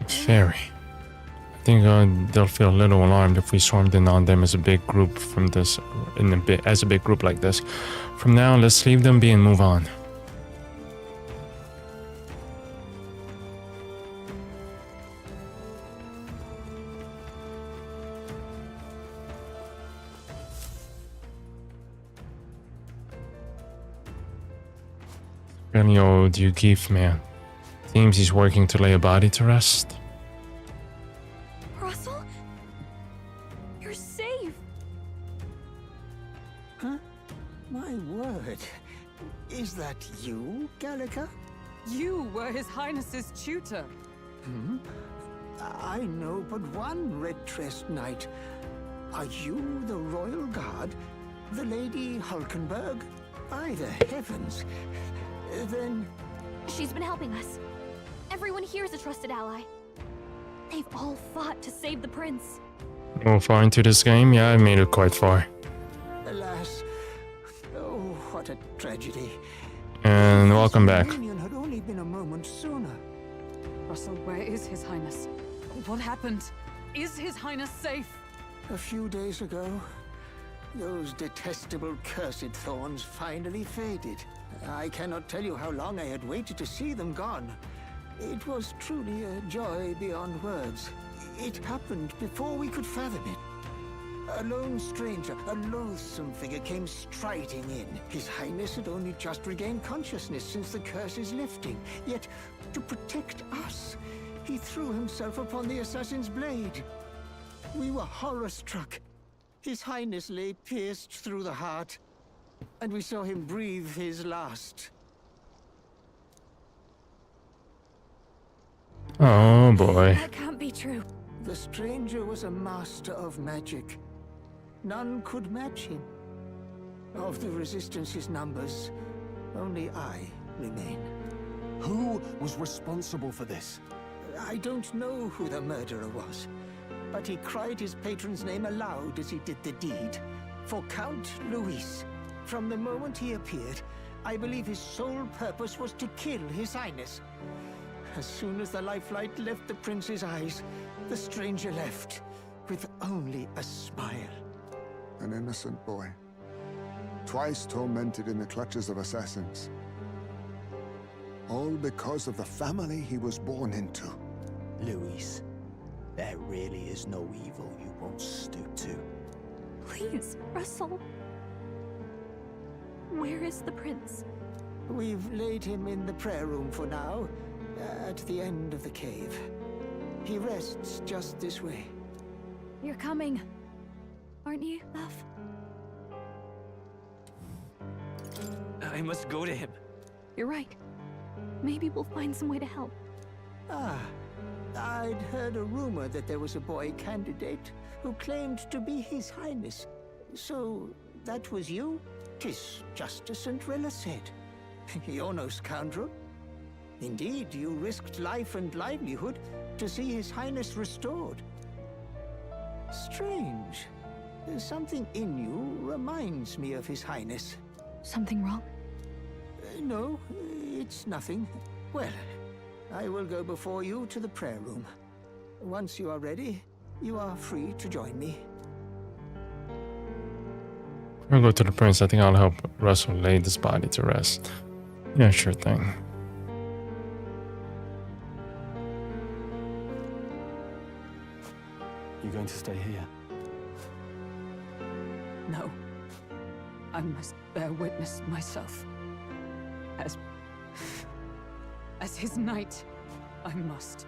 Fairy. I think they'll feel a little alarmed if we swarmed in on them as a big group from this, as a big group like this. From now, let's leave them be and move on. Really old Yugif, man. Seems he's working to lay a body to rest. Russell? You're safe! Huh? My word. Is that you, Gallica? You were His Highness's tutor. Hmm? I know but one red-dressed knight. Are you the royal guard? The Lady Hulkenberg? By the heavens. Then... She's been helping us. Everyone here is a trusted ally. They've all fought to save the prince. Oh, far into this game? Yeah, I made it quite far. Alas. Oh, What a tragedy. And welcome back. Reunion had only been a moment sooner. Russell, where is His Highness? What happened? Is His Highness safe? A few days ago, those detestable cursed thorns finally faded. I cannot tell you how long I had waited to see them gone. It was truly a joy beyond words. It happened before we could fathom it. A lone stranger, a loathsome figure came striding in. His Highness had only just regained consciousness since the curse's lifting. Yet, to protect us, he threw himself upon the assassin's blade. We were horror-struck. His Highness lay pierced through the heart, and we saw him breathe his last. Oh boy. That can't be true. The stranger was a master of magic. None could match him. Of the Resistance's numbers, only I remain. Who was responsible for this? I don't know who the murderer was, but he cried his patron's name aloud as he did the deed. For Count Luis, from the moment he appeared, I believe his sole purpose was to kill His Highness. As soon as the lifelight left the prince's eyes, the stranger left, with only a smile. An innocent boy, twice tormented in the clutches of assassins. All because of the family he was born into. Luis, there really is no evil you won't stoop to. Please, Russell. Where is the prince? We've laid him in the prayer room for now, at the end of the cave. He rests just this way. You're coming, aren't you, love? I must go to him. You're right. Maybe we'll find some way to help. Ah, I'd heard a rumor that there was a boy candidate who claimed to be His Highness. So, that was you? 'Tis just as St. Rilla said. You're no scoundrel. Indeed, you risked life and livelihood to see His Highness restored. Strange. Something in you reminds me of His Highness. Something wrong? No, it's nothing. Well, I will go before you to the prayer room. Once you are ready, you are free to join me. I'll go to the prince. I think I'll help Russell lay this body to rest. Yeah, sure thing. You going to stay here? No. I must bear witness myself. As his knight, I must.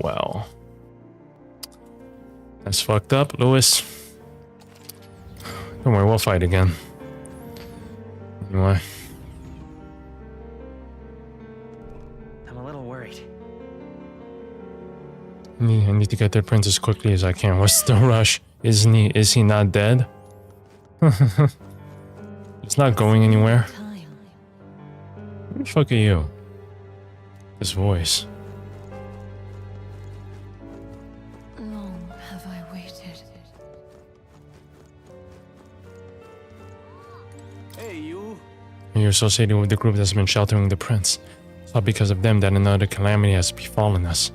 Well. That's fucked up, Lewis. Don't worry, we'll fight again. Anyway. I'm a little worried. I need to get the prince as quickly as I can. What's the rush? Isn't he? Is he not dead? It's not going anywhere. Who the fuck are you? This voice. Long have I waited. Hey, you. You're associated with the group that's been sheltering the prince. It's not because of them that another calamity has befallen us.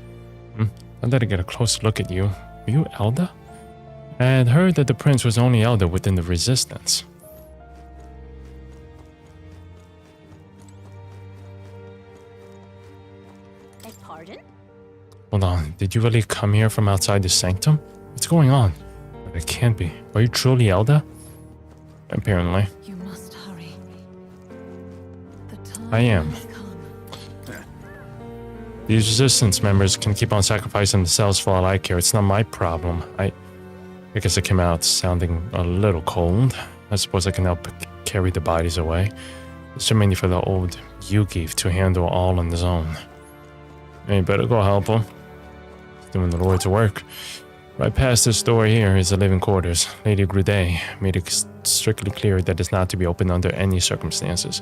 I'd like to get a close look at you. Are you Elder? I had heard that the prince was the only Elder within the Resistance. Pardon? Hold on, did you really come here from outside the sanctum? What's going on? But it can't be. Are you truly Elder? Apparently. You must hurry. The time I am. has come. These Resistance members can keep on sacrificing themselves for all I care. It's not my problem. I guess I came out sounding a little cold. I suppose I can help carry the bodies away. It's too many for the old Yugi to handle all on his own. You better go help him. He's doing the Lord's work. Right past this door here is the living quarters. Lady Grudet made it strictly clear that it's not to be opened under any circumstances.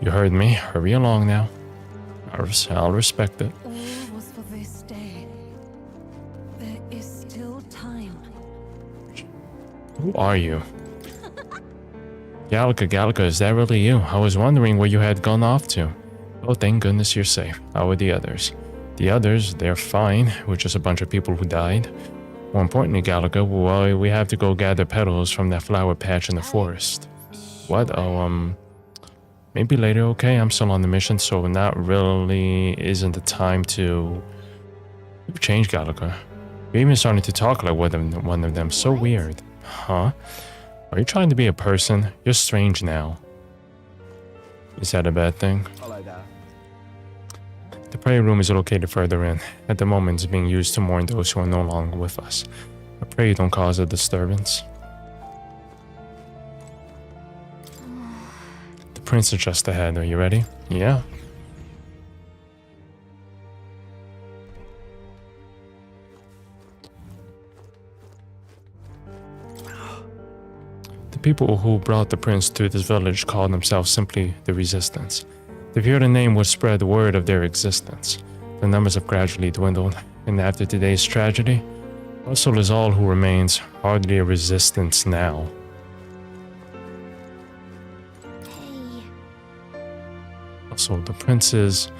You heard me. Hurry along now. I'll respect it. All was for this day. There is still time. Who are you? Gallica, is that really you? I was wondering where you had gone off to. Oh, thank goodness you're safe. How are the others? The others, they're fine. We're just a bunch of people who died. More importantly, Gallica, well, we have to go gather petals from that flower patch in the forest. What? Oh, maybe later, okay? I'm still on the mission, so not really isn't the time to change, Gallica. You're even starting to talk like one of them. So weird. Huh? Are you trying to be a person? You're strange now. Is that a bad thing? The prayer room is located further in. At the moment, it's being used to mourn those who are no longer with us. I pray you don't cause a disturbance. The prince is just ahead. Are you ready? Yeah. The people who brought the prince to this village called themselves simply the Resistance. The feared name would spread the word of their existence. The numbers have gradually dwindled, and after today's tragedy, Russell is all who remains, hardly a resistance now. Also, the prince is,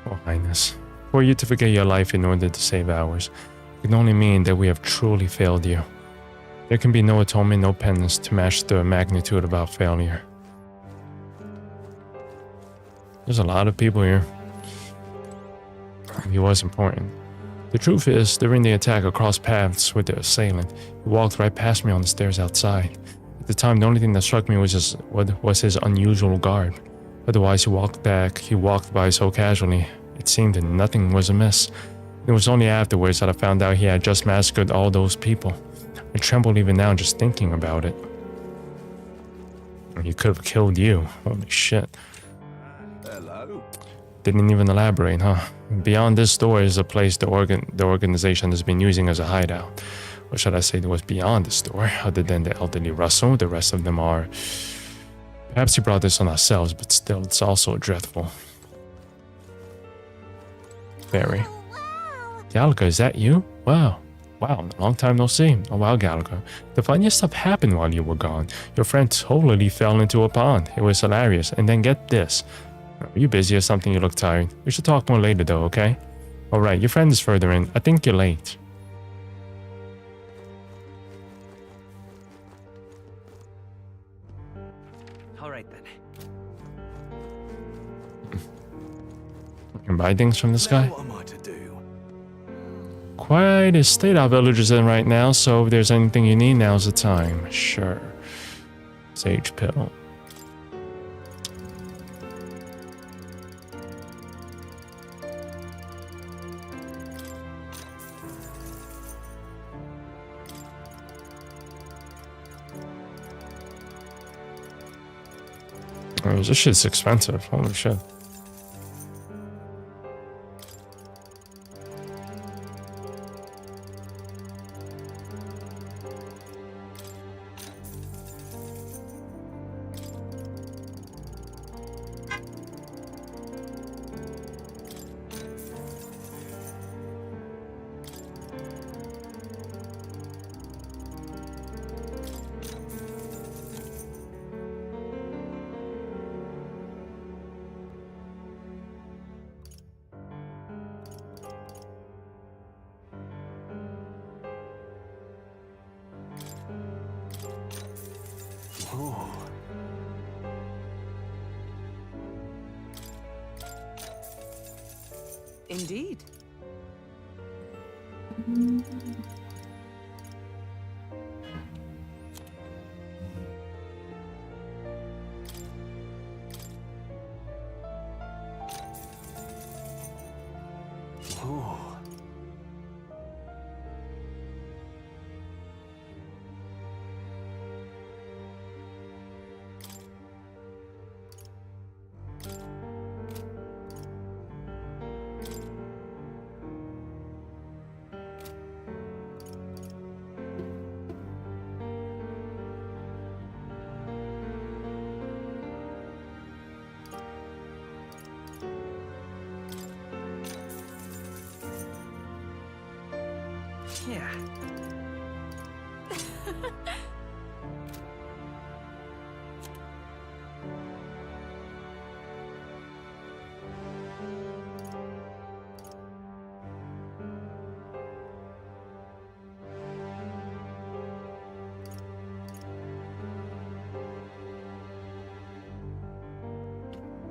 oh highness, for you to forget your life in order to save ours, it can only mean that we have truly failed you. There can be no atonement, no penance to match the magnitude of our failure. There's a lot of people here. He was important. The truth is, during the attack, I crossed paths with the assailant. He walked right past me on the stairs outside. At the time, the only thing that struck me was his unusual garb. Otherwise, he walked by so casually. It seemed that nothing was amiss. It was only afterwards that I found out he had just massacred all those people. I tremble even now just thinking about it. He could have killed you. Holy shit. Hello. Didn't even elaborate, huh? Beyond this door is a place the organization has been using as a hideout. Or should I say what's beyond this door? Other than the elderly Russell, the rest of them are... Perhaps we brought this on ourselves, but still, it's also dreadful. Very. Gallica, is that you? Wow, long time no see. Oh wow, Gallica. The funniest stuff happened while you were gone. Your friend totally fell into a pond. It was hilarious. And then get this. Are you busy or something? You look tired. We should talk more later though, okay? Alright, your friend is further in. I think you're late. Alright then. You can buy things from this guy? What am I to do? Quite a state our village is in right now, so if there's anything you need, now's the time. Sure. Sage pill. Oh, this shit's expensive. Holy shit. Indeed. Yeah.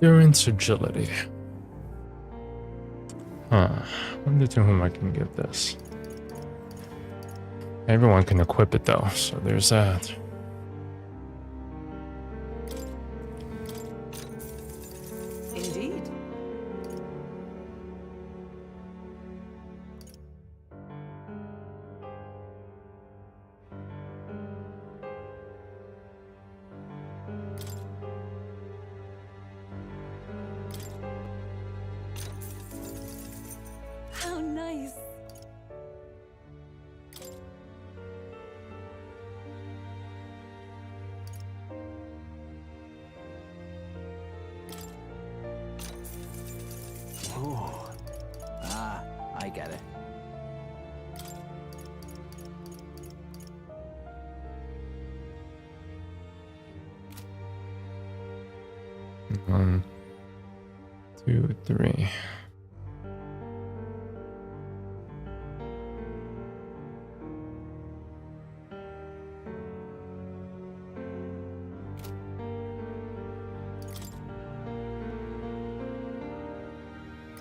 Endurance, agility. Huh. Wonder to whom I can give this. Everyone can equip it though, so there's that. Indeed. How nice. Ooh. Ah, I get it. One, two, three.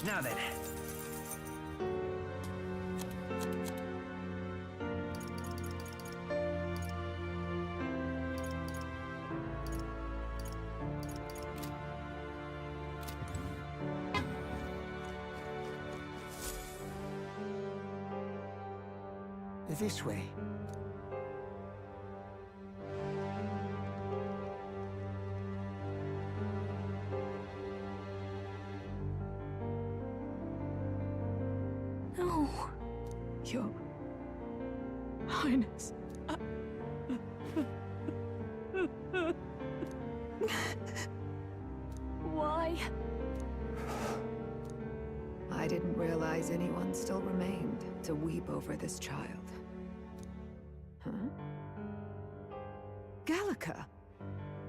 Now then. This way. No. Your Highness. Why? I didn't realize anyone still remained to weep over this child. Huh? Gallica,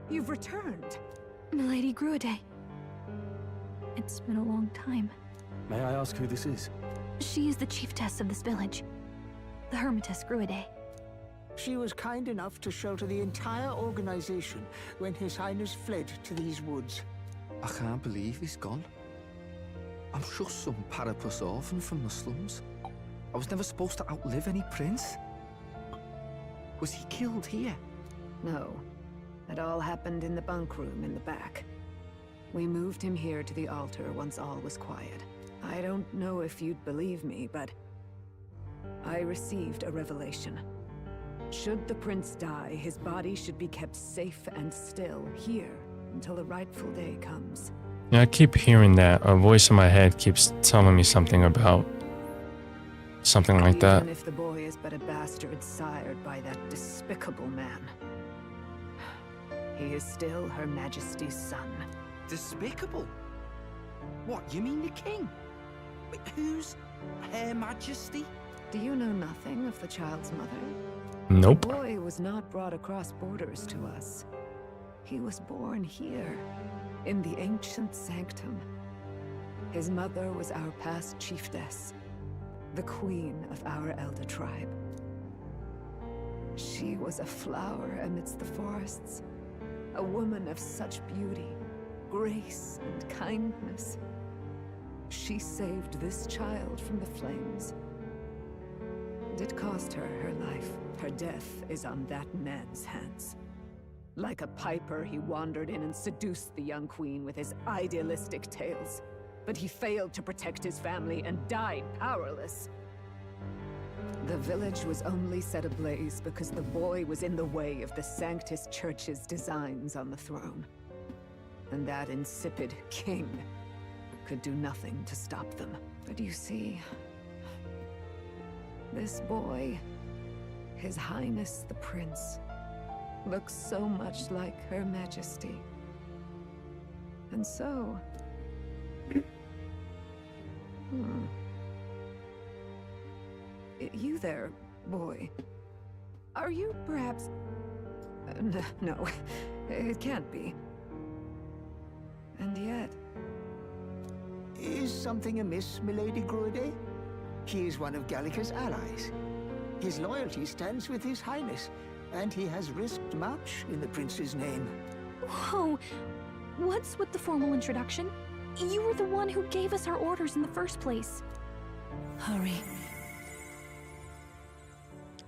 you've returned. Milady Gruade. It's been a long time. May I ask who this is? She is the chiefess of this village. The Hermitess Gruade. She was kind enough to shelter the entire organization when His Highness fled to these woods. I can't believe he's gone. I'm just some parapus orphan from the slums. I was never supposed to outlive any prince. Was he killed here? No. It all happened in the bunk room in the back. We moved him here to the altar once all was quiet. I don't know if you'd believe me, but I received a revelation. Should the prince die, his body should be kept safe and still here until the rightful day comes. Yeah, I keep hearing that. A voice in my head keeps telling me something about something like that. Even if the boy is but a bastard sired by that despicable man, he is still Her Majesty's son. Despicable? What, you mean the king? Wait, who's Her Majesty? Do you know nothing of the child's mother? Nope. The boy was not brought across borders to us. He was born here, in the ancient sanctum. His mother was our past chiefess, the queen of our elder tribe. She was a flower amidst the forests, a woman of such beauty, grace, and kindness. She saved this child from the flames. And it cost her her life. Her death is on that man's hands. Like a piper, he wandered in and seduced the young queen with his idealistic tales. But he failed to protect his family and died powerless. The village was only set ablaze because the boy was in the way of the Sanctus Church's designs on the throne. And that insipid king could do nothing to stop them. But you see, this boy, His Highness the Prince, looks so much like Her Majesty. And so... You there, boy. Are you perhaps... no, it can't be. And yet... Is something amiss, Milady Gruide? He is one of Gallica's allies. His loyalty stands with His Highness, and he has risked much in the Prince's name. Whoa! What's with the formal introduction? You were the one who gave us our orders in the first place. Hurry.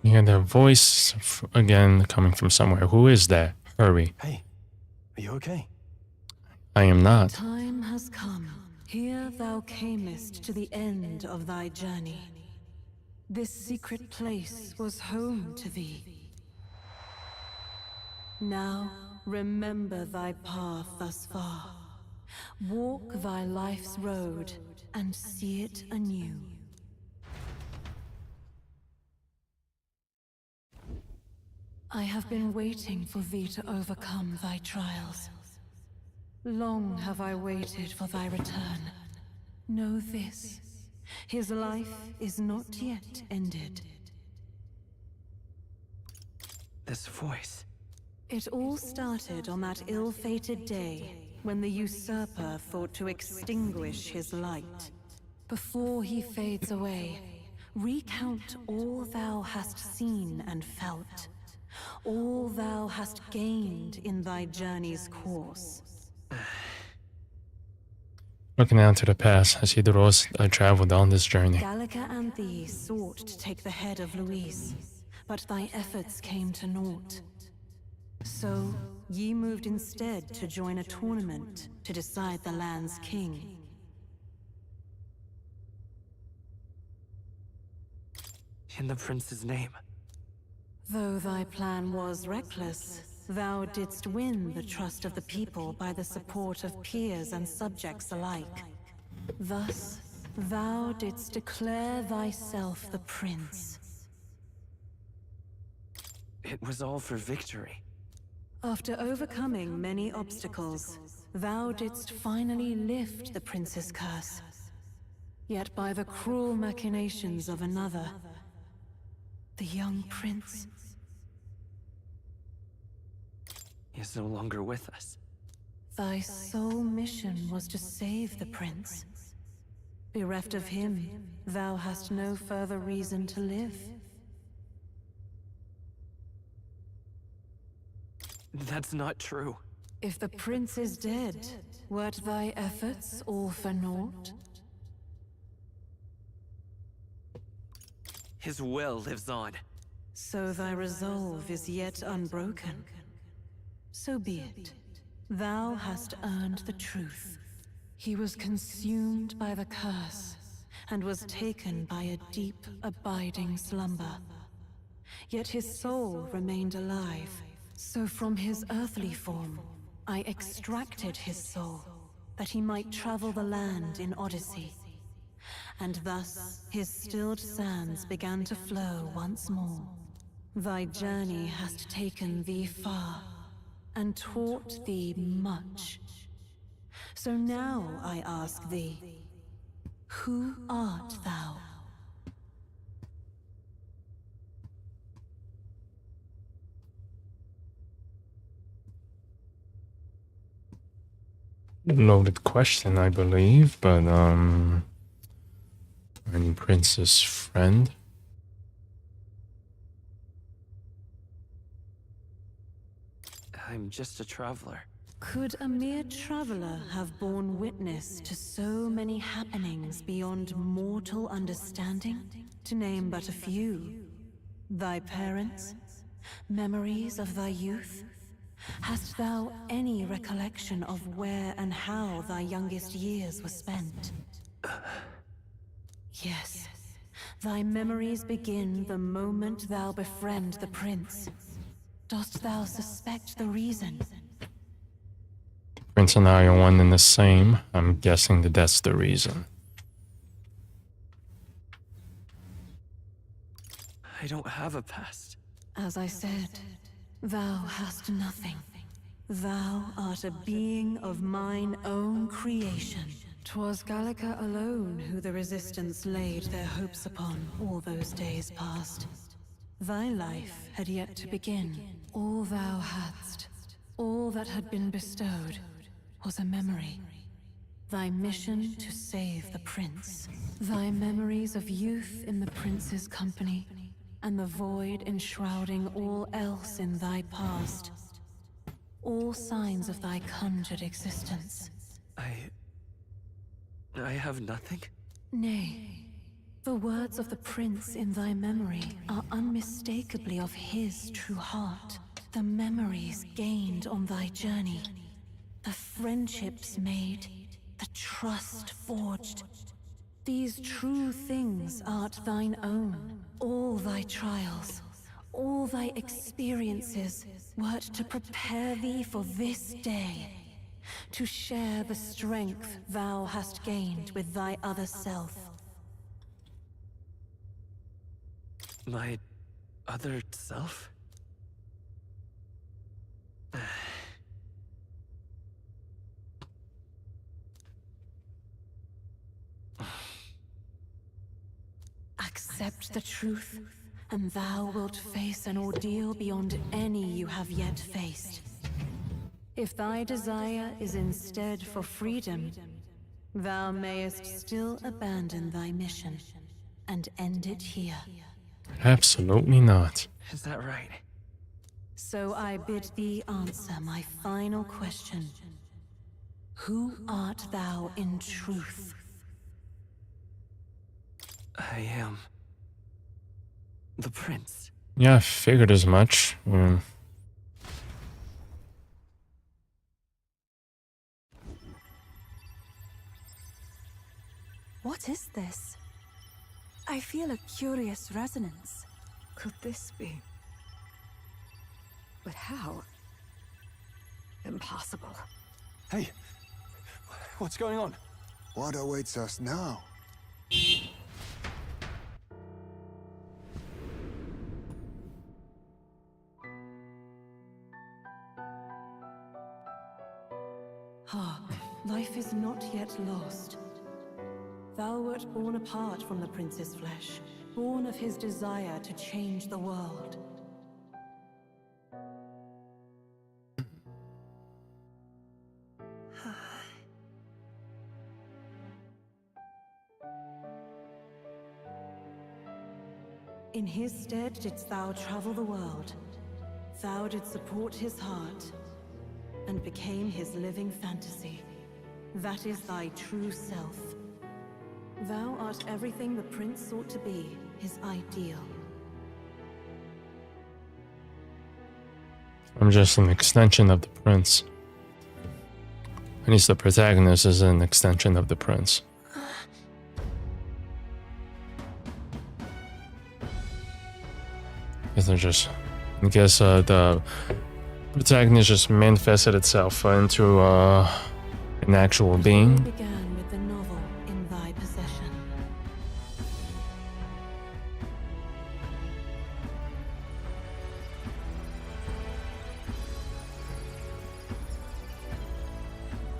You hear their voice again coming from somewhere. Who is there? Hurry. Hey, are you okay? I am not. Time has come. Here thou camest to the end of thy journey. This secret place was home to thee. Now, remember thy path thus far. Walk thy life's road and see it anew. I have been waiting for thee to overcome thy trials. Long have I waited for thy return. Know this, his life is not yet ended. This voice. It all started on that ill-fated day when the usurper thought to extinguish his light. Before he fades away, recount all thou hast seen and felt, all thou hast gained in thy journey's course. Looking out to the past, I see the roads I traveled on this journey. Gallica and thee sought to take the head of Luis, but thy efforts came to naught. So, ye moved instead to join a tournament to decide the land's king. In the prince's name. Though thy plan was reckless, thou didst win the trust of the people by the support of peers and subjects alike. Thus, thou didst declare thyself the prince. It was all for victory. After overcoming many obstacles, thou didst finally lift the prince's curse. Yet by the cruel machinations of another, the young prince... He is no longer with us. Thy sole mission was to save the prince. Bereft of him, thou hast no further reason to live. That's not true. If the prince is dead, wert thy efforts all for naught? His will lives on. So thy resolve is yet unbroken. So be it. Thou hast earned the truth. He was consumed by the curse, and was taken by a deep, abiding slumber. Yet his soul remained alive. So from his earthly form, I extracted his soul, that he might travel the land in Odyssey. And thus, his stilled sands began to flow once more. Thy journey hast taken thee far, and taught thee much. So now I ask thee, who art thou? Loaded question, I believe, but any prince's friend? I'm just a traveler. Could a mere traveler have borne witness to so many happenings beyond mortal understanding? To name but a few. Thy parents? Memories of thy youth? Hast thou any recollection of where and how thy youngest years were spent? Yes. Thy memories begin the moment thou befriend the prince. Dost thou suspect the reason? Prince and I are one and the same. I'm guessing that that's the reason. I don't have a past. As I said, thou hast nothing. Thou art a being of mine own creation. 'Twas Gallica alone who the Resistance laid their hopes upon all those days past. Thy life had yet to begin. All thou hadst, all that had been bestowed, was a memory. Thy mission to save the prince. Thy memories of youth in the prince's company, and the void enshrouding all else in thy past. All signs of thy conjured existence. I have nothing? Nay, the words of the prince in thy memory are unmistakably of his true heart. The memories gained on thy journey, the friendships made, the trust forged. These true things art thine own. All thy trials, all thy experiences wert to prepare thee for this day, to share the strength thou hast gained with thy other self. My other self? Accept the truth, and thou wilt face an ordeal beyond any you have yet faced. If thy desire is instead for freedom, thou mayest still abandon thy mission and end it here. Absolutely not. Is that right? So I bid thee answer my final question. Who art thou in truth? I am the prince. Yeah, I figured as much. What is this? I feel a curious resonance. Could this be? But how? Impossible. Hey, what's going on? What awaits us now? Ah, life is not yet lost. Thou wert born apart from the prince's flesh, born of his desire to change the world. In his stead didst thou travel the world. Thou didst support his heart, and became his living fantasy. That is thy true self. Thou art everything the prince sought to be, his ideal. I'm just an extension of the prince. At least the protagonist is an extension of the prince. I guess the protagonist just manifested itself into an actual being. Began with the novel in thy possession.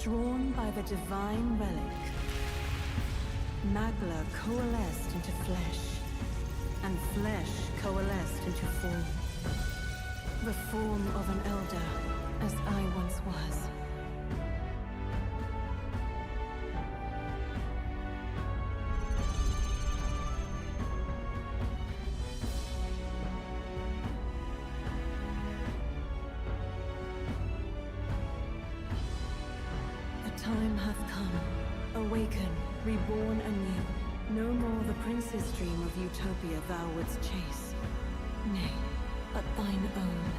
Drawn by the divine relic, Magla coalesced into flesh, and flesh coalesced into form. The form of an elder, as I once was. The time hath come. Awaken, reborn anew. No more the prince's dream of utopia thou wouldst chase. Nay, but thine own.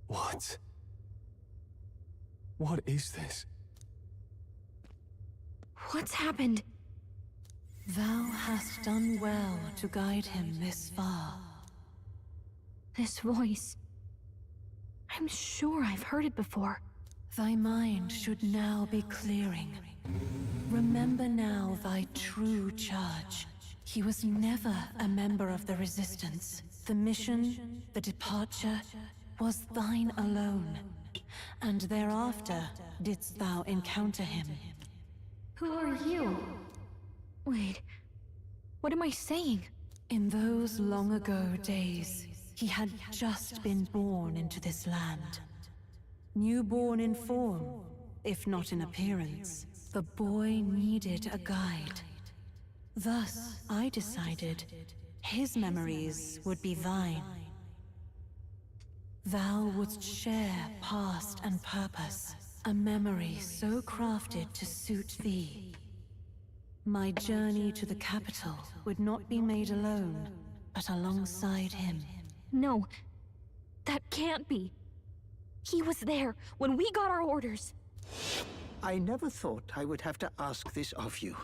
What? What is this? What's happened? Thou hast done well to guide him this far. This voice. I'm sure I've heard it before. Thy mind should now be clearing. Remember now thy true charge. He was never a member of the Resistance. The mission, the departure, was thine alone. And thereafter didst thou encounter him. Who are you? Wait, what am I saying? In those long ago days, he had just been born into this land. Newborn in form, if not in appearance, the boy needed a guide. Thus, I decided his memories would be thine. Thou wouldst share past and purpose, a memory so crafted to suit thee. My journey to the capital would not be made alone, but alongside him. No, that can't be. He was there when we got our orders. I never thought I would have to ask this of you.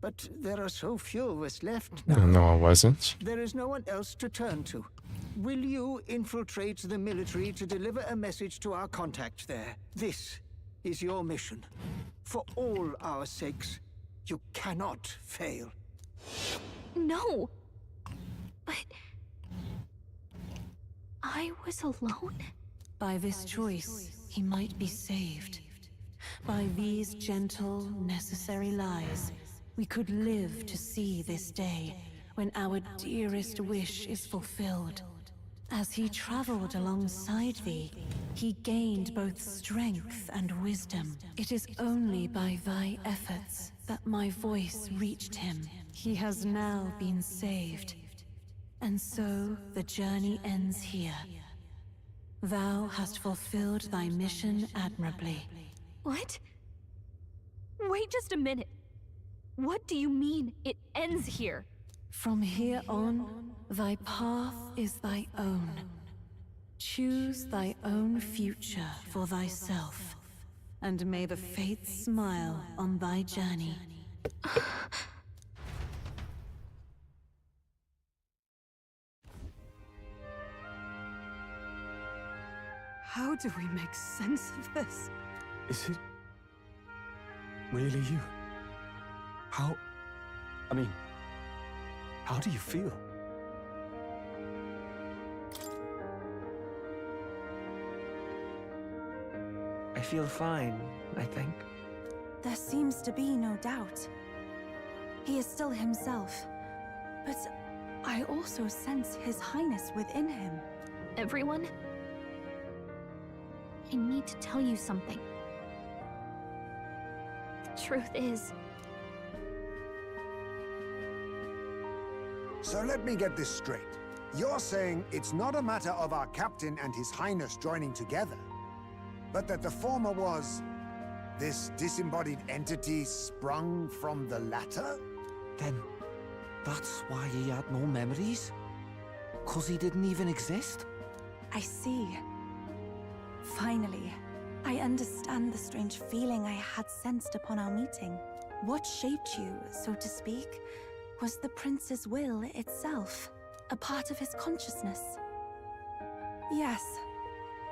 But there are so few of us left now. No, I wasn't. There is no one else to turn to. Will you infiltrate the military to deliver a message to our contact there? This is your mission. For all our sakes, you cannot fail. No! But... I was alone? By this choice, he might be saved. By these gentle, necessary lies, we could live to see this day when our dearest wish is fulfilled. As he traveled alongside thee, he gained both strength and wisdom. It is only by thy efforts that my voice reached him. He has now been saved. And so the journey ends here. Thou hast fulfilled thy mission admirably. What? Wait just a minute. What do you mean, it ends here? From here on, thy path is thy own. Choose thy own future for thyself, and may the fates smile on thy journey. How do we make sense of this? Is it really you? How do you feel? I feel fine, I think. There seems to be no doubt. He is still himself, but I also sense His Highness within him. Everyone? I need to tell you something. The truth is... So let me get this straight. You're saying it's not a matter of our captain and His Highness joining together, but that the former was this disembodied entity sprung from the latter? Then that's why he had no memories? 'Cause he didn't even exist? I see. Finally, I understand the strange feeling I had sensed upon our meeting. What shaped you, so to speak, was the prince's will itself, a part of his consciousness. Yes,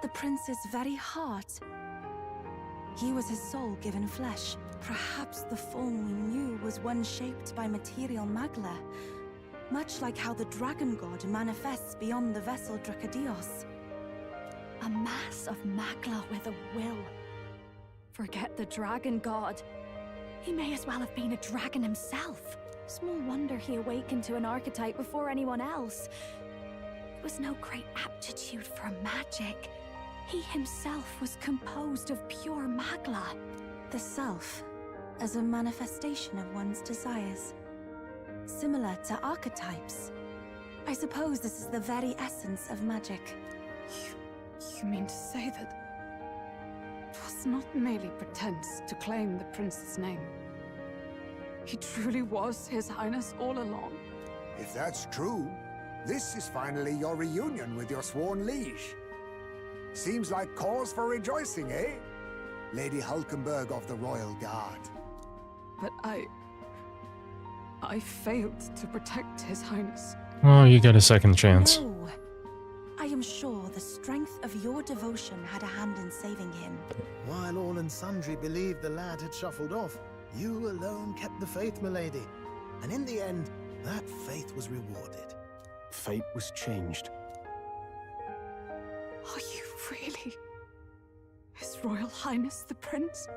the prince's very heart. He was his soul given flesh. Perhaps the form we knew was one shaped by material magla, much like how the dragon god manifests beyond the vessel Dracadios. A mass of magla with a will. Forget the dragon god. He may as well have been a dragon himself. Small wonder he awakened to an archetype before anyone else. It was no great aptitude for magic. He himself was composed of pure magla. The self, as a manifestation of one's desires. Similar to archetypes. I suppose this is the very essence of magic. You mean to say that it was not merely pretense to claim the prince's name? He truly was His Highness all along? If that's true, this is finally your reunion with your sworn liege. Seems like cause for rejoicing, eh? Lady Hulkenberg of the Royal Guard. But I failed to protect His Highness. Oh, you get a second chance. No. I am sure the strength of your devotion had a hand in saving him. While all and sundry believed the lad had shuffled off, you alone kept the faith, milady. And in the end, that faith was rewarded. Fate was changed. Are you really His Royal Highness the Prince?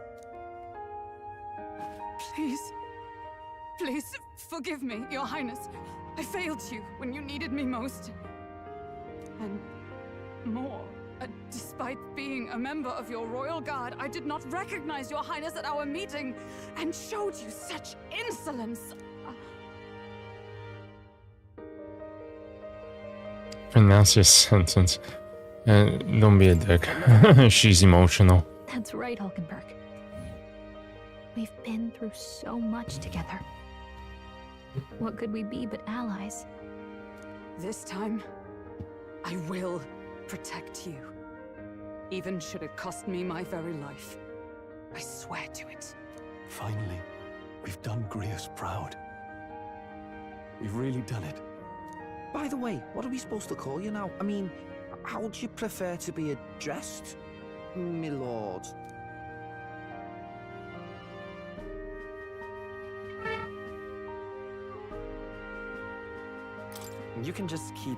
Please, forgive me, Your Highness. I failed you when you needed me most. And more, despite being a member of your Royal Guard, I did not recognize Your Highness at our meeting and showed you such insolence. Pronounce your sentence. Don't be a dick. She's emotional. That's right, Hulkenberg. We've been through so much together. What could we be but allies? This time, I will protect you. Even should it cost me my very life. I swear to it. Finally, we've done Grius proud. We've really done it. By the way, what are we supposed to call you now? I mean, how would you prefer to be addressed, my lord? You can just keep,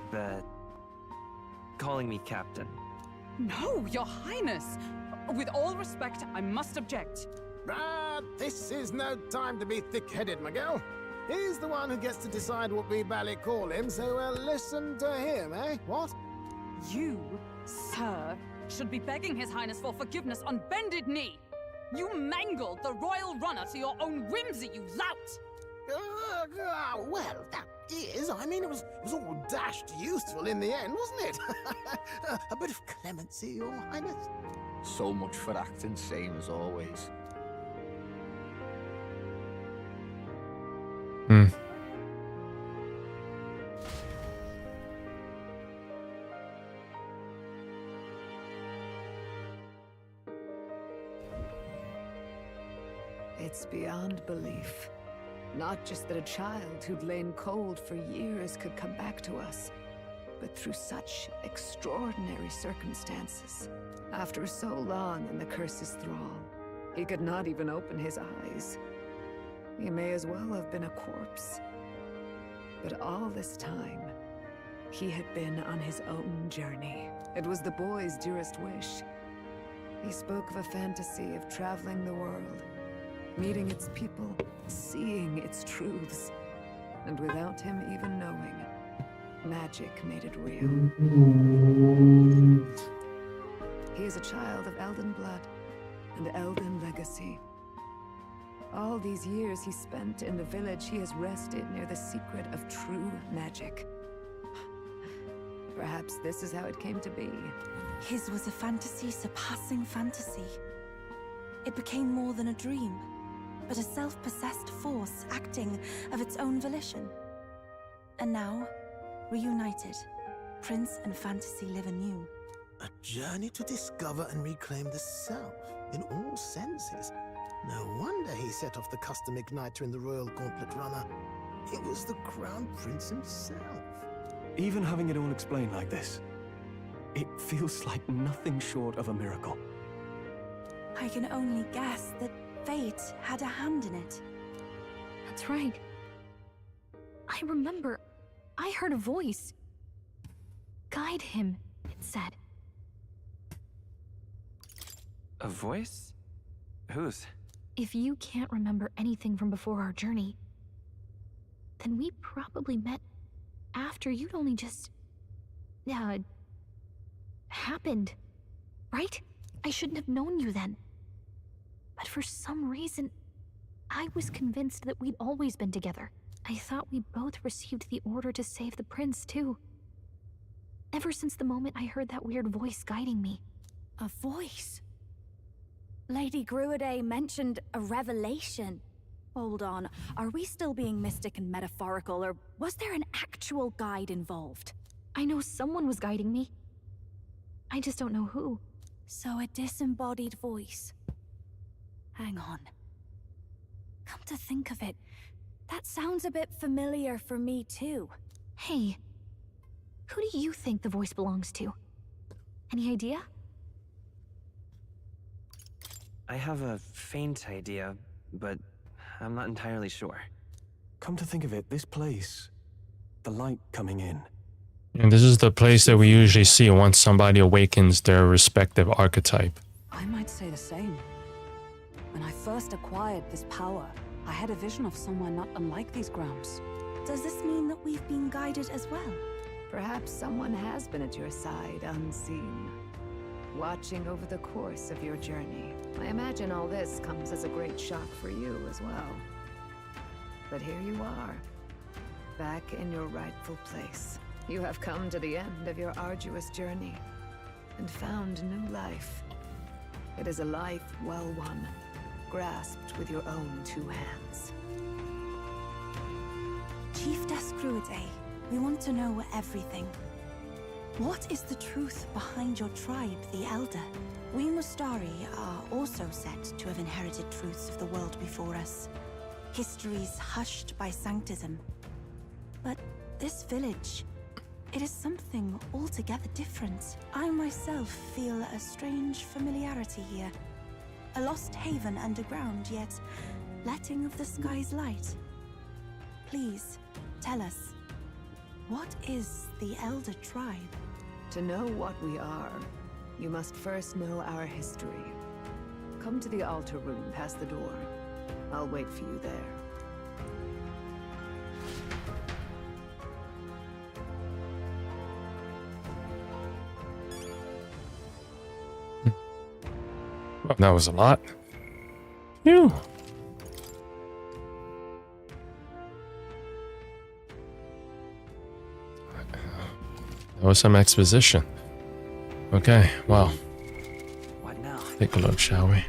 calling me Captain. No, Your Highness! With all respect, I must object. But this is no time to be thick-headed, Miguel. He's the one who gets to decide what we bally call him, so listen to him, eh? What? You, sir, should be begging His Highness for forgiveness on bended knee. You mangled the royal runner to your own whimsy, you lout! Well, that is, I mean, it was all dashed useful in the end, wasn't it? A bit of clemency, Your Highness. So much for acting same as always. It's beyond belief. Not just that a child who'd lain cold for years could come back to us, but through such extraordinary circumstances. After so long in the curse's thrall, he could not even open his eyes. He may as well have been a corpse. But all this time, he had been on his own journey. It was the boy's dearest wish. He spoke of a fantasy of traveling the world, meeting its people, seeing its truths. And without him even knowing, magic made it real. He is a child of Elden blood and Elden legacy. All these years he spent in the village, he has rested near the secret of true magic. Perhaps this is how it came to be. His was a fantasy surpassing fantasy. It became more than a dream, but a self-possessed force acting of its own volition. And now, reunited, Prince and fantasy live anew. A journey to discover and reclaim the self, in all senses. No wonder he set off the custom igniter in the Royal Gauntlet Runner. It was the Crown Prince himself. Even having it all explained like this, it feels like nothing short of a miracle. I can only guess that fate had a hand in it. That's right. I remember, I heard a voice. Guide him, it said. A voice? Whose? If you can't remember anything from before our journey, then we probably met after you'd only just... happened, right? I shouldn't have known you then. But for some reason, I was convinced that we'd always been together. I thought we both received the order to save the prince, too. Ever since the moment I heard that weird voice guiding me. A voice? Lady Gruide mentioned a revelation. Hold on, are we still being mystic and metaphorical, or was there an actual guide involved? I know someone was guiding me. I just don't know who. So a disembodied voice. Hang on. Come to think of it, that sounds a bit familiar for me too. Hey, who do you think the voice belongs to? Any idea? I have a faint idea, but I'm not entirely sure. Come to think of it, this place, the light coming in. And this is the place that we usually see once somebody awakens their respective archetype. I might say the same. When I first acquired this power, I had a vision of somewhere not unlike these grounds. Does this mean that we've been guided as well? Perhaps someone has been at your side unseen, watching over the course of your journey. I imagine all this comes as a great shock for you as well. But here you are, back in your rightful place. You have come to the end of your arduous journey and found new life. It is a life well won, grasped with your own two hands. Chiefess Cruiday, we want to know everything. What is the truth behind your tribe, the Elder? We Mustari are also said to have inherited truths of the world before us. Histories hushed by sanctism. But this village, it is something altogether different. I myself feel a strange familiarity here. A lost haven underground, yet letting of the sky's light. Please, tell us, what is the Elder Tribe? To know what we are, you must first know our history. Come to the altar room past the door. I'll wait for you there. Well, that was a lot. Phew. That was some exposition. Okay, well. What now? Take a look, shall we?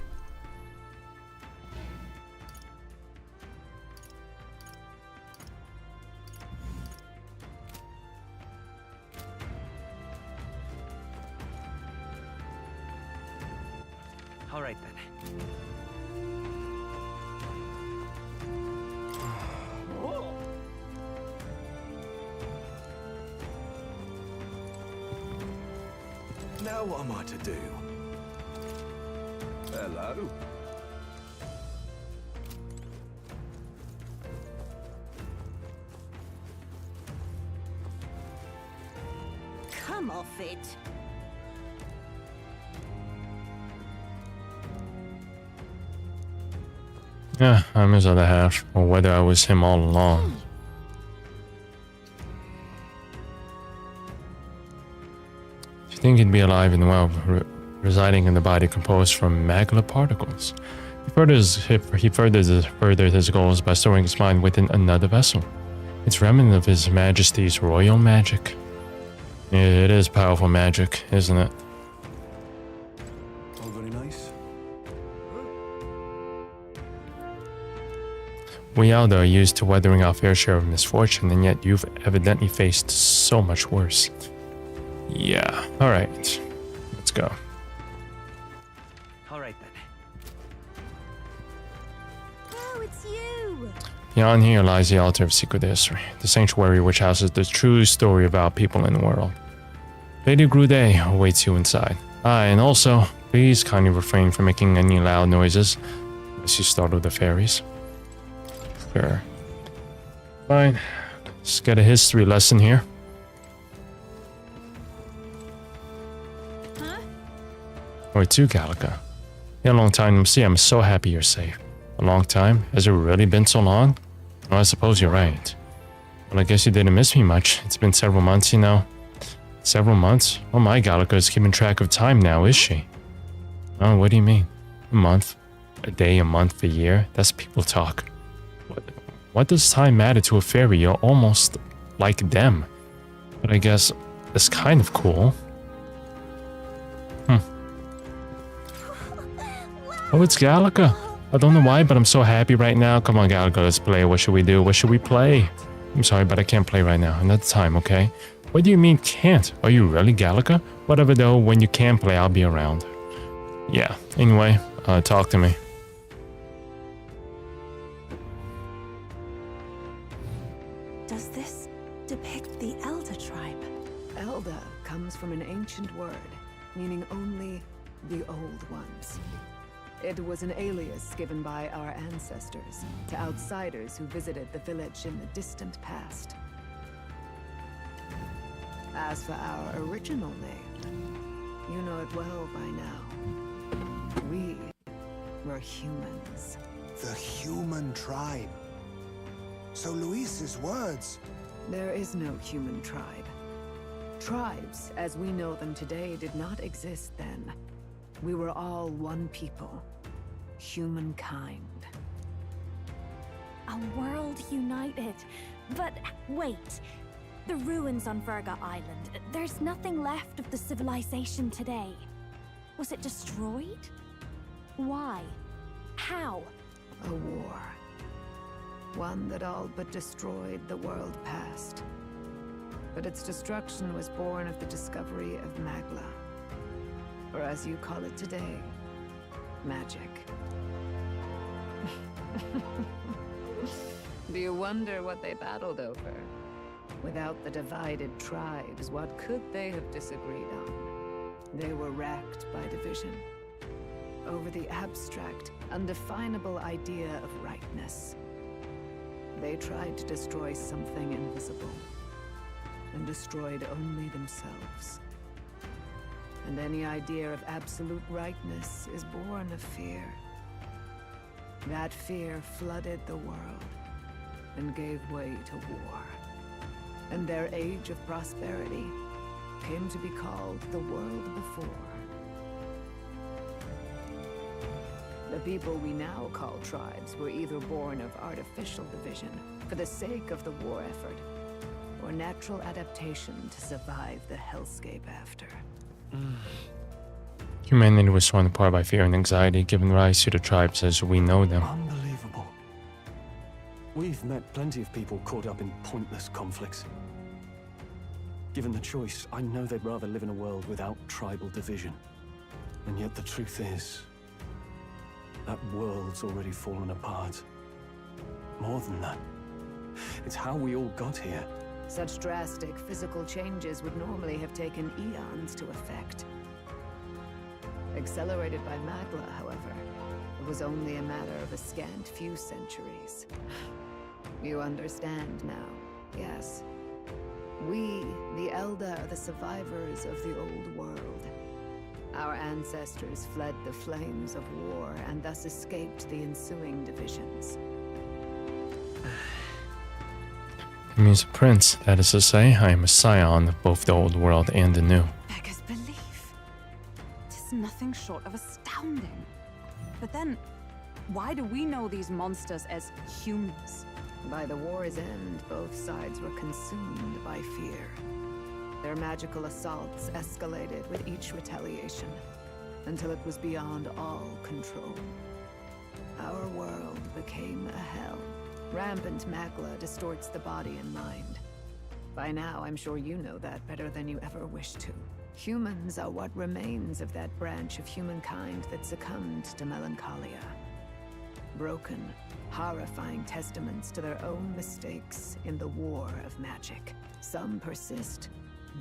All right then. Now what am I to do? Hello? Come off it. Yeah, I'm his other half, or whether I was him all along. Do you think he'd be alive and well, residing in the body composed from magma particles? He furthered his goals by storing his mind within another vessel. It's remnant of His Majesty's royal magic. It is powerful magic, isn't it? All very nice. We Alda are used to weathering our fair share of misfortune, and yet you've evidently faced so much worse. Yeah, alright. Let's go. All right then. Oh, it's you! Beyond here lies the altar of secret history, the sanctuary which houses the true story of our people in the world. Lady Grude awaits you inside. And also, please kindly refrain from making any loud noises, unless you startle the fairies. Sure. Fine. Let's get a history lesson here. Huh? Or two, Gallica. Yeah, a long time no see. I'm so happy you're safe. A long time? Has it really been so long? Well, I suppose you're right. Well, I guess you didn't miss me much. It's been several months, you know. Several months? Oh my, Gallica is keeping track of time now, is she? Oh, what do you mean? A month? A day, a month, a year? That's people talk. What does time matter to a fairy? You're almost like them. But I guess it's kind of cool. Oh, it's Gallica. I don't know why, but I'm so happy right now. Come on, Gallica, let's play. What should we do? What should we play? I'm sorry, but I can't play right now. Another time, okay? What do you mean can't? Are you really Gallica? Whatever though, when you can play, I'll be around. Yeah, anyway, talk to me. Does this depict the Elder tribe? Elder comes from an ancient word, meaning only the old ones. It was an alias given by our ancestors to outsiders who visited the village in the distant past. As for our original name, you know it well by now. We were humans. The human tribe. So Luis's words... There is no human tribe. Tribes, as we know them today, did not exist then. We were all one people. Humankind. A world united. But wait. The ruins on Virga Island. There's nothing left of the civilization today. Was it destroyed? Why? How? A war. One that all but destroyed the world past. But its destruction was born of the discovery of Magla. Or as you call it today, magic. Do you wonder what they battled over? Without the divided tribes, what could they have disagreed on? They were racked by division. Over the abstract, undefinable idea of rightness. They tried to destroy something invisible, and destroyed only themselves. And any idea of absolute rightness is born of fear. That fear flooded the world, and gave way to war. And their age of prosperity came to be called the world before. The people we now call tribes were either born of artificial division for the sake of the war effort, or natural adaptation to survive the hellscape after. Humanity was torn apart by fear and anxiety, giving rise to the tribes as we know them. Unbelievable. We've met plenty of people caught up in pointless conflicts. Given the choice, I know they'd rather live in a world without tribal division. And yet the truth is, that world's already fallen apart. More than that, it's how we all got here. Such drastic physical changes would normally have taken eons to effect. Accelerated by Magla, however, it was only a matter of a scant few centuries. You understand now, yes? We, the Elder, are the survivors of the old world. Our ancestors fled the flames of war and thus escaped the ensuing divisions. It means a prince, that is to say, I am a scion of both the old world and the new. Beggars belief. It is nothing short of astounding. But then, why do we know these monsters as humans? By the war's end, both sides were consumed by fear. Their magical assaults escalated with each retaliation, until it was beyond all control. Our world became a hell. Rampant Magla distorts the body and mind. By now, I'm sure you know that better than you ever wished to. Humans are what remains of that branch of humankind that succumbed to melancholia. Broken, horrifying testaments to their own mistakes in the war of magic. Some persist,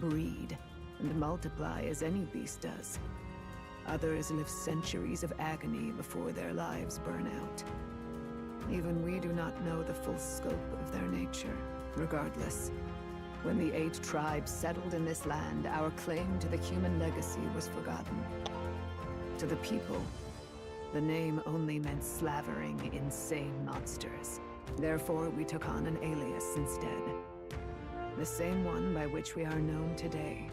breed, and multiply as any beast does. Others live centuries of agony before their lives burn out. Even we do not know the full scope of their nature. Regardless, when the 8 tribes settled in this land, our claim to the human legacy was forgotten. To the people, the name only meant slavering, insane monsters. Therefore, we took on an alias instead. The same one by which we are known today.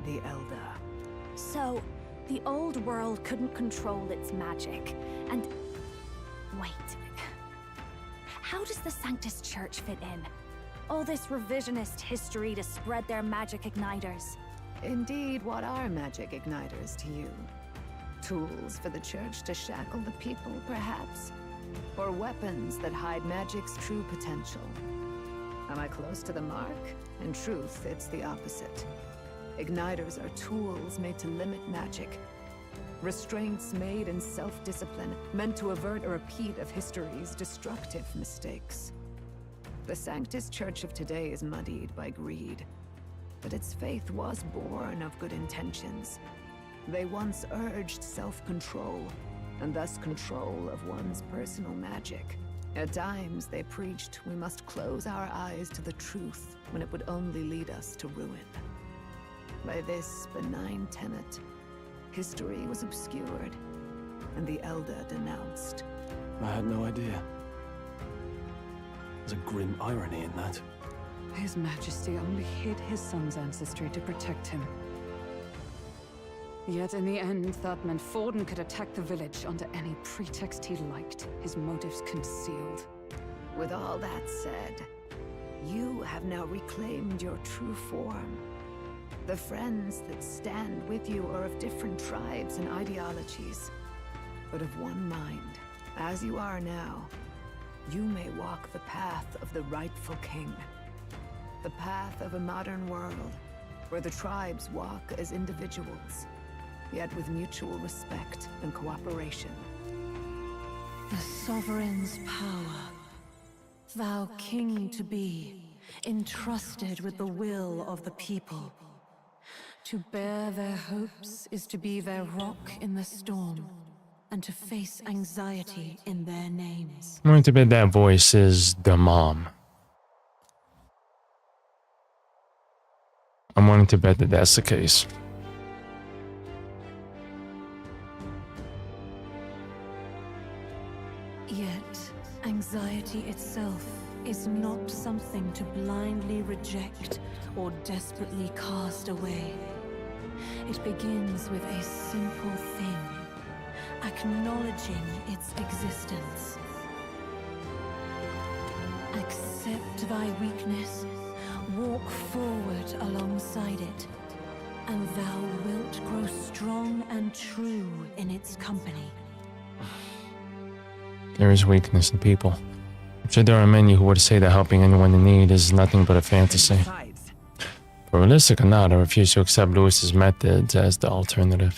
The Elder. So, the old world couldn't control its magic, and... Wait. How does the Sanctus Church fit in? All this revisionist history to spread their magic igniters. Indeed, what are magic igniters to you? Tools for the Church to shackle the people, perhaps? Or weapons that hide magic's true potential? Am I close to the mark? In truth, it's the opposite. Igniters are tools made to limit magic. Restraints made in self-discipline, meant to avert a repeat of history's destructive mistakes. The Sanctus Church of today is muddied by greed, but its faith was born of good intentions. They once urged self-control, and thus control of one's personal magic. At times, they preached we must close our eyes to the truth when it would only lead us to ruin. By this benign tenet, history was obscured, and the Elder denounced. I had no idea. There's a grim irony in that. His Majesty only hid his son's ancestry to protect him. Yet in the end, that meant Forden could attack the village under any pretext he liked, his motives concealed. With all that said, you have now reclaimed your true form. The friends that stand with you are of different tribes and ideologies, but of one mind. As you are now, you may walk the path of the rightful king. The path of a modern world, where the tribes walk as individuals, yet with mutual respect and cooperation. The sovereign's power, thou king to be, entrusted with the will of the people. To bear their hopes is to be their rock in the storm, and to face anxiety in their names. I'm going to bet that voice is the mom. I'm willing to bet that that's the case. Yet, anxiety itself is not something to blindly reject or desperately cast away. It begins with a simple thing, acknowledging its existence. Accept thy weakness, walk forward alongside it, and thou wilt grow strong and true in its company. There is weakness in people. I'm sure there are many who would say that helping anyone in need is nothing but a fantasy. But realistic or not, I refuse to accept Louis's methods as the alternative.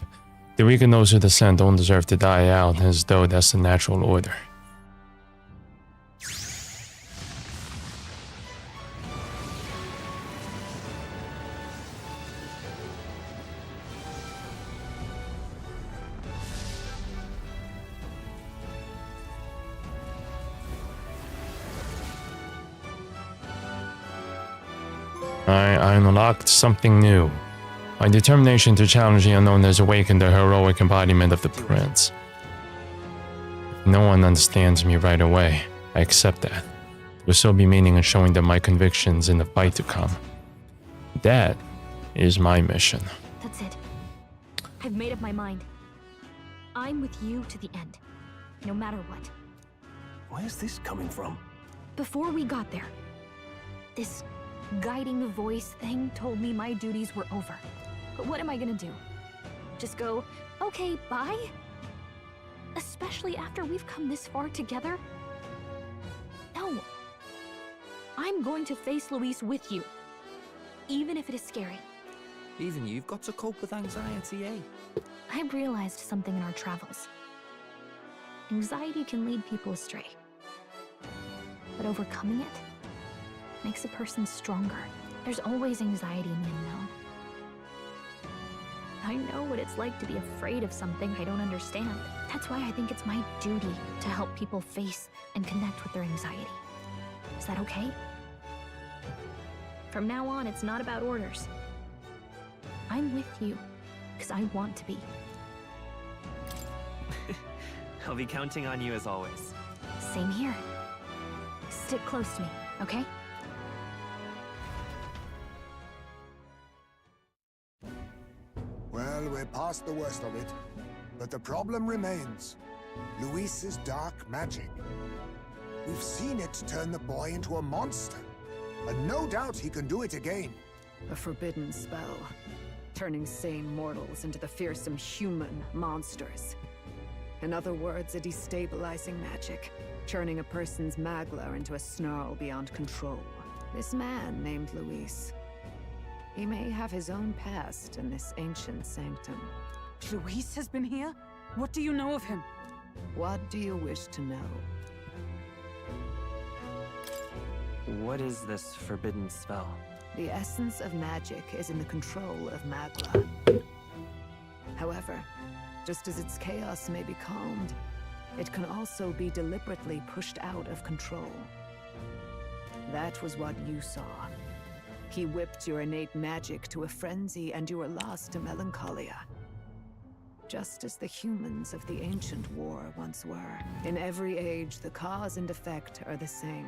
The weak and those who dissent don't deserve to die out, as though that's the natural order. I unlocked something new. My determination to challenge the unknown has awakened the heroic embodiment of the prince. If no one understands me right away, I accept that. There will still be meaning in showing them my convictions in the fight to come. That is my mission. That's it. I've made up my mind. I'm with you to the end, no matter what. Where's this coming from? Before we got there, this guiding voice thing told me my duties were over. But what am I gonna do? Just go, okay, bye? Especially after we've come this far together? No. I'm going to face Luis with you, even if it is scary. Even you've got to cope with anxiety, eh? I realized something in our travels. Anxiety can lead people astray. But overcoming it makes a person stronger. There's always anxiety in the unknown. I know what it's like to be afraid of something I don't understand. That's why I think it's my duty to help people face and connect with their anxiety. Is that okay? From now on, it's not about orders. I'm with you, because I want to be. I'll be counting on you as always. Same here. Stick close to me, okay? Well, we're past the worst of it, but the problem remains. Luis's dark magic. We've seen it turn the boy into a monster, and no doubt he can do it again. A forbidden spell, turning sane mortals into the fearsome human monsters. In other words, a destabilizing magic, turning a person's magla into a snarl beyond control. This man named Luis. He may have his own past in this ancient sanctum. Luis has been here? What do you know of him? What do you wish to know? What is this forbidden spell? The essence of magic is in the control of Magla. However, just as its chaos may be calmed, it can also be deliberately pushed out of control. That was what you saw. He whipped your innate magic to a frenzy and you were lost to melancholia. Just as the humans of the ancient war once were. In every age, the cause and effect are the same.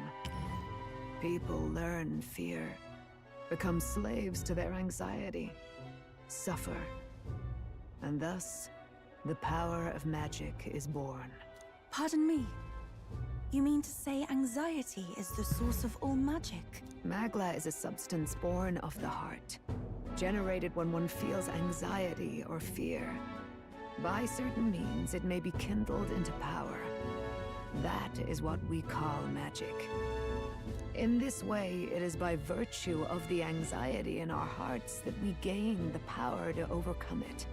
People learn fear, become slaves to their anxiety, suffer, and thus, the power of magic is born. Pardon me. You mean to say anxiety is the source of all magic? Magla is a substance born of the heart, generated when one feels anxiety or fear. By certain means, it may be kindled into power. That is what we call magic. In this way, it is by virtue of the anxiety in our hearts that we gain the power to overcome it.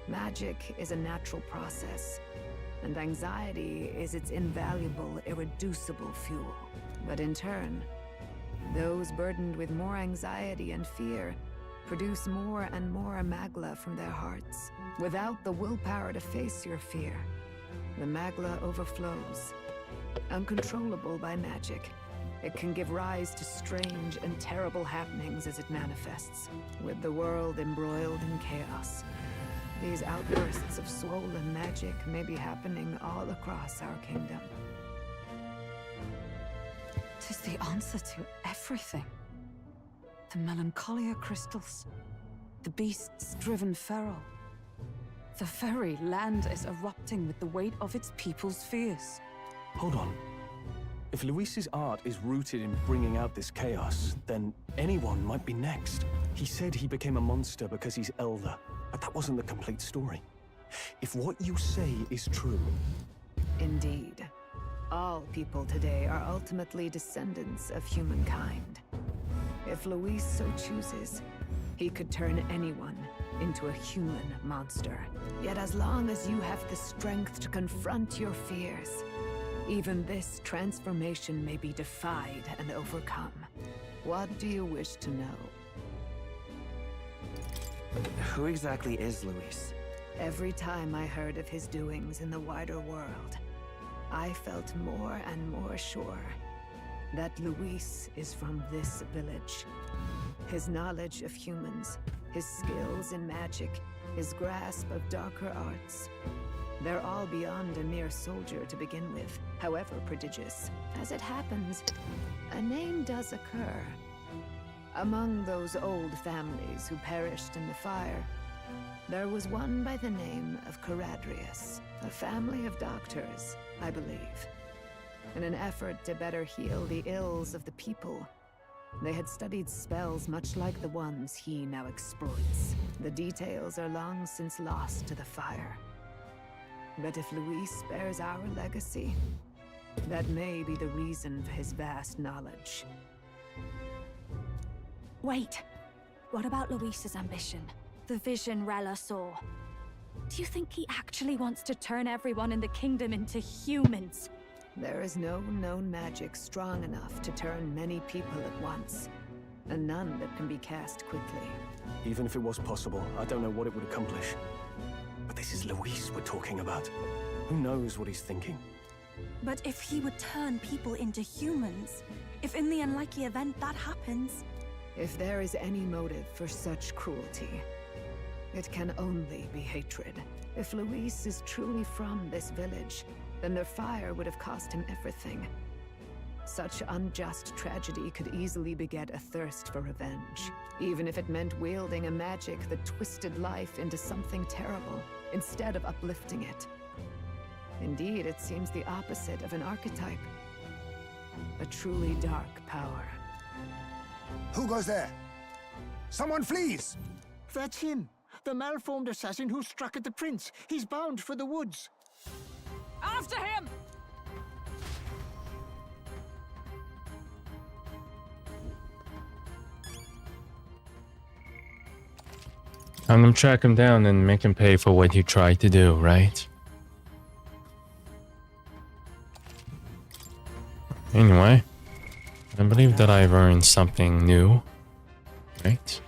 Magic is a natural process, and anxiety is its invaluable, irreducible fuel. But in turn, those burdened with more anxiety and fear produce more and more Magla from their hearts. Without the willpower to face your fear, the Magla overflows. Uncontrollable by magic, it can give rise to strange and terrible happenings as it manifests, with the world embroiled in chaos. These outbursts of swollen magic may be happening all across our kingdom. 'Tis the answer to everything. The melancholia crystals, the beasts driven feral. The very land is erupting with the weight of its people's fears. Hold on. If Luis's art is rooted in bringing out this chaos, then anyone might be next. He said he became a monster because he's elder, but that wasn't the complete story. If what you say is true... Indeed. All people today are ultimately descendants of humankind. If Luis so chooses, he could turn anyone into a human monster. Yet as long as you have the strength to confront your fears, even this transformation may be defied and overcome. What do you wish to know? Who exactly is Luis? Every time I heard of his doings in the wider world, I felt more and more sure that Luis is from this village. His knowledge of humans, his skills in magic, his grasp of darker arts, they're all beyond a mere soldier to begin with, however prodigious. As it happens, a name does occur. Among those old families who perished in the fire, there was one by the name of Caradrius, a family of doctors, I believe. In an effort to better heal the ills of the people, they had studied spells much like the ones he now exploits. The details are long since lost to the fire. But if Luis bears our legacy, that may be the reason for his vast knowledge. Wait. What about Luis's ambition? The vision Rella saw? Do you think he actually wants to turn everyone in the kingdom into humans? There is no known magic strong enough to turn many people at once, and none that can be cast quickly. Even if it was possible, I don't know what it would accomplish. But this is Luis we're talking about. Who knows what he's thinking? But if he would turn people into humans, if in the unlikely event that happens... If there is any motive for such cruelty, it can only be hatred. If Luis is truly from this village, then their fire would have cost him everything. Such unjust tragedy could easily beget a thirst for revenge, even if it meant wielding a magic that twisted life into something terrible, instead of uplifting it. Indeed, it seems the opposite of an archetype. A truly dark power. Who goes there? Someone flees! That's him. The malformed assassin who struck at the prince. He's bound for the woods. After him! I'm gonna track him down and make him pay for what he tried to do, right? Anyway, I believe that I've earned something new, right?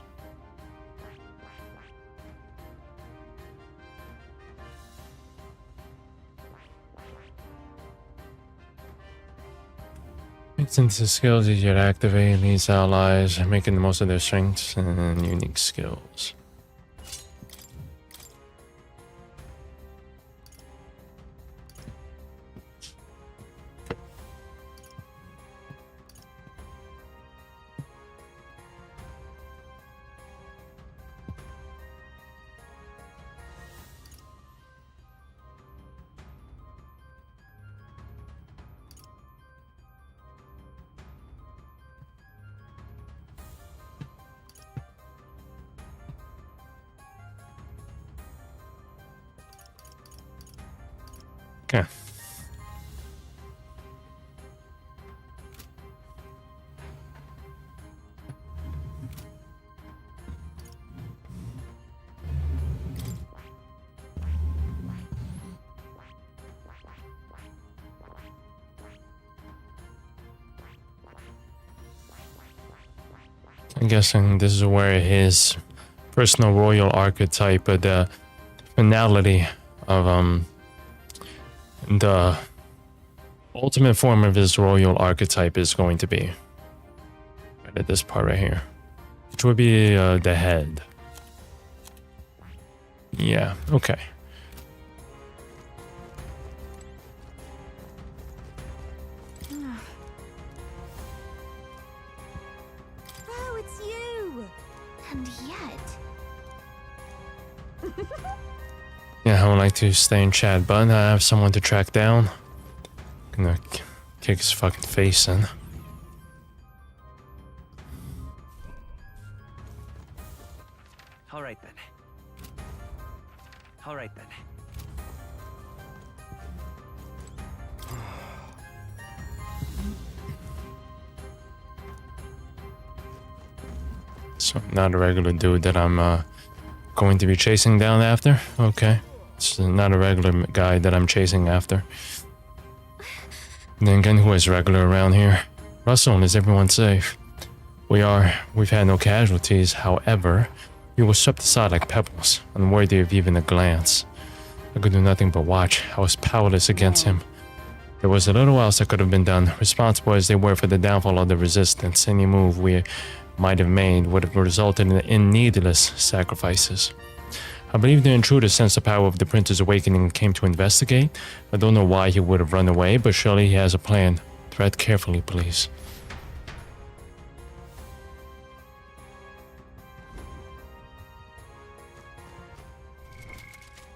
Since the skills easier to activate, these allies making the most of their strengths and unique skills. Okay. I'm guessing this is where his personal royal archetype, the finality of the ultimate form of his royal archetype is going to be. Right at this part right here. Which would be the head. Yeah, okay. Oh, it's you! And yet... Yeah, I would like to stay in chat, but I have someone to track down. Gonna kick his fucking face in. All right then. All right then. So not a regular dude that I'm going to be chasing down after. Okay, it's not a regular guy that I'm chasing after. Then again, who is regular around here? Russell, is everyone safe? We've had no casualties. However, we were swept aside like pebbles, unworthy of even a glance. I could do nothing but watch. I was powerless against him. There was a little else that could have been done. Responsible as they were for the downfall of the resistance, any move we might have made would have resulted in needless sacrifices. I believe the intruder sensed the power of the prince's awakening and came to investigate. I don't know why he would have run away, but surely he has a plan. Tread carefully, please.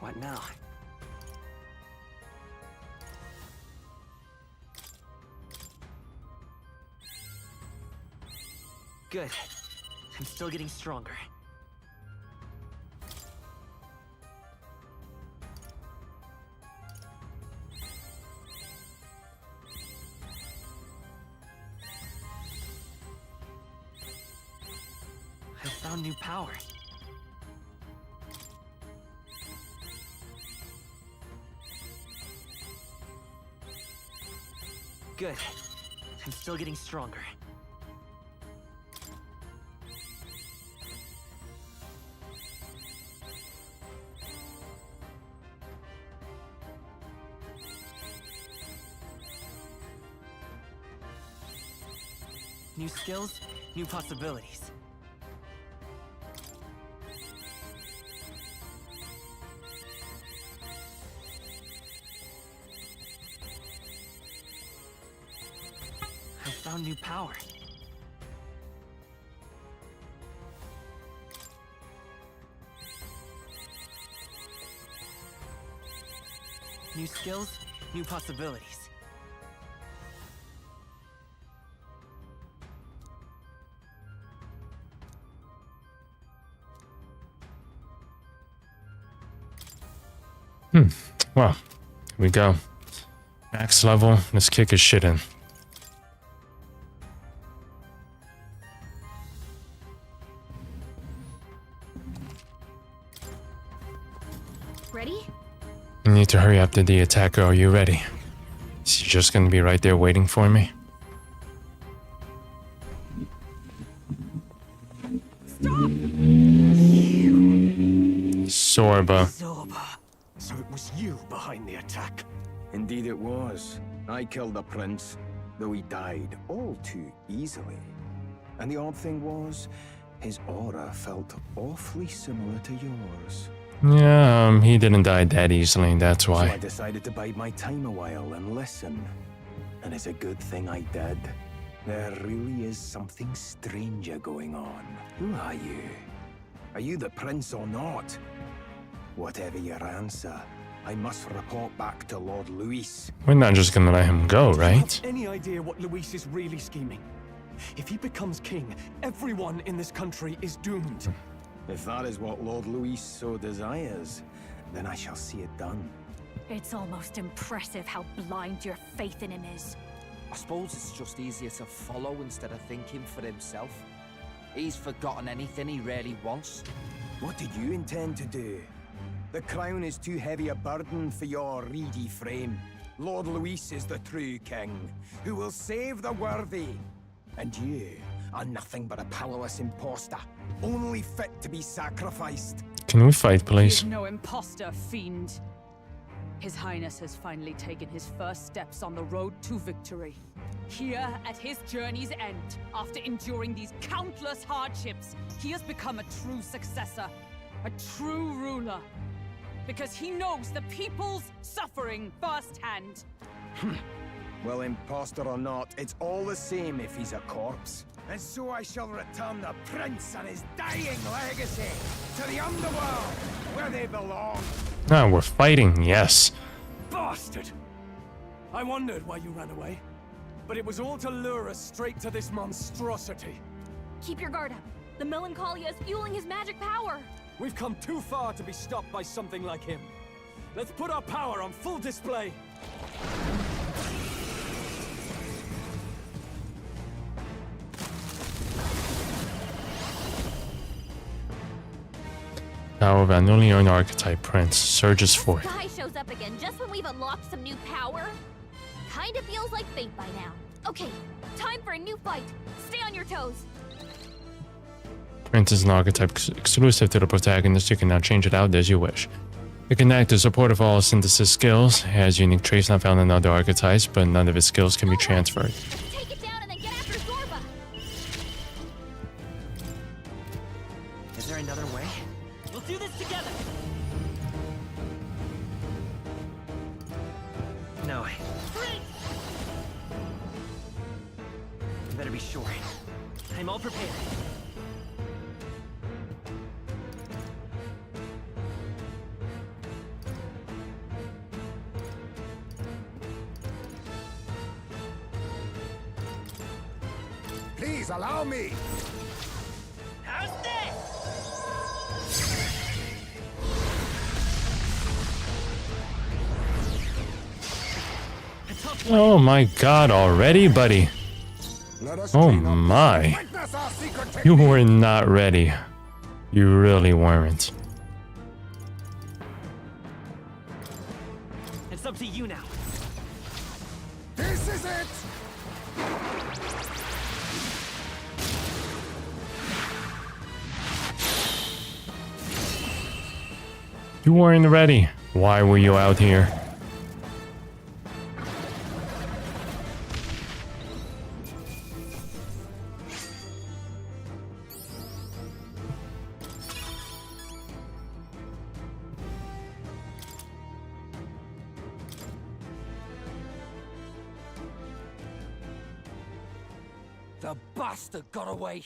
What now? Good. I'm still getting stronger. I found new power. Good. I'm still getting stronger. New skills, new possibilities. I found new power. New skills, new possibilities. Well, here we go. Max level, let's kick his shit in. Ready? You need to hurry up to the attacker. Are you ready? Is he just gonna be right there waiting for me? Sorba. So it was you behind the attack? Indeed it was. I killed the prince, though he died all too easily. And the odd thing was, his aura felt awfully similar to yours. Yeah, he didn't die that easily, that's So I why. decided to bide my time a while and listen. And it's a good thing I did. There really is something stranger going on. Who are you? Are you the prince or not? Whatever your answer, I must report back to Lord Luis. We're not just gonna let him go, right? Any idea what Luis is really scheming? If he becomes king, everyone in this country is doomed. If that is what Lord Luis so desires, then I shall see it done. It's almost impressive how blind your faith in him is. I suppose it's just easier to follow instead of thinking for himself. He's forgotten anything he really wants. What did you intend to do? The crown is too heavy a burden for your reedy frame. Lord Luis is the true king, who will save the worthy. And you are nothing but a powerless imposter, only fit to be sacrificed. Can we fight, please? He is no imposter, fiend. His Highness has finally taken his first steps on the road to victory. Here, at his journey's end, after enduring these countless hardships, he has become a true successor, a true ruler. Because he knows the people's suffering firsthand. Well, imposter or not, it's all the same if he's a corpse. And so I shall return the prince and his dying legacy to the underworld, where they belong. Ah, we're fighting, yes. Bastard! I wondered why you ran away. But it was all to lure us straight to this monstrosity. Keep your guard up. The Melancholia is fueling his magic power. We've come too far to be stopped by something like him. Let's put our power on full display. Power of our newly earned archetype prince surges forth. Guy shows up again just when we've unlocked some new power. Kinda feels like fate by now. Okay, time for a new fight. Stay on your toes. Prince is an archetype exclusive to the protagonist. You can now change it out as you wish. It can act as support of all synthesis skills. It has unique traits not found in other archetypes, but none of its skills can be transferred. Take it down and then get after Zorba. Is there another way? We'll do this together! No. You better be sure. I'm all prepared. Please allow me! How's this? Oh my god, already, buddy? Oh my. You were not ready. You really weren't. It's up to you now. This is it! You weren't ready. Why were you out here? The bastard got away.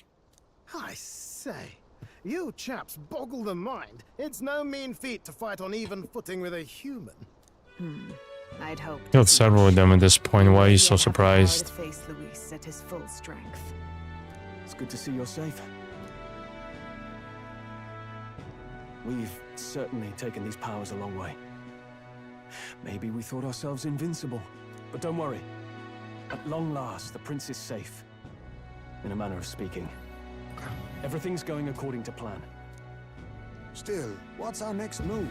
I say, you chaps boggle the mind. It's no mean feat to fight on even footing with a human. I'd hope. Killed several of them at this point. Why are you so surprised? Face Luis at his full strength. It's good to see you're safe. We've certainly taken these powers a long way. Maybe we thought ourselves invincible, but don't worry. At long last, the prince is safe. In a manner of speaking. Everything's going according to plan. Still, what's our next move?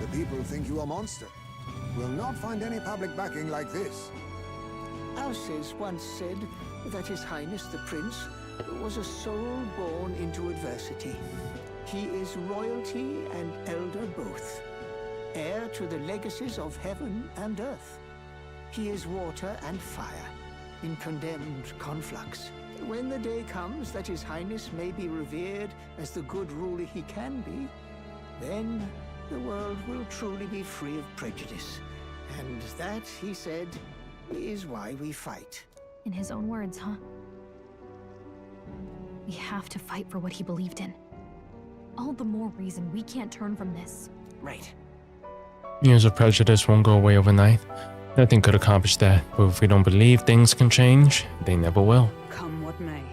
The people think you a monster. Will not find any public backing like this. Alces once said that His Highness the Prince was a soul born into adversity. He is royalty and elder both, heir to the legacies of heaven and earth. He is water and fire, in condemned conflux. When the day comes that His Highness may be revered as the good ruler he can be, then the world will truly be free of prejudice. And that, he said, is why we fight. In his own words, huh? We have to fight for what he believed in. All the more reason we can't turn from this. Right. Years of prejudice won't go away overnight. Nothing could accomplish that, but if we don't believe things can change, they never will. Come what may.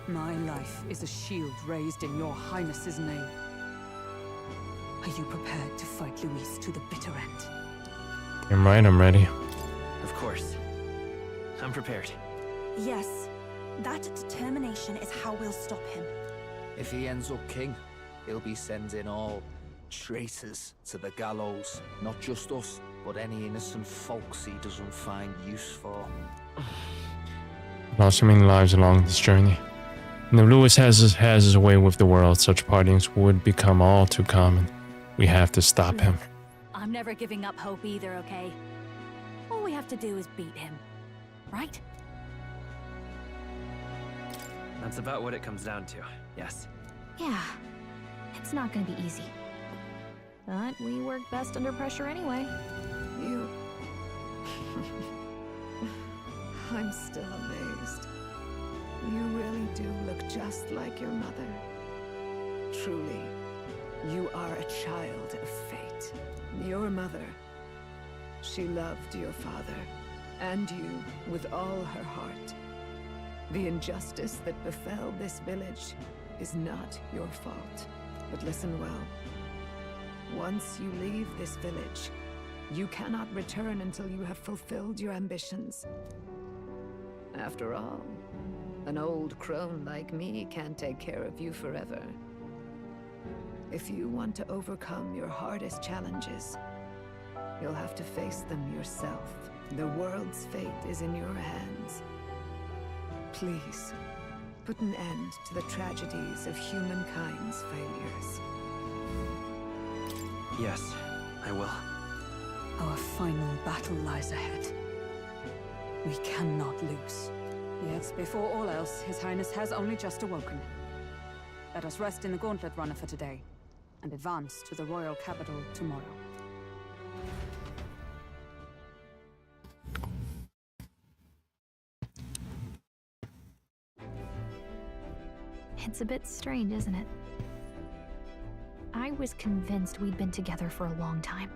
My life is a shield raised in your highness's name. Are you prepared to fight Luis to the bitter end? I'm right, I'm ready. Of course. I'm prepared. Yes, that determination is how we'll stop him. If he ends up king, he'll be sending all traitors to the gallows. Not just us, but any innocent folks he doesn't find use for. Lost so many lives along this journey. And if Louis has his way with the world, such partings would become all too common. We have to stop him. I'm never giving up hope either, okay? All we have to do is beat him, right? That's about what it comes down to, yes. Yeah, it's not gonna be easy. But we work best under pressure anyway. You... I'm still amazed. You really do look just like your mother. Truly, you are a child of fate. Your mother, she loved your father, and you with all her heart. The injustice that befell this village is not your fault. But listen well. Once you leave this village, you cannot return until you have fulfilled your ambitions. After all, an old crone like me can't take care of you forever. If you want to overcome your hardest challenges, you'll have to face them yourself. The world's fate is in your hands. Please, put an end to the tragedies of humankind's failures. Yes, I will. Our final battle lies ahead. We cannot lose. Yet, before all else, His Highness has only just awoken. Let us rest in the Gauntlet Runner for today, and advance to the royal capital tomorrow. It's a bit strange, isn't it? I was convinced we'd been together for a long time.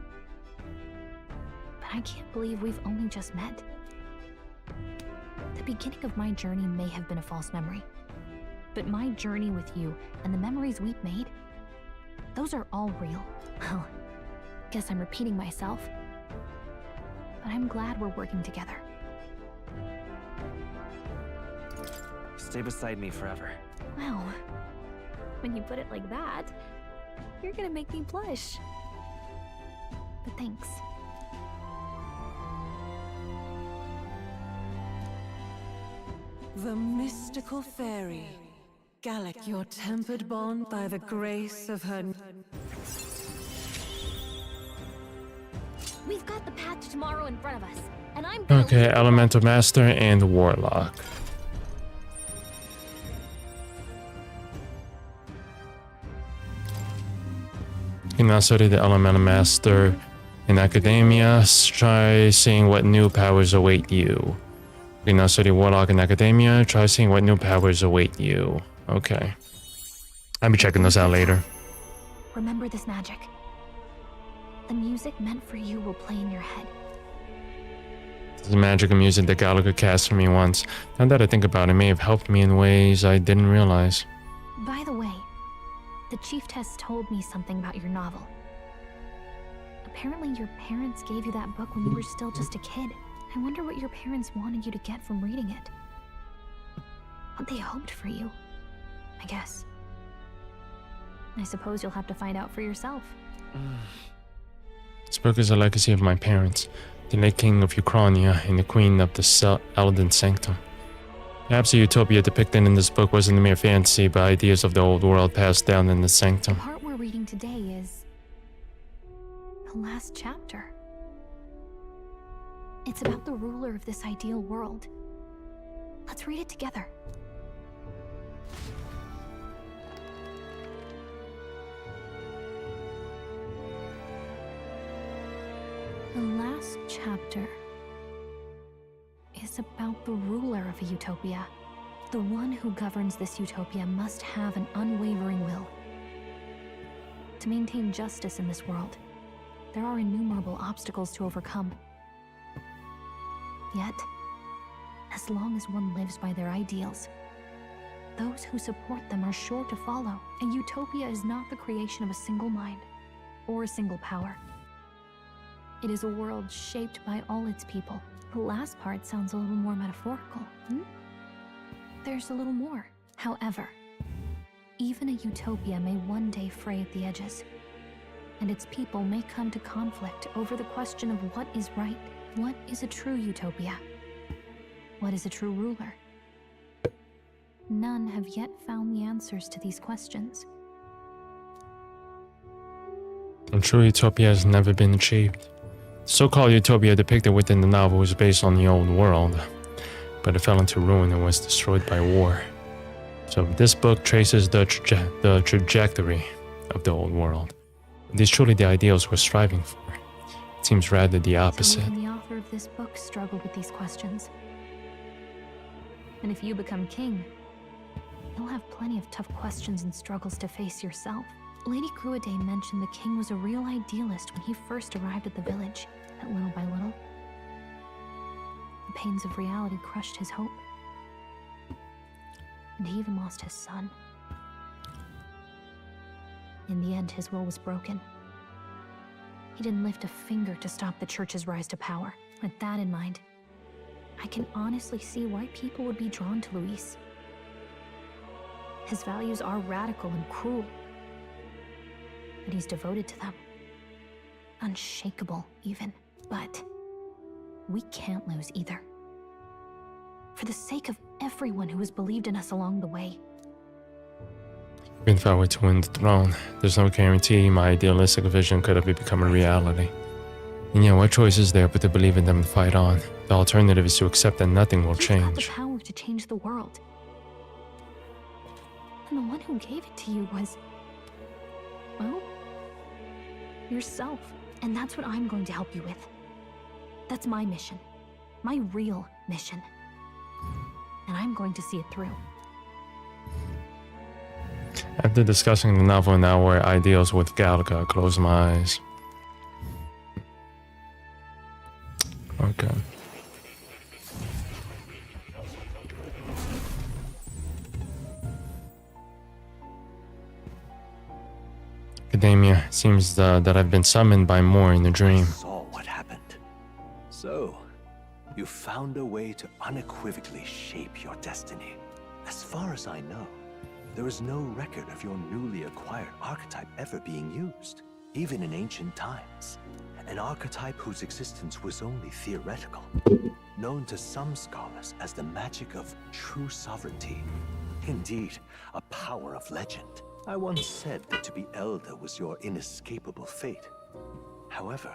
But I can't believe we've only just met. The beginning of my journey may have been a false memory. But my journey with you and the memories we've made, those are all real. Well, guess I'm repeating myself. But I'm glad we're working together. Stay beside me forever. Wow. When you put it like that, you're gonna make me blush. But thanks. The mystical fairy. Gallic, your tempered bond by the grace of her... We've got the path to tomorrow in front of us, and I'm gonna Okay, Elemental Master and Warlock. You can now study the Elemental Master in Academia. Try seeing what new powers await you. You can now study Warlock in Academia. Try seeing what new powers await you. Okay. I'll be checking those out later. Remember this magic. The music meant for you will play in your head. This is magical music that Gallagher cast for me once. Now that I think about it, it may have helped me in ways I didn't realize. By the way, the Chieftess told me something about your novel. Apparently your parents gave you that book when you were still just a kid. I wonder what your parents wanted you to get from reading it. What they hoped for you, I guess. I suppose you'll have to find out for yourself. This book is a legacy of my parents, the late king of Ukrania and the queen of the Elden Sanctum. Perhaps the utopia depicted in this book wasn't a mere fantasy, but ideas of the old world passed down in the Sanctum. The part we're reading today is the last chapter. It's about the ruler of this ideal world. Let's read it together. The last chapter is about the ruler of a utopia. The one who governs this utopia must have an unwavering will. To maintain justice in this world, there are innumerable obstacles to overcome. Yet, as long as one lives by their ideals, those who support them are sure to follow. A utopia is not the creation of a single mind or a single power. It is a world shaped by all its people. The last part sounds a little more metaphorical, There's a little more. However, even a utopia may one day fray at the edges, and its people may come to conflict over the question of what is right. What is a true utopia? What is a true ruler? None have yet found the answers to these questions. A true utopia has never been achieved. The so-called utopia depicted within the novel was based on the old world, but it fell into ruin and was destroyed by war. So this book traces the trajectory of the old world. It is truly the ideals we're striving for. It seems rather the opposite. So even the author of this book struggled with these questions. And if you become king, you'll have plenty of tough questions and struggles to face yourself. Lady Gruaday mentioned the king was a real idealist when he first arrived at the village, but little by little, the pains of reality crushed his hope. And he even lost his son. In the end, his will was broken. He didn't lift a finger to stop the church's rise to power. With that in mind, I can honestly see why people would be drawn to Luis. His values are radical and cruel, but he's devoted to them. Unshakable, even. But we can't lose either. For the sake of everyone who has believed in us along the way. Even if I were to win the throne, there's no guarantee my idealistic vision could ever become a reality. And yeah, what choice is there but to believe in them and fight on? The alternative is to accept that nothing will change. You've got the power to change the world. And the one who gave it to you was, well, yourself. And that's what I'm going to help you with. That's my mission. My real mission. And I'm going to see it through. After discussing the novel and our ideals with Gallica, I closed my eyes. Okay. Academia, seems that I've been summoned by more in a dream. I saw what happened. So, you found a way to unequivocally shape your destiny. As far as I know, there is no record of your newly acquired archetype ever being used, even in ancient times. An archetype whose existence was only theoretical, known to some scholars as the magic of true sovereignty. Indeed, a power of legend. I once said that to be Elder was your inescapable fate. However,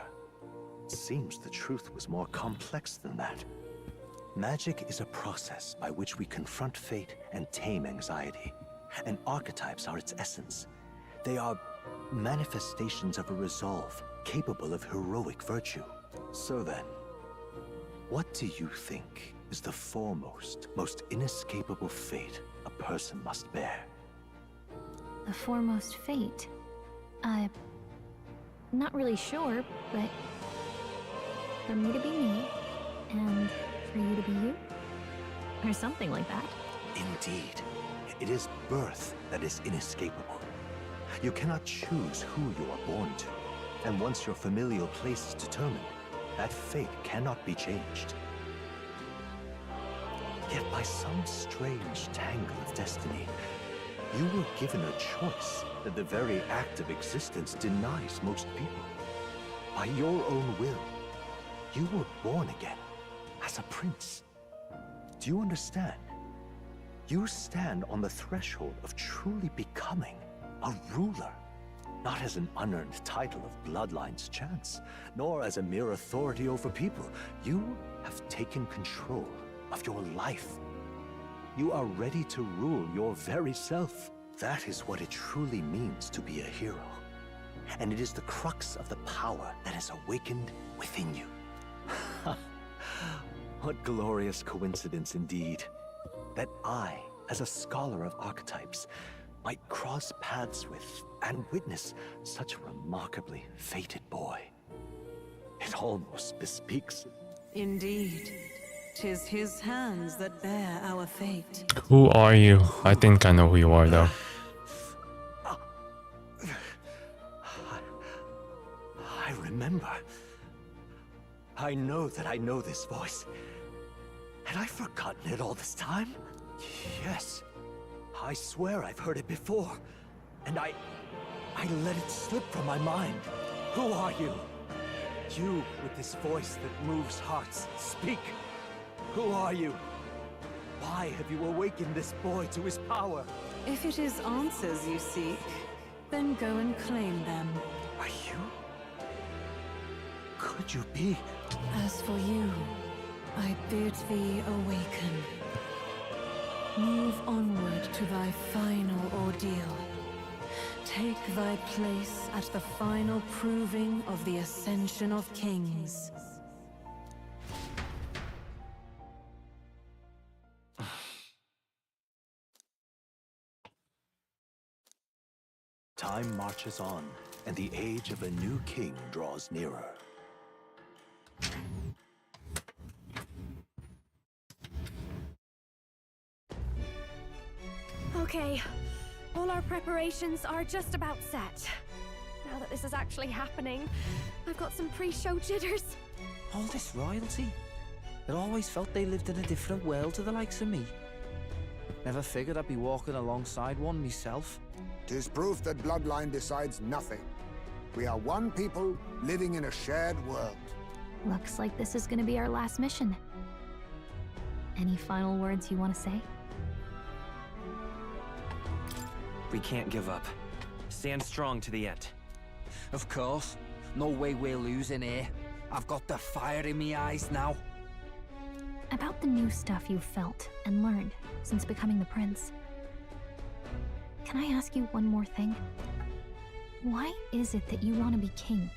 it seems the truth was more complex than that. Magic is a process by which we confront fate and tame anxiety. And archetypes are its essence. They are manifestations of a resolve capable of heroic virtue. So then, what do you think is the foremost, most inescapable fate a person must bear? The foremost fate? I'm not really sure, but for me to be me, and for you to be you, or something like that. Indeed. It is birth that is inescapable. You cannot choose who you are born to, and once your familial place is determined, that fate cannot be changed. Yet by some strange tangle of destiny, you were given a choice that the very act of existence denies most people. By your own will, you were born again as a prince. Do you understand? You stand on the threshold of truly becoming a ruler, not as an unearned title of bloodline's chance, nor as a mere authority over people. You have taken control of your life. You are ready to rule your very self. That is what it truly means to be a hero. And it is the crux of the power that is awakened within you. What glorious coincidence indeed, that I, as a scholar of archetypes, might cross paths with and witness such a remarkably fated boy. It almost bespeaks. Indeed. 'Tis his hands that bear our fate. Who are you? I think I know who you are, though. I remember. I know that I know this voice. Had I forgotten it all this time? Yes. I swear I've heard it before. And I let it slip from my mind. Who are you? You with this voice that moves hearts. Speak. Who are you? Why have you awakened this boy to his power? If it is answers you seek, then go and claim them. Are you? Could you be? As for you, I bid thee awaken. Move onward to thy final ordeal. Take thy place at the final proving of the Ascension of Kings. Time marches on, and the age of a new king draws nearer. Okay, all our preparations are just about set. Now that this is actually happening, I've got some pre-show jitters. All this royalty? I always felt they lived in a different world to the likes of me. Never figured I'd be walking alongside one myself. 'Tis proof that bloodline decides nothing. We are one people living in a shared world. Looks like this is gonna be our last mission. Any final words you want to say? We can't give up. Stand strong to the end. Of course. No way we're losing here. I've got the fire in my eyes now. About the new stuff you've felt and learned since becoming the prince. Can I ask you one more thing? Why is it that you want to be king?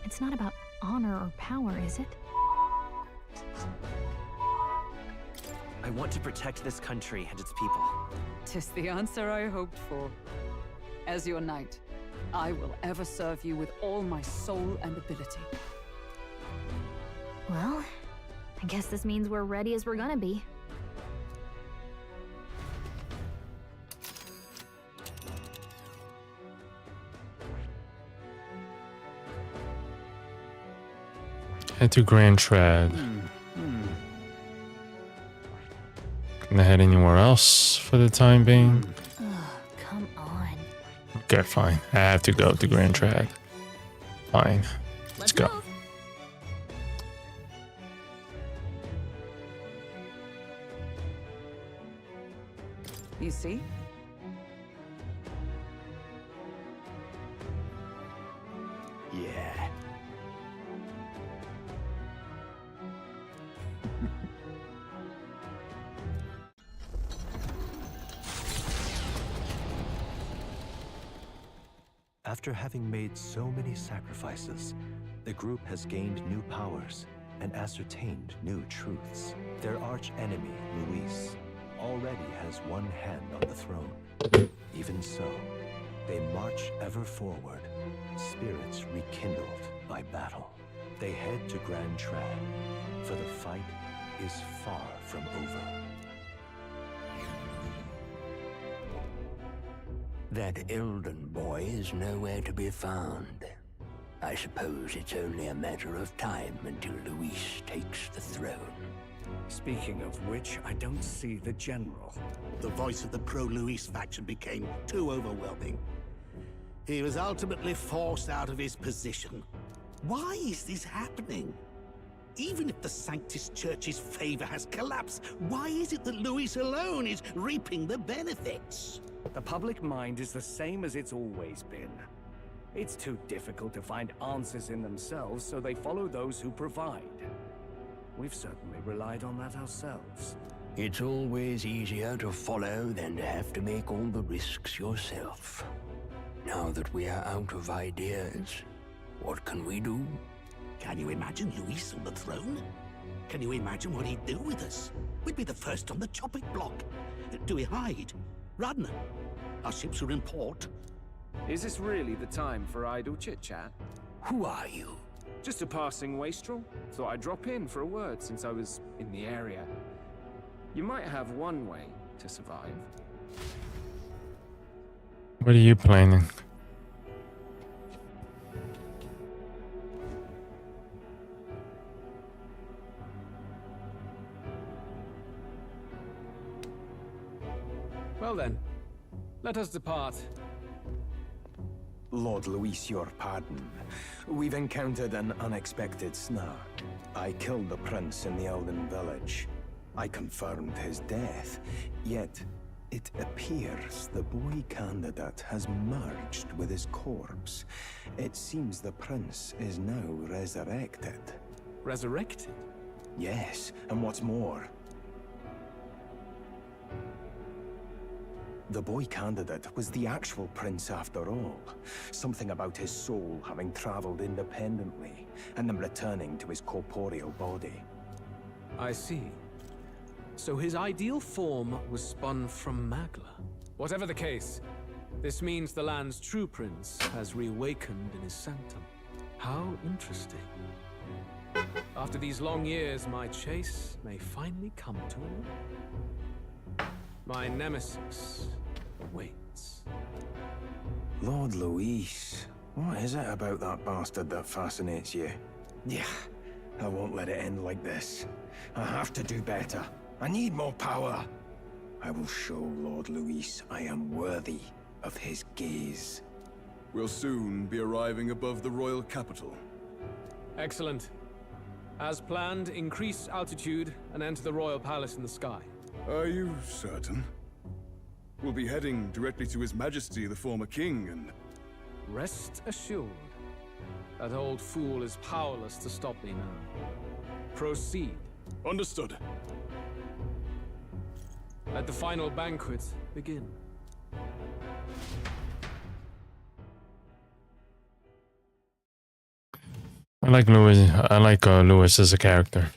It's not about honor or power, is it? I want to protect this country and its people. 'Tis the answer I hoped for. As your knight, I will ever serve you with all my soul and ability. Well, I guess this means we're ready as we're gonna be. Head to Grand Trad. Can I head anywhere else for the time being? Come on. Okay, fine. I have to go to Grand Trad. Fine. Let's go. You see? Yeah. After having made so many sacrifices, the group has gained new powers and ascertained new truths. Their arch-enemy, Luis, already has one hand on the throne. Even so, they march ever forward, spirits rekindled by battle. They head to Grand Trad, for the fight is far from over. That Elden boy is nowhere to be found. I suppose it's only a matter of time until Luis takes the throne. Speaking of which, I don't see the general. The voice of the pro-Luis faction became too overwhelming. He was ultimately forced out of his position. Why is this happening? Even if the Sanctus Church's favor has collapsed, why is it that Luis alone is reaping the benefits? The public mind is the same as it's always been. It's too difficult to find answers in themselves, so they follow those who provide. We've certainly relied on that ourselves. It's always easier to follow than to have to make all the risks yourself. Now that we are out of ideas, what can we do? Can you imagine Luis on the throne? Can you imagine what he'd do with us? We'd be the first on the chopping block. Do we hide? Run? Our ships are in port. Is this really the time for idle chit-chat? Who are you? Just a passing wastrel. Thought I'd drop in for a word since I was in the area. You might have one way to survive. What are you planning? Well then, let us depart. Lord Luis, your pardon. We've encountered an unexpected snag. I killed the prince in the Elden village. I confirmed his death, yet it appears the boy candidate has merged with his corpse. It seems the prince is now resurrected. Resurrected? Yes, and what's more, the boy candidate was the actual prince after all. Something about his soul having traveled independently, and then returning to his corporeal body. I see. So his ideal form was spun from Magla. Whatever the case, this means the land's true prince has reawakened in his sanctum. How interesting. After these long years, my chase may finally come to an end. My nemesis awaits. Lord Luis, what is it about that bastard that fascinates you? Yeah, I won't let it end like this. I have to do better. I need more power. I will show Lord Luis I am worthy of his gaze. We'll soon be arriving above the royal capital. Excellent. As planned, increase altitude and enter the royal palace in the sky. Are you certain? We'll be heading directly to His Majesty, the former king, and... Rest assured, that old fool is powerless to stop me now. Proceed. Understood. Let the final banquet begin. I like Louis. I like Louis as a character.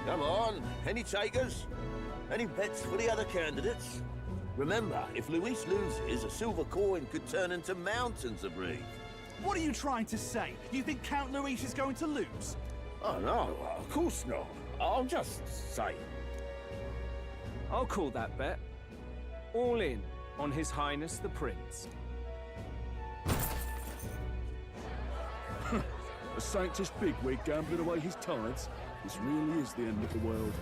Come on, any takers? Any bets for the other candidates? Remember, if Luis loses, a silver coin could turn into mountains of reef. What are you trying to say? You think Count Luis is going to lose? Oh no, of course not. I'll just say. I'll call that bet. All in on His Highness the Prince. A Sanctus bigwig gambling away his tides? This really is the end of the world.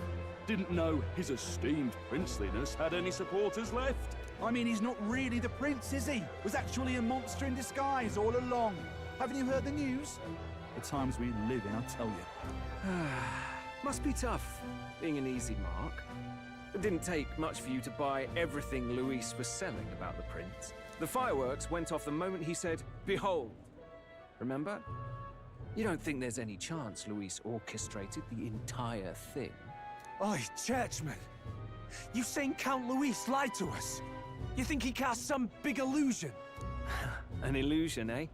Didn't know his esteemed princeliness had any supporters left. I mean, he's not really the prince, is he? Was actually a monster in disguise all along. Haven't you heard the news? The times we live in, I tell you. Must be tough, being an easy mark. It didn't take much for you to buy everything Luis was selling about the prince. The fireworks went off the moment he said, "Behold." Remember? You don't think there's any chance Luis orchestrated the entire thing? Oi, churchman! You saying Count Luis lied to us? You think he cast some big illusion? An illusion, eh?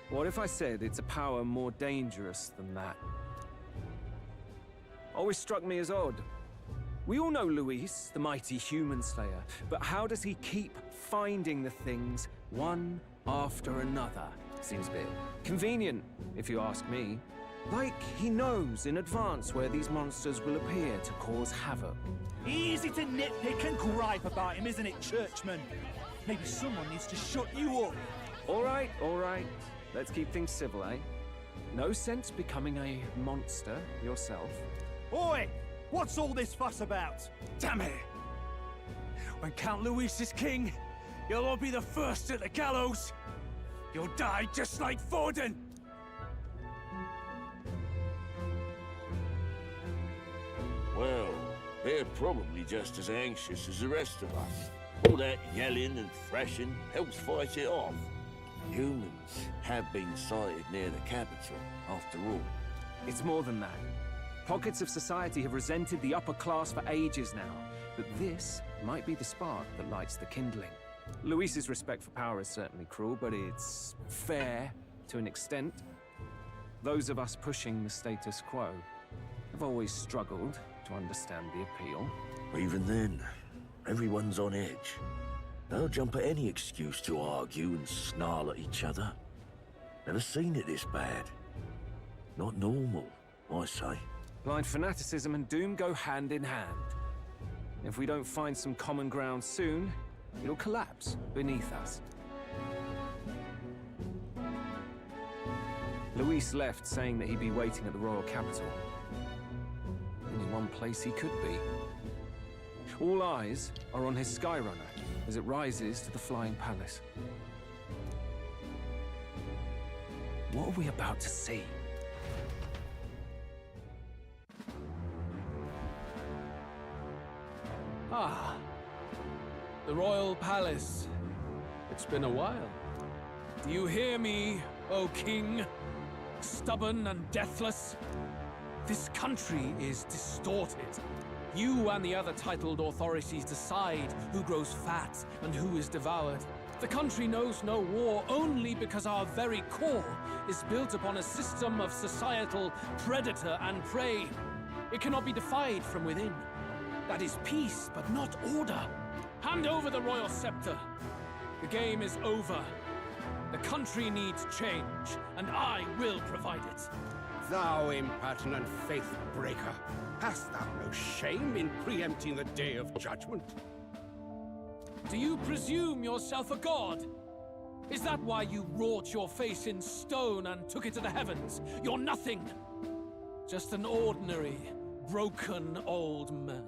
What if I said it's a power more dangerous than that? Always struck me as odd. We all know Luis, the mighty human slayer, but how does he keep finding the things one after another? Seems a bit convenient, if you ask me. Like he knows in advance where these monsters will appear to cause havoc. Easy to nitpick and gripe about him, isn't it, churchman? Maybe someone needs to shut you up. All right. Let's keep things civil, eh? No sense becoming a monster yourself. Oi! What's all this fuss about? Damn it! When Count Luis is king, you'll all be the first at the gallows. You'll die just like Forden. Well, they're probably just as anxious as the rest of us. All that yelling and thrashing helps fight it off. Humans have been sighted near the capital, after all. It's more than that. Pockets of society have resented the upper class for ages now, but this might be the spark that lights the kindling. Luis's respect for power is certainly cruel, but it's fair to an extent. Those of us pushing the status quo have always struggled to understand the appeal. Even then, everyone's on edge. They'll jump at any excuse to argue and snarl at each other. Never seen it this bad. Not normal, I say. Blind fanaticism and doom go hand in hand. If we don't find some common ground soon, it'll collapse beneath us. Luis left saying that he'd be waiting at the royal capital. Only one place he could be. All eyes are on his Skyrunner as it rises to the flying palace. What are we about to see? Ah, the royal palace. It's been a while. Do you hear me, O king? Stubborn and deathless? This country is distorted. You and the other titled authorities decide who grows fat and who is devoured. The country knows no war only because our very core is built upon a system of societal predator and prey. It cannot be defied from within. That is peace, but not order. Hand over the royal scepter. The game is over. The country needs change, and I will provide it. Thou impertinent faith breaker, hast thou no shame in preempting the day of judgment? Do you presume yourself a god? Is that why you wrought your face in stone and took it to the heavens? You're nothing. Just an ordinary, broken old man.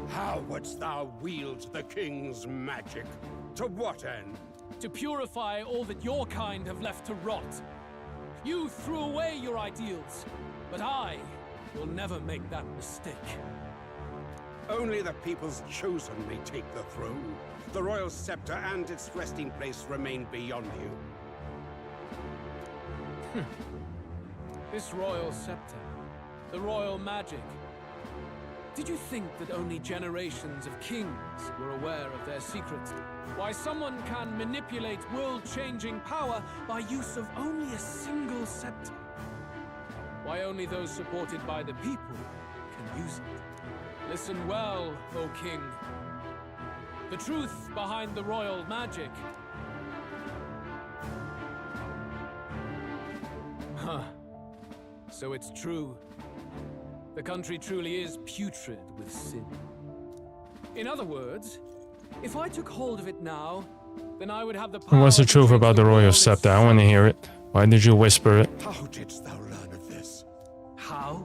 How wouldst thou wield the king's magic? To what end? To purify all that your kind have left to rot. You threw away your ideals, but I will never make that mistake. Only the people's chosen may take the throne. The royal scepter and its resting place remain beyond you. This royal scepter, the royal magic. Did you think that only generations of kings were aware of their secrets? Why someone can manipulate world-changing power by use of only a single scepter? Why only those supported by the people can use it? Listen well, O king. The truth behind the royal magic. Huh. So it's true. The country truly is putrid with sin. In other words, if I took hold of it now, then I would have the power. What's the truth about the royal scepter? I want to hear it. Why did you whisper it? How didst thou learn of this? How?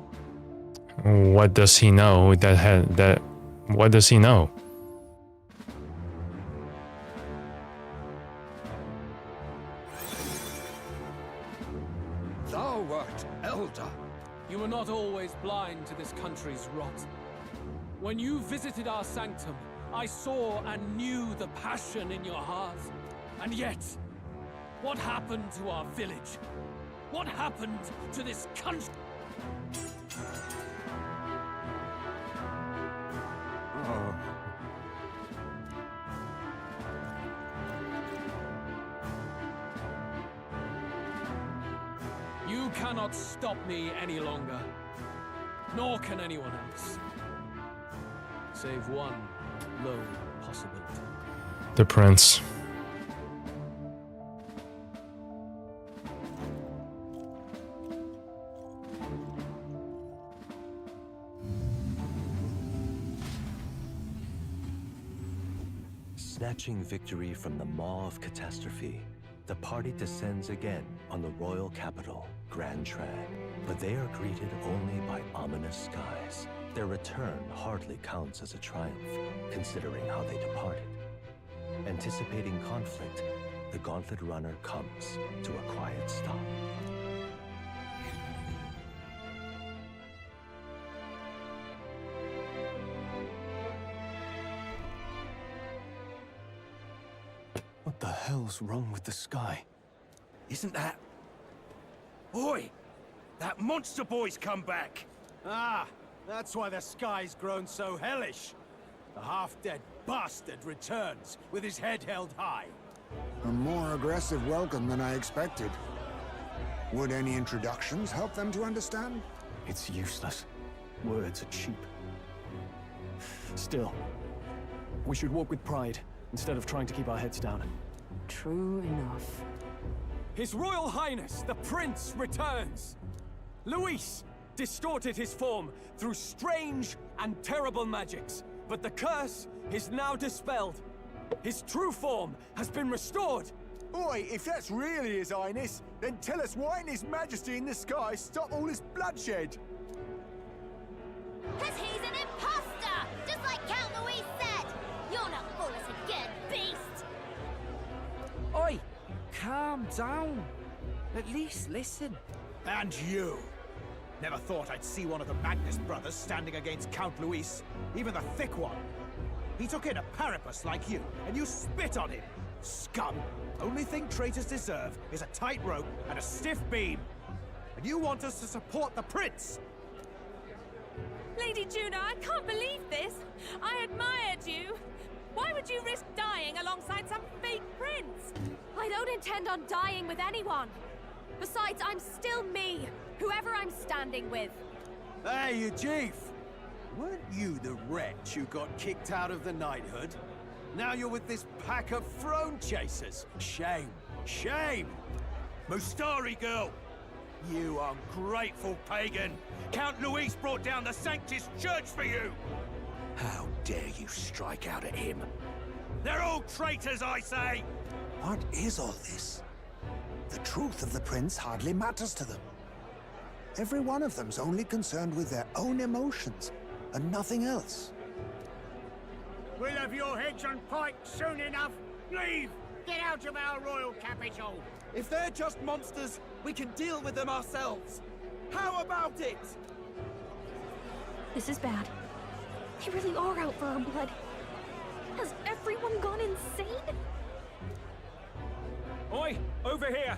What does he know? What does he know? Thou wert elder. You were not always blind to this country's rot. When you visited our sanctum, I saw and knew the passion in your heart. And yet, what happened to our village? What happened to this country? Oh. You cannot stop me any longer. Nor can anyone else. Save one lone possibility. The prince. Snatching victory from the maw of catastrophe the party descends again on the royal capital, Grand Trad. But they are greeted only by ominous skies. Their return hardly counts as a triumph, considering how they departed. Anticipating conflict, the Gauntlet Runner comes to a quiet stop. What the hell's wrong with the sky? Isn't that... Oi! That monster boy's come back! Ah, that's why the sky's grown so hellish. The half-dead bastard returns with his head held high. A more aggressive welcome than I expected. Would any introductions help them to understand? It's useless. Words are cheap. Still, we should walk with pride instead of trying to keep our heads down. True enough. His Royal Highness, the Prince, returns! Luis distorted his form through strange and terrible magics, but the curse is now dispelled. His true form has been restored! Oi, if that's really His Highness, then tell us why in His Majesty in the sky stop all this bloodshed? Cause he's an imposter! Just like Count Luis said! You'll not fool us again, beast! Oi! Calm down. At least listen. And you! Never thought I'd see one of the Magnus brothers standing against Count Luis, even the thick one. He took in a Parapus like you, and you spit on him! Scum! Only thing traitors deserve is a tight rope and a stiff beam. And you want us to support the prince! Lady Juna, I can't believe this! I admired you! Why would you risk dying alongside some fake prince? I don't intend on dying with anyone. Besides, I'm still me, whoever I'm standing with. Hey, you chief! Weren't you the wretch who got kicked out of the knighthood? Now you're with this pack of throne chasers. Shame. Shame! Mustari girl! You ungrateful pagan! Count Luis brought down the Sanctus Church for you! How dare you strike out at him? They're all traitors, I say! What is all this? The truth of the prince hardly matters to them. Every one of them's only concerned with their own emotions, and nothing else. We'll have your heads on pike soon enough. Leave! Get out of our royal capital! If they're just monsters, we can deal with them ourselves. How about it? This is bad. They really are out for our blood. Has everyone gone insane? Oi! Over here!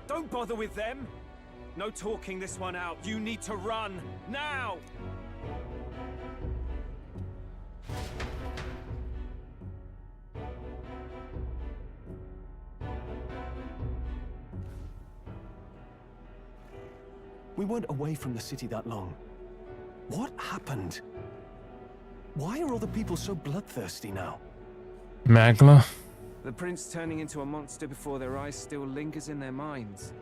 Don't bother with them! No talking this one out. You need to run! Now! We weren't away from the city that long. What happened? Why are all the people so bloodthirsty now? Magla? The prince turning into a monster before their eyes still lingers in their minds.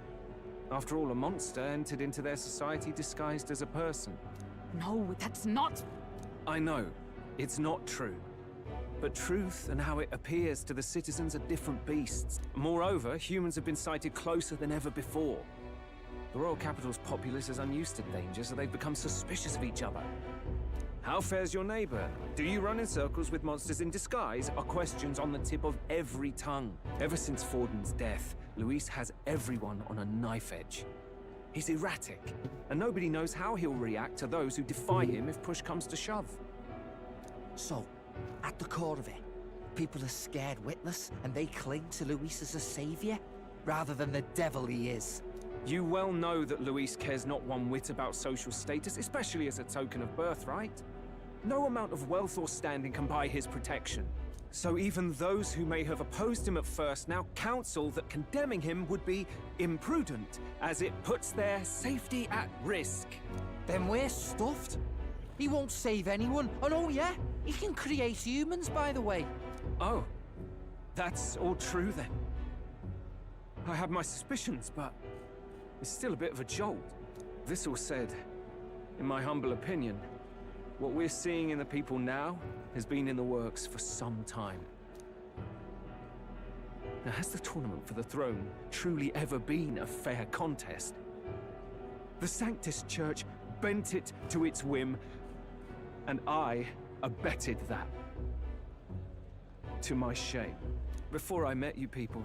After all, a monster entered into their society disguised as a person. No, that's not... I know, it's not true. But truth and how it appears to the citizens are different beasts. Moreover, humans have been sighted closer than ever before. The royal capital's populace is unused to danger, so they've become suspicious of each other. How fares your neighbor? Do you run in circles with monsters in disguise? Are questions on the tip of every tongue. Ever since Forden's death, Luis has everyone on a knife edge. He's erratic, and nobody knows how he'll react to those who defy him if push comes to shove. So, at the core of it, people are scared witless, and they cling to Luis as a savior, rather than the devil he is. You well know that Luis cares not one whit about social status, especially as a token of birthright. No amount of wealth or standing can buy his protection. So even those who may have opposed him at first now counsel that condemning him would be imprudent, as it puts their safety at risk. Then we're stuffed. He won't save anyone. And oh yeah, he can create humans, by the way. Oh, that's all true then. I have my suspicions, but it's still a bit of a jolt. This all said, in my humble opinion, what we're seeing in the people now has been in the works for some time. Now, has the tournament for the throne truly ever been a fair contest? The Sanctus Church bent it to its whim, and I abetted that. To my shame. Before I met you people,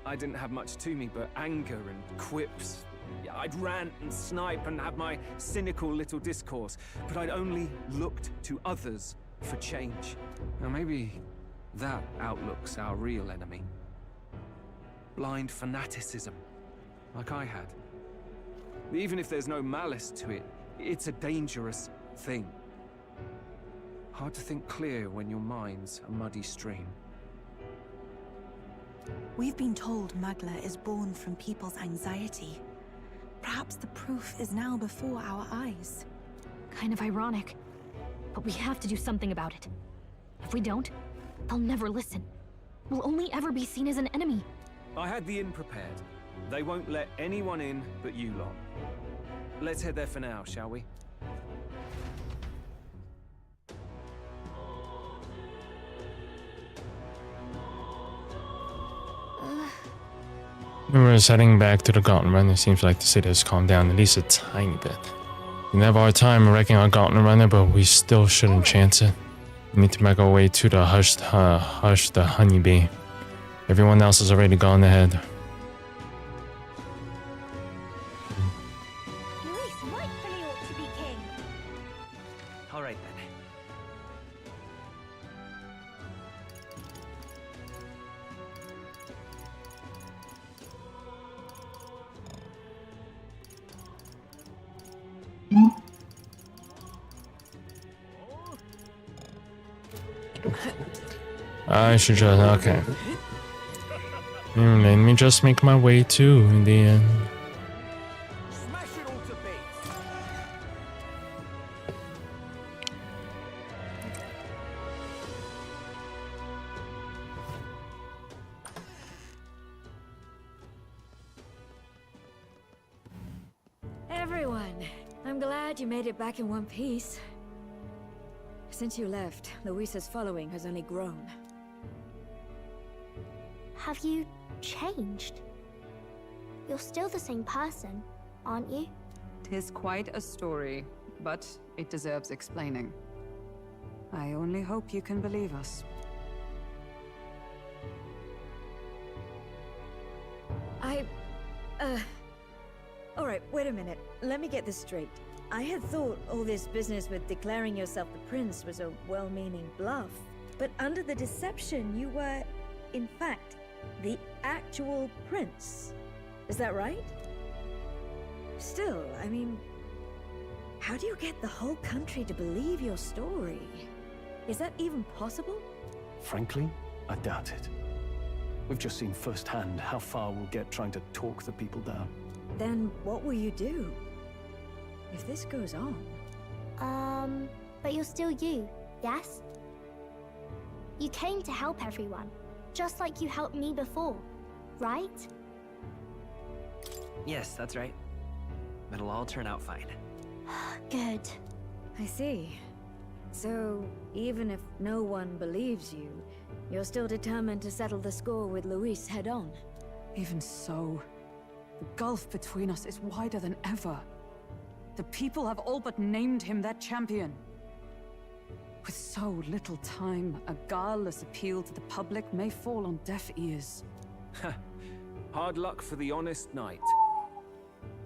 I didn't have much to me but anger and quips. I'd rant and snipe and have my cynical little discourse, but I'd only looked to others for change. Now maybe that outlook's our real enemy. Blind fanaticism, like I had. Even if there's no malice to it, it's a dangerous thing. Hard to think clear when your mind's a muddy stream. We've been told Magla is born from people's anxiety. Perhaps the proof is now before our eyes. Kind of ironic, but we have to do something about it. If we don't, they'll never listen. We'll only ever be seen as an enemy. I had the inn prepared. They won't let anyone in but you lot. Let's head there for now, shall we? We're heading back to the Gauntlet Run. It seems like the city has calmed down at least a tiny bit. We have our time wrecking our Gauntlet Runner, but we still shouldn't chance it. We need to make our way to the Hush the Honeybee. Everyone else has already gone ahead. Luis rightfully ought to be king. All right then. I should just... okay. Let me just make my way to the end. Everyone, I'm glad you made it back in one piece. Since you left, Luis's following has only grown. Have you changed? You're still the same person, aren't you? 'Tis quite a story, but it deserves explaining. I only hope you can believe us. Alright, wait a minute. Let me get this straight. I had thought all this business with declaring yourself the prince was a well-meaning bluff. But under the deception, you were, in fact, the actual prince. Is that right? Still, I mean, how do you get the whole country to believe your story? Is that even possible? Frankly, I doubt it. We've just seen firsthand how far we'll get trying to talk the people down. Then what will you do? If this goes on... but you're still you, yes? You came to help everyone, just like you helped me before, right? Yes, that's right. It'll all turn out fine. Good. I see. So, even if no one believes you, you're still determined to settle the score with Luis head-on? Even so, the gulf between us is wider than ever. The people have all but named him their champion. With so little time, a guileless appeal to the public may fall on deaf ears. Hard luck for the honest knight.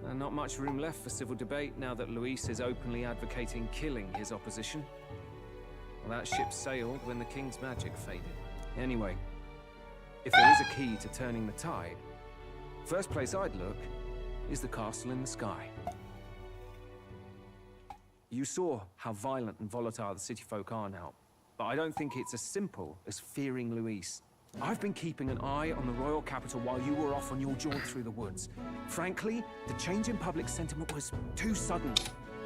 And not much room left for civil debate now that Luis is openly advocating killing his opposition. Well, that ship sailed when the king's magic faded. Anyway, if there is a key to turning the tide, first place I'd look is the castle in the sky. You saw how violent and volatile the city folk are now, but I don't think it's as simple as fearing Luis. I've been keeping an eye on the royal capital while you were off on your jaunt through the woods. Frankly, the change in public sentiment was too sudden,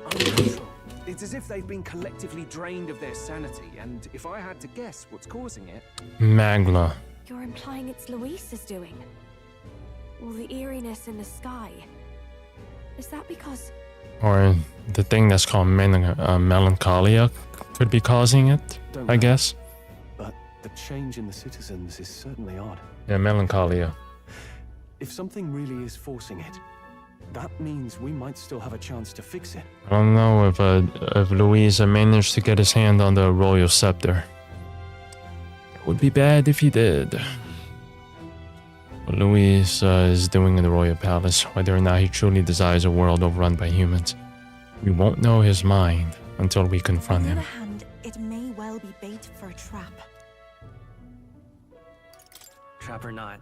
unnatural. It's as if they've been collectively drained of their sanity, and if I had to guess what's causing it... Magla. You're implying it's Luis's doing? All the eeriness in the sky. Is that because... Or the thing that's called melancholia could be causing it, I guess. But The change in the citizens is certainly odd. Yeah, melancholia. If something really is forcing it, that means we might still have a chance to fix it. I don't know if Louis managed to get his hand on the royal scepter. It would be bad if he did. What Louis is doing in the royal palace, whether or not he truly desires a world overrun by humans, we won't know his mind until we confront him. On the other hand, it may well be bait for a trap. Trap or not,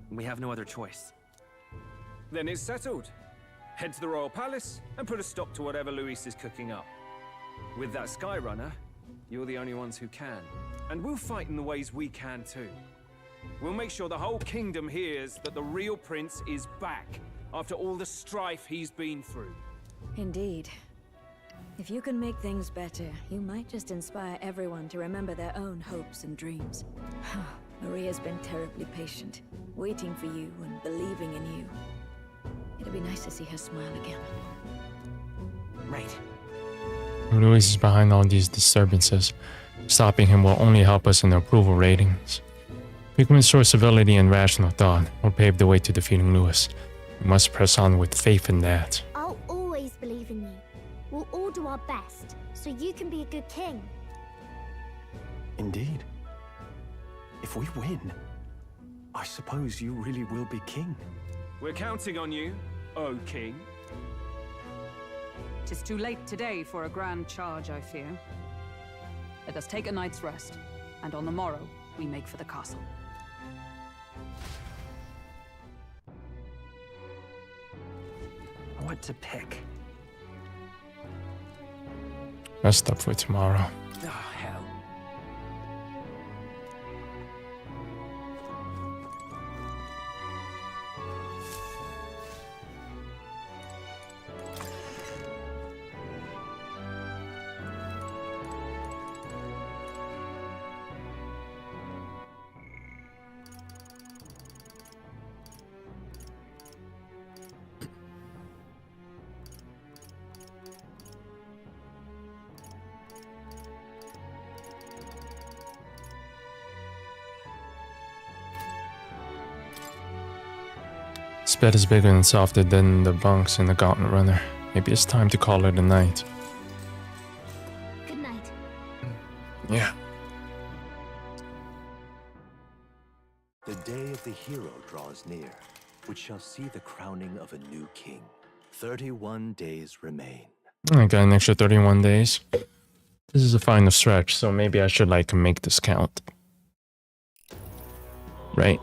we have no other choice. Then it's settled. Head to the royal palace and put a stop to whatever Louis is cooking up. With that Skyrunner, you're the only ones who can. And we'll fight in the ways we can too. We'll make sure the whole kingdom hears that the real prince is back after all the strife he's been through. Indeed. If you can make things better, you might just inspire everyone to remember their own hopes and dreams. Maria's been terribly patient, waiting for you and believing in you. It'd be nice to see her smile again. Right. Louis is behind all these disturbances. Stopping him will only help us in the approval ratings. We can restore civility and rational thought, or pave the way to defeating Louis. We must press on with faith in that. I'll always believe in you. We'll all do our best, so you can be a good king. Indeed. If we win, I suppose you really will be king. We're counting on you, O king. 'Tis too late today for a grand charge, I fear. Let us take a night's rest, and on the morrow we make for the castle. What to pick? Rest up for tomorrow. Oh, hell. This bed is bigger and softer than the bunks in the Gauntlet Runner. Maybe it's time to call it a night. Good night. Yeah. The day of the hero draws near, which shall see the crowning of a new king. 31 days remain. I got an extra 31 days. This is a final stretch, so maybe I should like make this count. Right?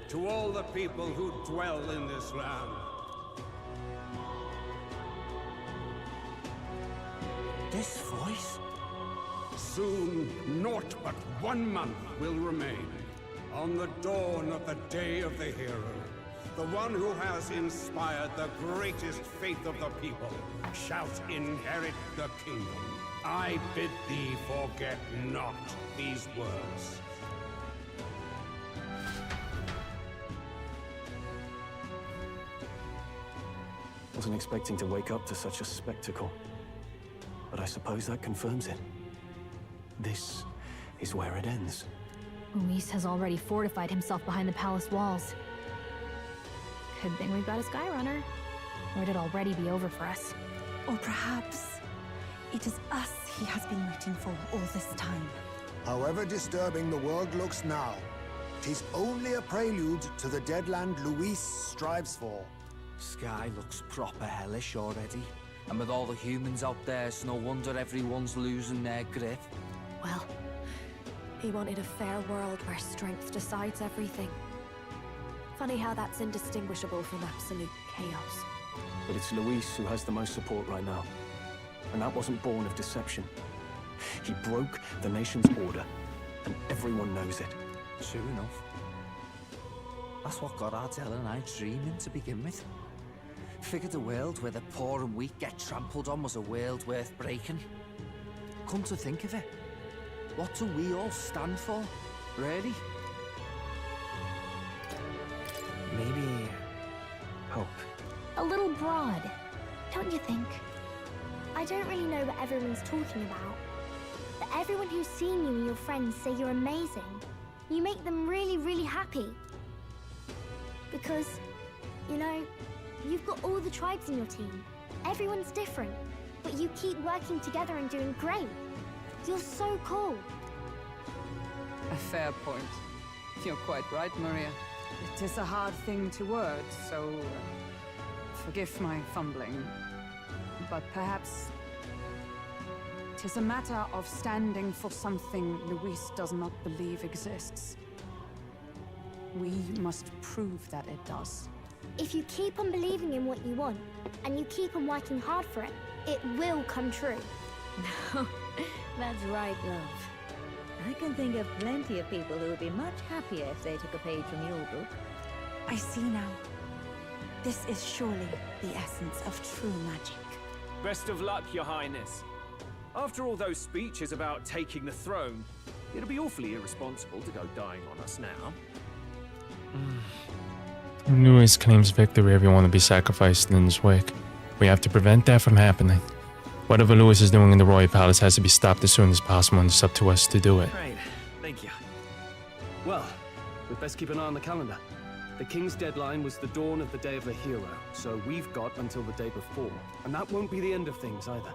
To all the people who dwell in this land. This voice? Soon, naught but 1 month will remain. On the dawn of the day of the hero, the one who has inspired the greatest faith of the people shalt inherit the kingdom. I bid thee forget not these words. Wasn't expecting to wake up to such a spectacle, but I suppose that confirms it. This is where it ends. Luis has already fortified himself behind the palace walls. Good thing we've got a Skyrunner, or it'd already be over for us. Or perhaps it is us he has been waiting for all this time. However disturbing the world looks now, 'tis only a prelude to the deadland Luis strives for. Sky looks proper hellish already. And with all the humans out there, it's no wonder everyone's losing their grip. Well, he wanted a fair world where strength decides everything. Funny how that's indistinguishable from absolute chaos. But it's Luis who has the most support right now. And that wasn't born of deception. He broke the nation's order, and everyone knows it. True enough. That's what got Ardell and I dreaming to begin with. Figured a world where the poor and weak get trampled on was a world worth breaking. Come to think of it, what do we all stand for, really? Maybe hope. A little broad, don't you think? I don't really know what everyone's talking about. that everyone who's seen you and your friends say you're amazing. You make them really, really happy. Because, you know, you've got all the tribes in your team. Everyone's different, but you keep working together and doing great. You're so cool. A fair point. You're quite right, Maria. It is a hard thing to word, so forgive my fumbling. But perhaps it is a matter of standing for something Luis does not believe exists. We must prove that it does. If you keep on believing in what you want, and you keep on working hard for it, it will come true. That's right, love. I can think of plenty of people who would be much happier if they took a page from your book. I see now. This is surely the essence of true magic. Best of luck, Your Highness. After all those speeches about taking the throne, it'll be awfully irresponsible to go dying on us now. Luis claims victory, everyone will be sacrificed in his wake. We have to prevent that from happening. Whatever Luis is doing in the Royal Palace has to be stopped as soon as possible, and it's up to us to do it. Right, thank you. Well, we'd best keep an eye on the calendar. The King's deadline was the dawn of the Day of the Hero, so we've got until the day before. And that won't be the end of things either.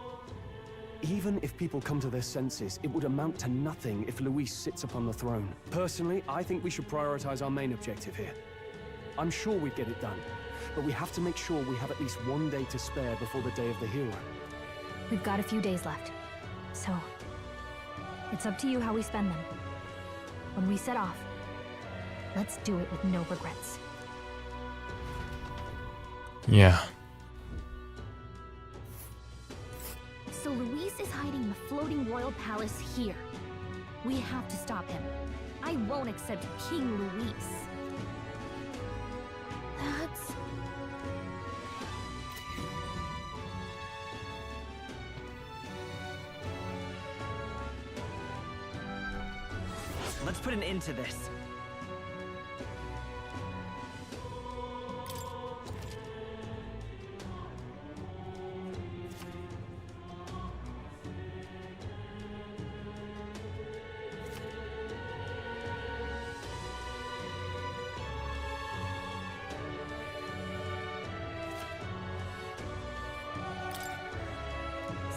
Even if people come to their senses, it would amount to nothing if Luis sits upon the throne. Personally, I think we should prioritize our main objective here. I'm sure we'd get it done, but we have to make sure we have at least one day to spare before the Day of the Hero. We've got a few days left, so it's up to you how we spend them. When we set off, let's do it with no regrets. Yeah. So Luis is hiding in the floating royal palace here. We have to stop him. I won't accept King Luis. That's... Let's put an end to this.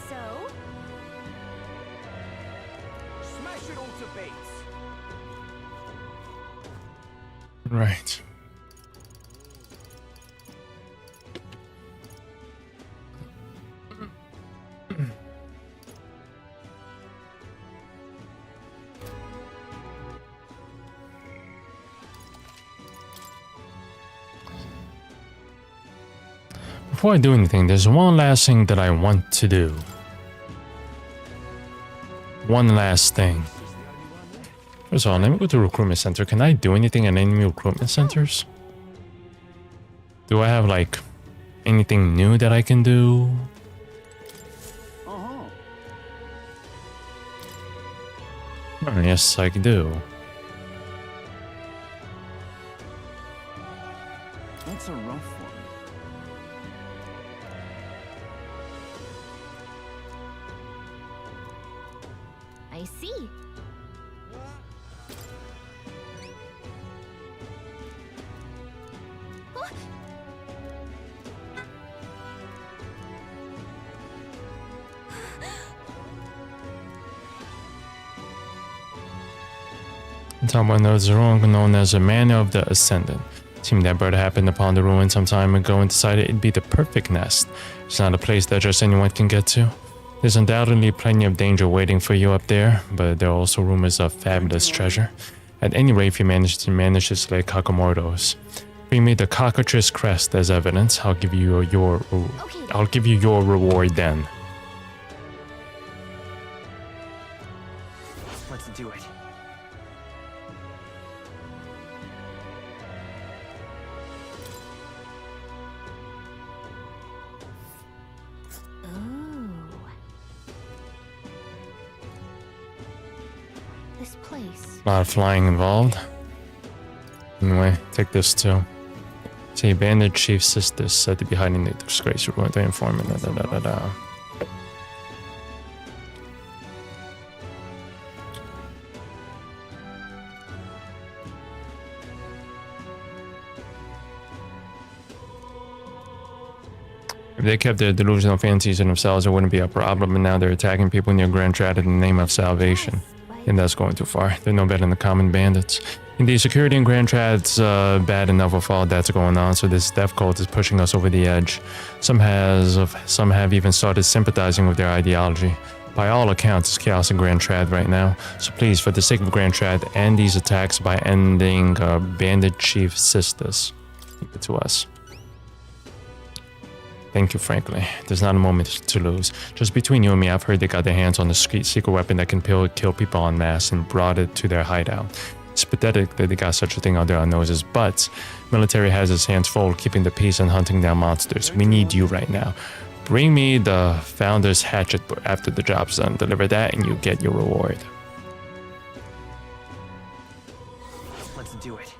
So? Smash it all to bits. Right. Before I do anything, there's one last thing that I want to do. One last thing. First of all, let me go to recruitment center. Can I do anything at any recruitment centers? Do I have like anything new that I can do? Oh, yes, I can do. That's a rough one. I see. Someone knows wrong, known as a Man of the Ascendant. Seemed that bird happened upon the ruin some time ago and decided it'd be the perfect nest. It's not a place that just anyone can get to. There's undoubtedly plenty of danger waiting for you up there, but there are also rumors of fabulous treasure. At any rate, if you manage to slay Kakamordos, bring me the cockatrice crest as evidence. I'll give you your reward then. Let's do it. This place. A lot of flying involved. Anyway, take this too. See, bandit chief sister said to be hiding the disgrace. We're going to inform him. If they kept their delusional fancies to themselves, it wouldn't be a problem, but now they're attacking people near Grand Trad in the name of salvation. And that's going too far. They're no better than the common bandits. Indeed, security in Grand Trad's bad enough with all that's going on, so this death cult is pushing us over the edge. Some have even started sympathizing with their ideology. By all accounts, it's chaos in Grand Trad right now. So please, for the sake of Grand Trad, end these attacks by ending Bandit Chief Sisters. Keep it to us. Thank you, frankly. There's not a moment to lose. Just between you and me, I've heard they got their hands on a secret weapon that can kill people en masse and brought it to their hideout. It's pathetic that they got such a thing under our noses, but military has its hands full keeping the peace and hunting down monsters. We need you right now. Bring me the Founder's Hatchet after the job's done. Deliver that and you get your reward. Let's do it.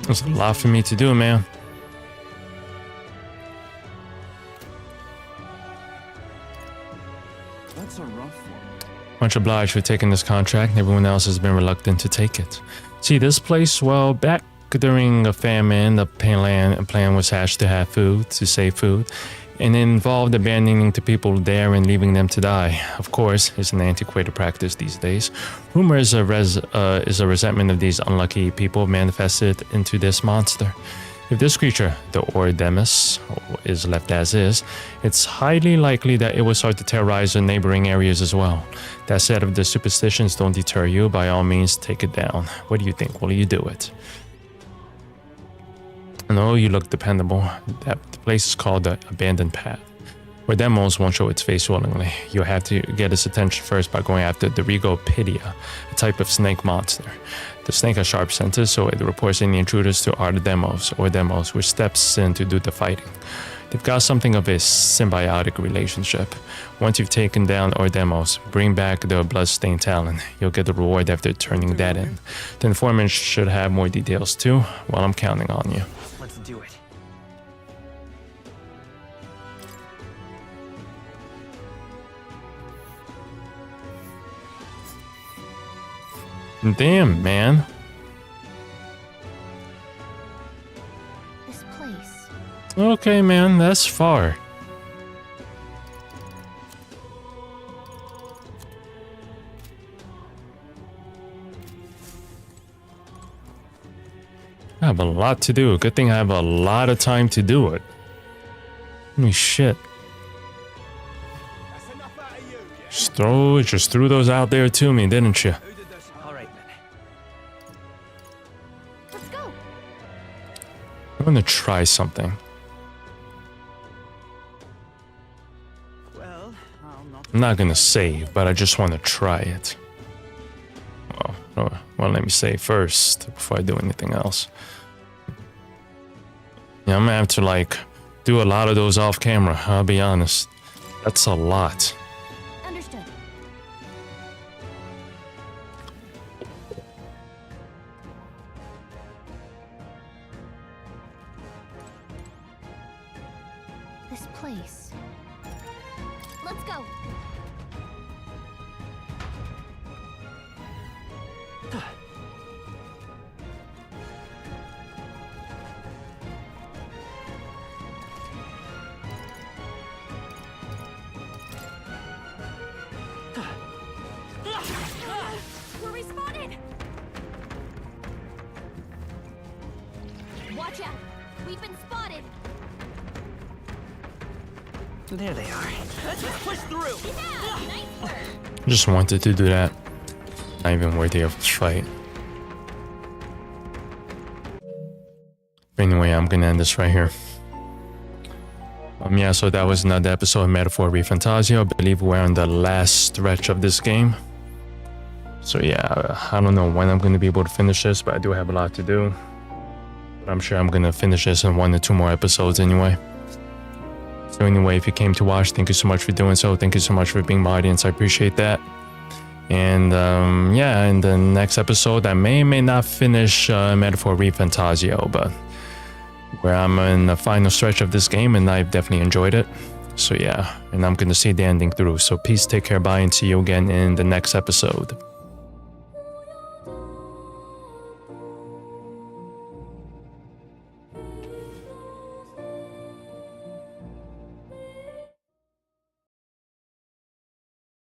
There's a lot for me to do, man. That's a rough one. Much obliged for taking this contract. Everyone else has been reluctant to take it. See, this place, well, back during a famine, the plan was hatched to have food, to save food, and it involved abandoning the people there and leaving them to die. Of course, it's an antiquated practice these days. Rumor is a resentment of these unlucky people manifested into this monster. If this creature, the Ordemus, is left as is, it's highly likely that it will start to terrorize the neighboring areas as well. That said, if the superstitions don't deter you, by all means, take it down. What do you think? Will you do it? No, you look dependable. That place is called the Abandoned Path, where demos won't show its face willingly. You'll have to get its attention first by going after the Rigopidia, a type of snake monster. The snake has sharp senses, so it reports any intruders to Demos, which steps in to do the fighting. They've got something of a symbiotic relationship. Once you've taken down Demos, bring back the bloodstained talon. You'll get the reward after turning that in. The informant should have more details too. Well, I'm counting on you. Let's do it. Damn, man. This place. Okay, man, that's far. I have a lot to do. Good thing I have a lot of time to do it. Holy shit. Just threw those out there to me, didn't you? I'm gonna try something. I'm not gonna save, but I just want to try it. Well, let me save first before I do anything else. Yeah, I'm gonna have to like do a lot of those off camera. I'll be honest. That's a lot. Understood. This place. Let's go. We're respawning! Watch out! We've been spotted! There they are. Let's just push through! Yeah, nice work! Just wanted to do that. Not even worthy of a fight. Anyway, I'm gonna end this right here. Yeah, so that was another episode of Metaphor Refantazio. I believe we're on the last stretch of this game. So yeah, I don't know when I'm going to be able to finish this, but I do have a lot to do. But I'm sure I'm going to finish this in 1 or 2 more episodes anyway. So anyway, if you came to watch, thank you so much for doing so. Thank you so much for being my audience. I appreciate that. And yeah, in the next episode, I may or may not finish Metaphor Refantazio, but where I'm in the final stretch of this game, and I've definitely enjoyed it. So yeah, and I'm gonna see the ending through. So peace, take care, bye, and see you again in the next episode.